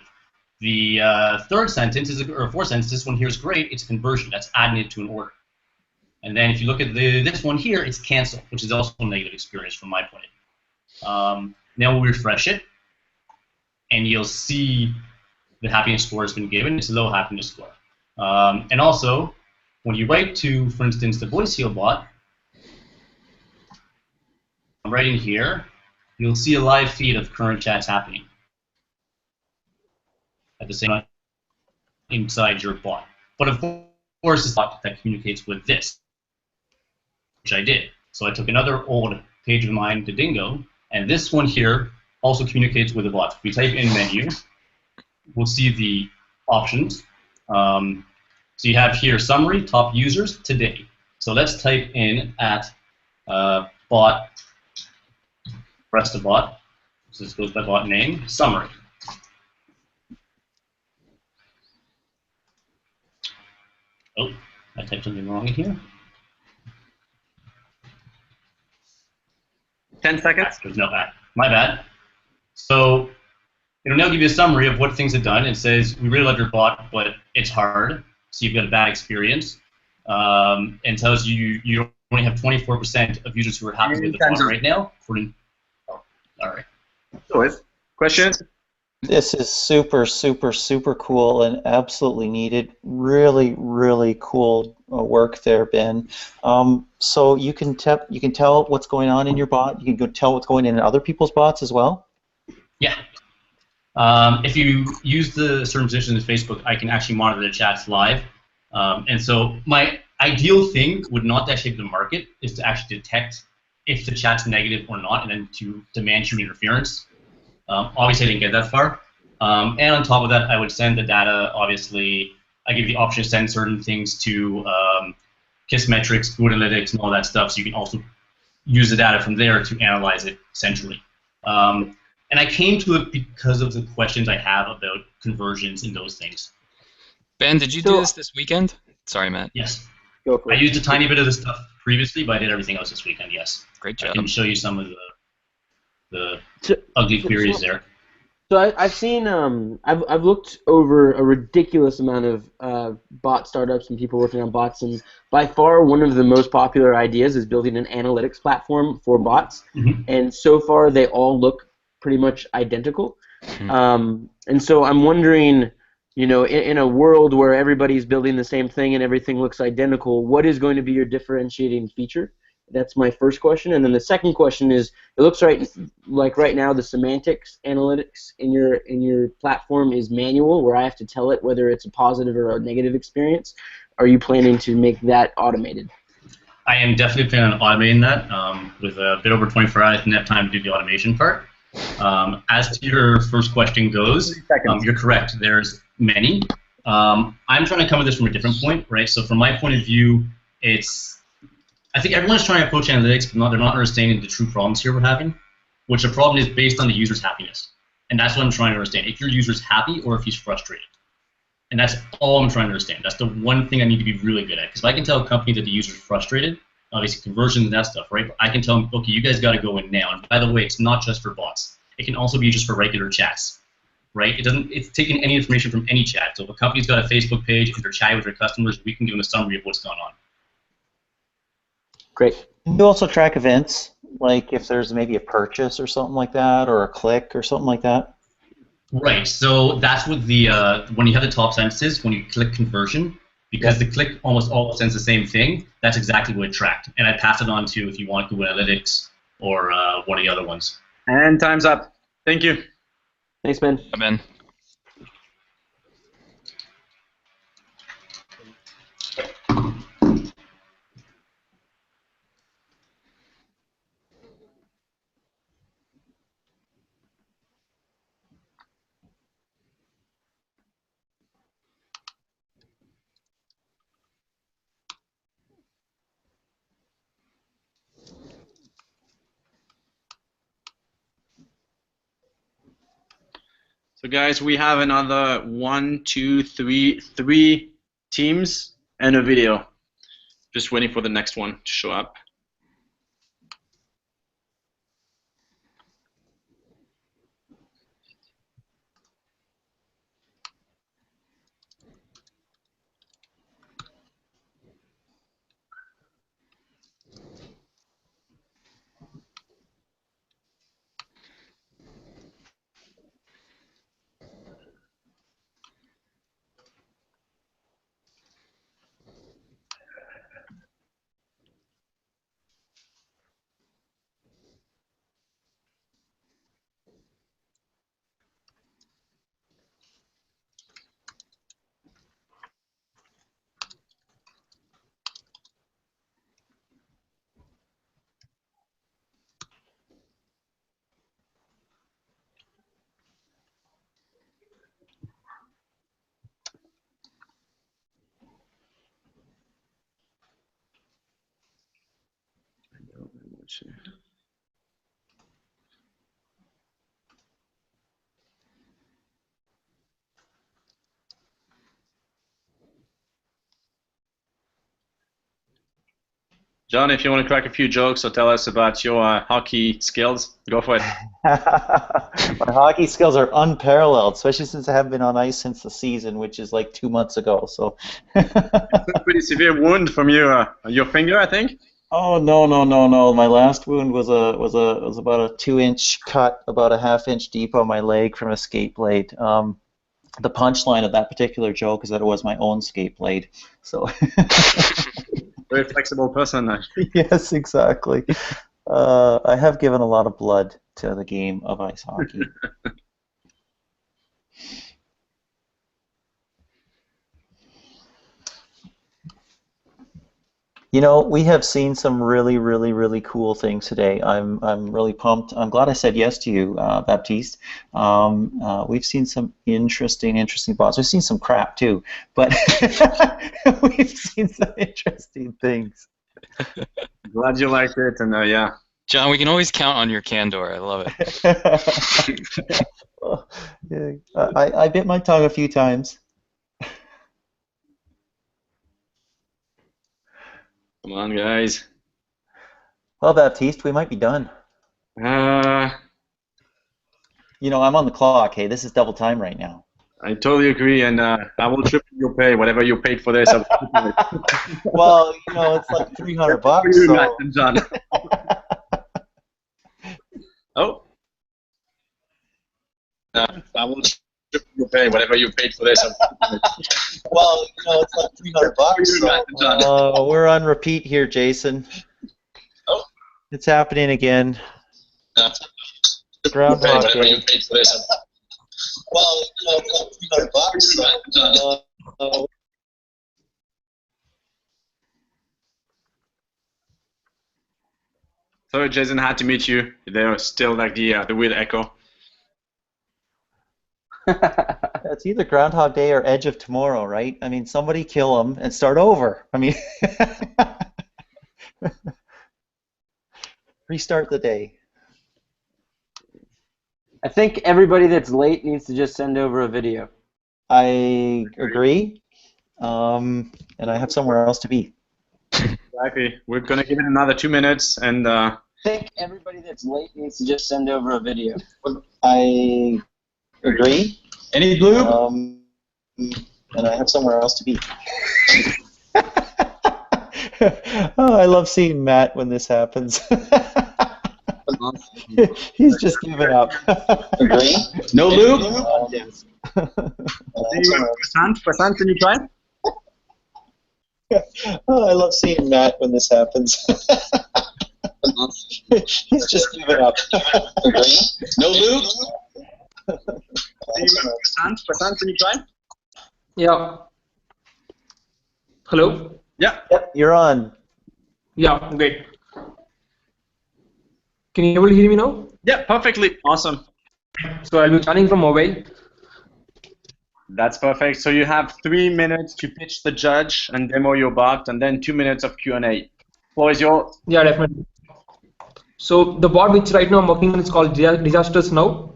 The third sentence, or 4th sentence, this one here is great, it's a conversion, that's adding it to an order. And then if you look at this one here, it's cancel, which is also a negative experience from my point of view. Now we'll refresh it, and you'll see the happiness score has been given. It's a low happiness score. And also, when you write to, for instance, the voice heal bot, right in here, you'll see a live feed of current chats happening at the same time inside your bot. But of course, it's a bot that communicates with this, which I did. So I took another old page of mine to Dingo, and this one here also communicates with the bot. If we type in menu, we'll see the options. So you have here summary, top users, today. So let's type in at bot, press the bot, So this goes by bot name. Summary. Oh, I typed something wrong in here. 10 seconds. There's no ad. My bad. So it'll now give you a summary of what things have done. It says, we really love your bot, but it's hard, so you've got a bad experience. And tells you you only have 24% of users who are happy with the bot right now. Oh, all right. So questions? This is super, super, super cool and absolutely needed. Really, really cool work there, Ben. So you can tell what's going on in your bot. You can go tell what's going on in other people's bots as well. Yeah. If you use the certain position in Facebook, I can actually monitor the chats live. And so my ideal thing would not to actually hit the market, is to actually detect if the chat's negative or not, and then to demand human interference. Obviously, I didn't get that far. And on top of that, I would send the data. Obviously, I give you the option to send certain things to Kissmetrics, Google Analytics, and all that stuff, so you can also use the data from there to analyze it centrally. And I came to it because of the questions I have about conversions and those things. Ben, did you do this weekend? Sorry, Matt. Yes. Go for I it. used a tiny bit of the stuff previously, but I did everything else this weekend, yes. Great job. I can show you some of the ugly queries there. So I've seen I've looked over a ridiculous amount of bot startups and people working on bots, and by far one of the most popular ideas is building an analytics platform for bots. And so far they all look pretty much identical. And so I'm wondering, you know, in a world where everybody's building the same thing and everything looks identical, what is going to be your differentiating feature? That's my first question. And then the second question is, it looks like right now the semantics analytics in your platform is manual, where I have to tell it whether it's a positive or a negative experience. Are you planning to make that automated? I am definitely planning on automating that. With a bit over 24 hours, I didn't have time to do the automation part. As to your first question goes, you're correct. There's many. I'm trying to come at this from a different point, right? So from my point of view, I think everyone's trying to approach analytics, but they're not understanding the true problems here we're having, which the problem is based on the user's happiness. And that's what I'm trying to understand. If your user's happy or if he's frustrated. And that's all I'm trying to understand. That's the one thing I need to be really good at. Because if I can tell a company that the user's frustrated, obviously conversions and that stuff, right? But I can tell them, okay, you guys got to go in now. And by the way, it's not just for bots. It can also be just for regular chats, right? It's taking any information from any chat. So if a company's got a Facebook page and they're chatting with their customers, we can give them a summary of what's going on. Great. You also track events, like if there's maybe a purchase or something like that, or a click or something like that. Right. So that's what the when you have the top sentences, when you click conversion, because the click almost always sends the same thing. That's exactly what it tracked, and I pass it on to if you want Google Analytics or one of the other ones. And time's up. Thank you. Thanks, Ben. Bye, Ben. So guys, we have another three teams and a video. Just waiting for the next one to show up. John, if you want to crack a few jokes or tell us about your hockey skills, go for it. My hockey skills are unparalleled, especially since I haven't been on ice since the season, which is like 2 months ago. So. It's a pretty severe wound from your finger, I think. Oh no! My last wound was about a 2-inch cut, about a ½ inch deep on my leg from a skate blade. The punchline of that particular joke is that it was my own skate blade. So. Very flexible person. Yes, exactly. I have given a lot of blood to the game of ice hockey. You know, we have seen some really cool things today. I'm really pumped. I'm glad I said yes to you, Baptiste. We've seen some interesting bots. We've seen some crap too, but we've seen some interesting things. Glad you liked it, and yeah. John, we can always count on your candor. I love it. I bit my tongue a few times. Come on, guys. Well, Baptiste, we might be done. You know, I'm on the clock. Hey, this is double time right now. I totally agree, and I will triple your pay. Whatever you paid for this, I will triple it. Well, you know, it's like $300. For you, So. Matt and John. Oh. I will triple your pay. Whatever you paid for this, I will triple it. Well, you know, it's like $300. So, we're on repeat here, Jason. Oh. It's happening again. Groundhog whatever Day. you paid for this. Well, you know, it's like $300. Sorry, Jason, had to meet you. There's still like the weird echo. It's either Groundhog Day or Edge of Tomorrow, right? I mean, somebody kill him and start over. I mean, restart the day. I think everybody that's late needs to just send over a video. I agree, and I have somewhere else to be. Exactly. We're gonna give it another 2 minutes, and I think everybody that's late needs to just send over a video. I agree. Any blue? And I have somewhere else to be. Oh, I love seeing Matt when this happens. He's just giving up. Agree? No lube? Yes. Prasant, can you try? Oh, I love seeing Matt when this happens. He's just giving up. Agree? No lube? Prasant, can you try? Yeah. Hello? Yeah. Yep, you're on. Yeah, great. Can you able to hear me now? Yeah, perfectly. Awesome. So I'll be joining from mobile. That's perfect. So you have 3 minutes to pitch the judge and demo your bot, and then 2 minutes of Q&A. Floor is yours. Yeah, definitely. So the bot which right now I'm working on is called Disasters Now.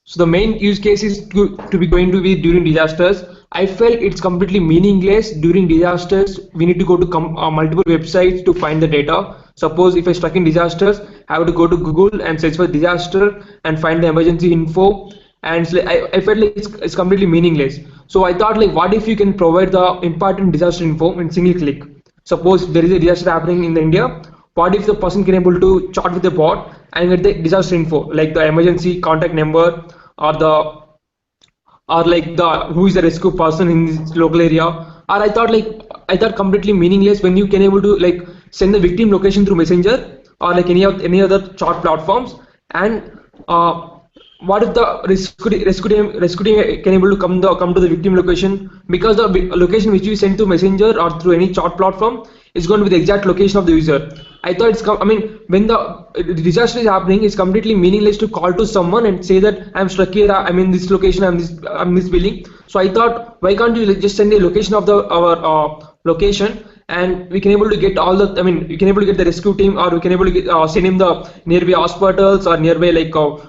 So the main use case is to be going to be during disasters. I felt it's completely meaningless during disasters. We need to go to multiple websites to find the data. Suppose if I stuck in disasters, I have to go to Google and search for disaster and find the emergency info. And I felt like it's completely meaningless. So I thought, like, what if you can provide the important disaster info in single click? Suppose there is a disaster happening in India. What if the person can able to chat with the bot and get the disaster info, like the emergency contact number or who is the rescue person in this local area? Or I thought completely meaningless when you can able to like send the victim location through Messenger or like any other chat platforms. And what if the rescue team can able to come to the victim location, because the location which you send to Messenger or through any chat platform is going to be the exact location of the user. I thought when the disaster is happening, it's completely meaningless to call to someone and say that I'm stuck here, I'm in this location, I'm this building. So I thought, why can't you just send a location of our location, and we can able to get all the, we can able to get the rescue team, or we can able to get, send him the nearby hospitals or nearby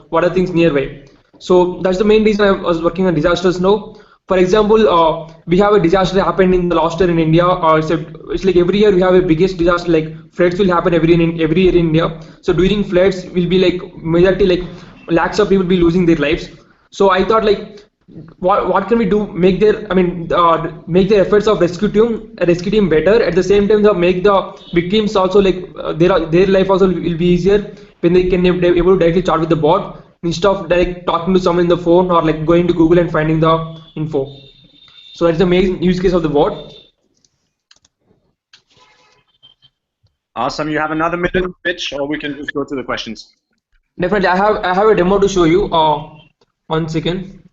what are things nearby. So that's the main reason I was working on disasters now. for example, we have a disaster happened in the last year in India. It's like every year we have a biggest disaster. Like floods will happen every year in India. So during floods will be like majority like lakhs of people will be losing their lives. So I thought like what can we do make their make the efforts of rescue team better, at the same time make the victims also like their life also will be easier when they can be able to directly chat with the bot instead of direct talking to someone in the phone or like going to Google and finding the info. So that's the main use case of the bot. Awesome. You have another minute pitch, or we can just go to the questions. Definitely, I have a demo to show you. 1 second.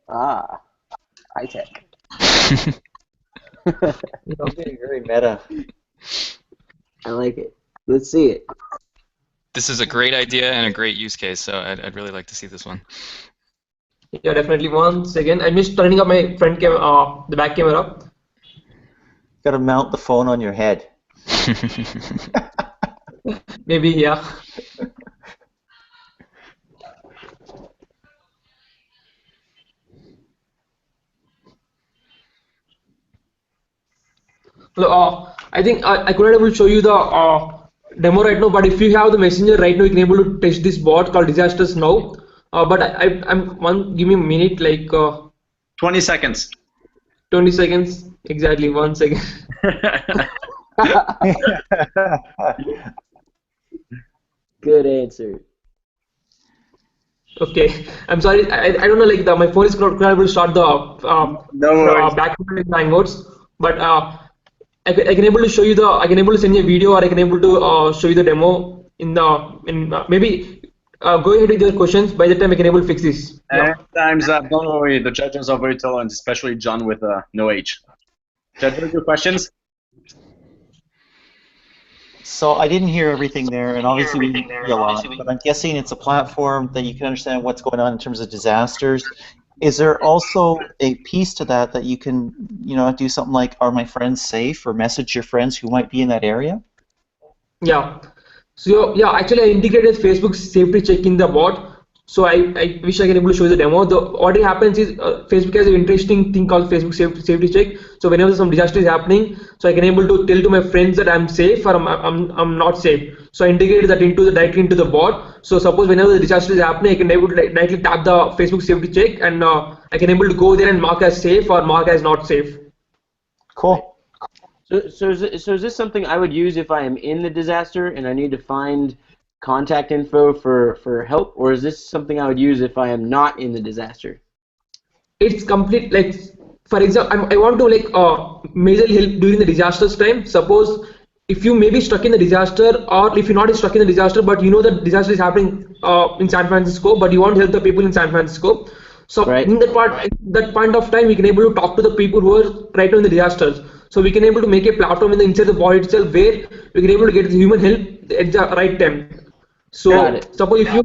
High tech. I'm getting very meta. I like it. Let's see it. This is a great idea and a great use case, so I'd really like to see this one. Yeah, definitely. 1 second. I'm just turning up my front camera, the back camera. Got to mount the phone on your head. Maybe, yeah. I think I couldn't able to show you the demo right now, but if you have the messenger right now, you can able to test this bot called Disasters Now. But give me a minute, like 20 seconds. 20 seconds, exactly 1 second. Good answer. Okay, I'm sorry. I don't know. Like my phone is not able to start the back notes, but I can able to show you the. I can able to send you a video, or I can able to show you the demo maybe. Go ahead with your questions. By the time I can able to fix this. And time's up. Don't worry, the judges are very tolerant, especially John with no age. Judges, your questions? So I didn't hear everything there, and obviously we didn't hear a lot, but I'm guessing it's a platform that you can understand what's going on in terms of disasters. Is there also a piece to that you can, do something like, are my friends safe, or message your friends who might be in that area? Yeah. So yeah, actually I integrated Facebook safety check in the bot. So I wish I can able to show you the demo. What happens is Facebook has an interesting thing called Facebook safety check. So whenever some disaster is happening, so I can able to tell to my friends that I'm safe or I'm not safe. So I integrated that directly into the bot. So suppose whenever the disaster is happening, I can able to directly tap the Facebook safety check, and I can able to go there and mark as safe or mark as not safe. Cool. So is this something I would use if I am in the disaster and I need to find contact info for help, or is this something I would use if I am not in the disaster? It's complete, like for example, I want to like majorly help during the disaster's time. Suppose if you may be stuck in the disaster, or if you're not stuck in the disaster, but you know that disaster is happening in San Francisco, but you want to help the people in San Francisco. So in that point of time, we can able to talk to the people who are right now in the disasters. So we can able to make a platform inside the bot itself where we can able to get the human help at the right time. So suppose if you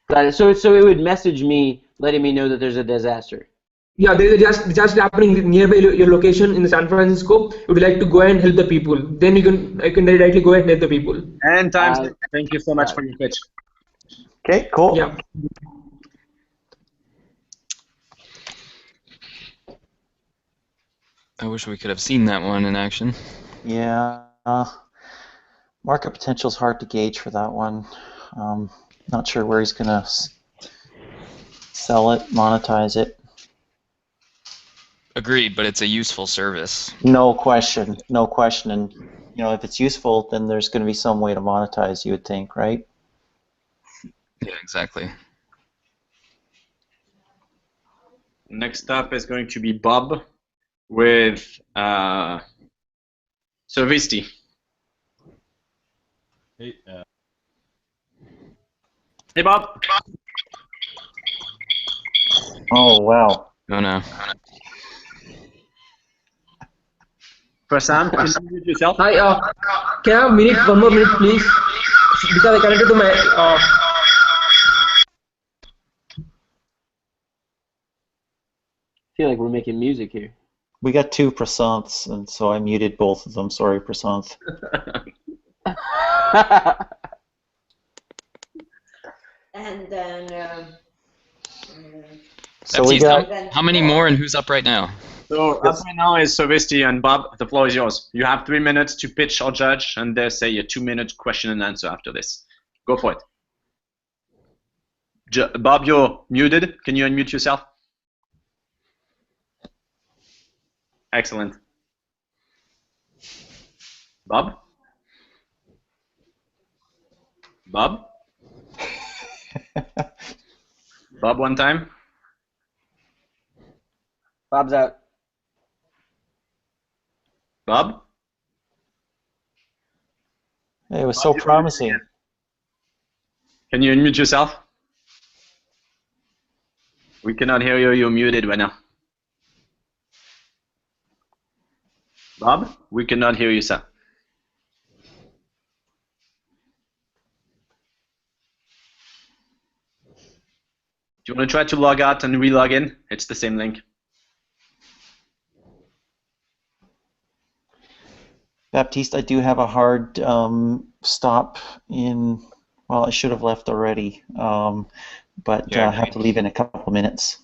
Got it. So it would message me, letting me know that there's a disaster. Yeah, there is a disaster happening nearby your location in San Francisco. Would you like to go and help the people? Then I can directly go and help the people. And time. Thank you so much for your pitch. Okay, cool. Yeah. I wish we could have seen that one in action. Yeah. Market potential is hard to gauge for that one. Not sure where he's going to sell it, monetize it. Agreed, but it's a useful service. No question, no question. And if it's useful, then there's going to be some way to monetize, you would think, right? Yeah, exactly. Next up is going to be Bob with Servisti. Hey. Hey, Bob. Oh, wow. Oh, no. Prasam, can you mute yourself? Hi, can I have one more minute, please? Because I connected to my. I feel like we're making music here. We got two Prasants, and so I muted both of them. Sorry, Prasanth. And then So we Baptiste, got. how many more and who's up right now? So up right now is Sovisti and Bob. The floor is yours. You have 3 minutes to pitch or judge, and there's say a 2-minute question and answer after this. Go for it. Bob, you're muted. Can you unmute yourself? Excellent. Bob? Bob? Bob, one time. Bob's out. Bob? It was so promising. Can you unmute yourself? We cannot hear you. You're muted right now. Bob, we cannot hear you, sir. Do you want to try to log out and re-log in? It's the same link. Baptiste, I do have a hard stop in. Well, I should have left already, but I have to leave in a couple minutes.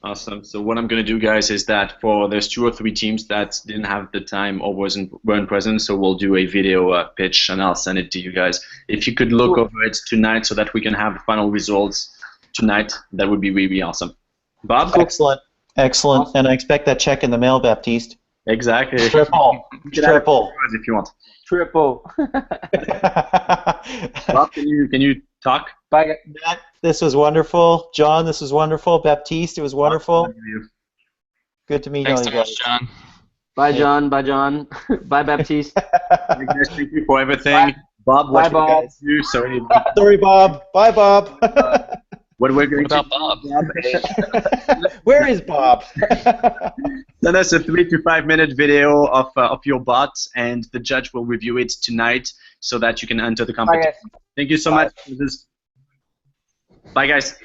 Awesome. So what I'm going to do, guys, is that there's 2 or 3 teams that didn't have the time or weren't present, so we'll do a video pitch and I'll send it to you guys. If you could look over it tonight so that we can have the final results tonight, that would be really awesome. Bob? Excellent. Excellent. Awesome. And I expect that check in the mail, Baptiste. Exactly. Triple. Triple. If you want. Triple. Bob, can you talk? Bye. Matt, this was wonderful. John, this was wonderful. Baptiste, it was wonderful. Good to meet all you guys. Thanks so much, John. Bye, John. Bye, John. Bye, Baptiste. Thank you for everything. Bye. Bob, what you guys do? Sorry, Bob. Bye, Bob. What we're going about Bob? Where is Bob? Send us a 3 to 5 minute video of your bot, and the judge will review it tonight so that you can enter the competition. Thank you so much. Bye, guys.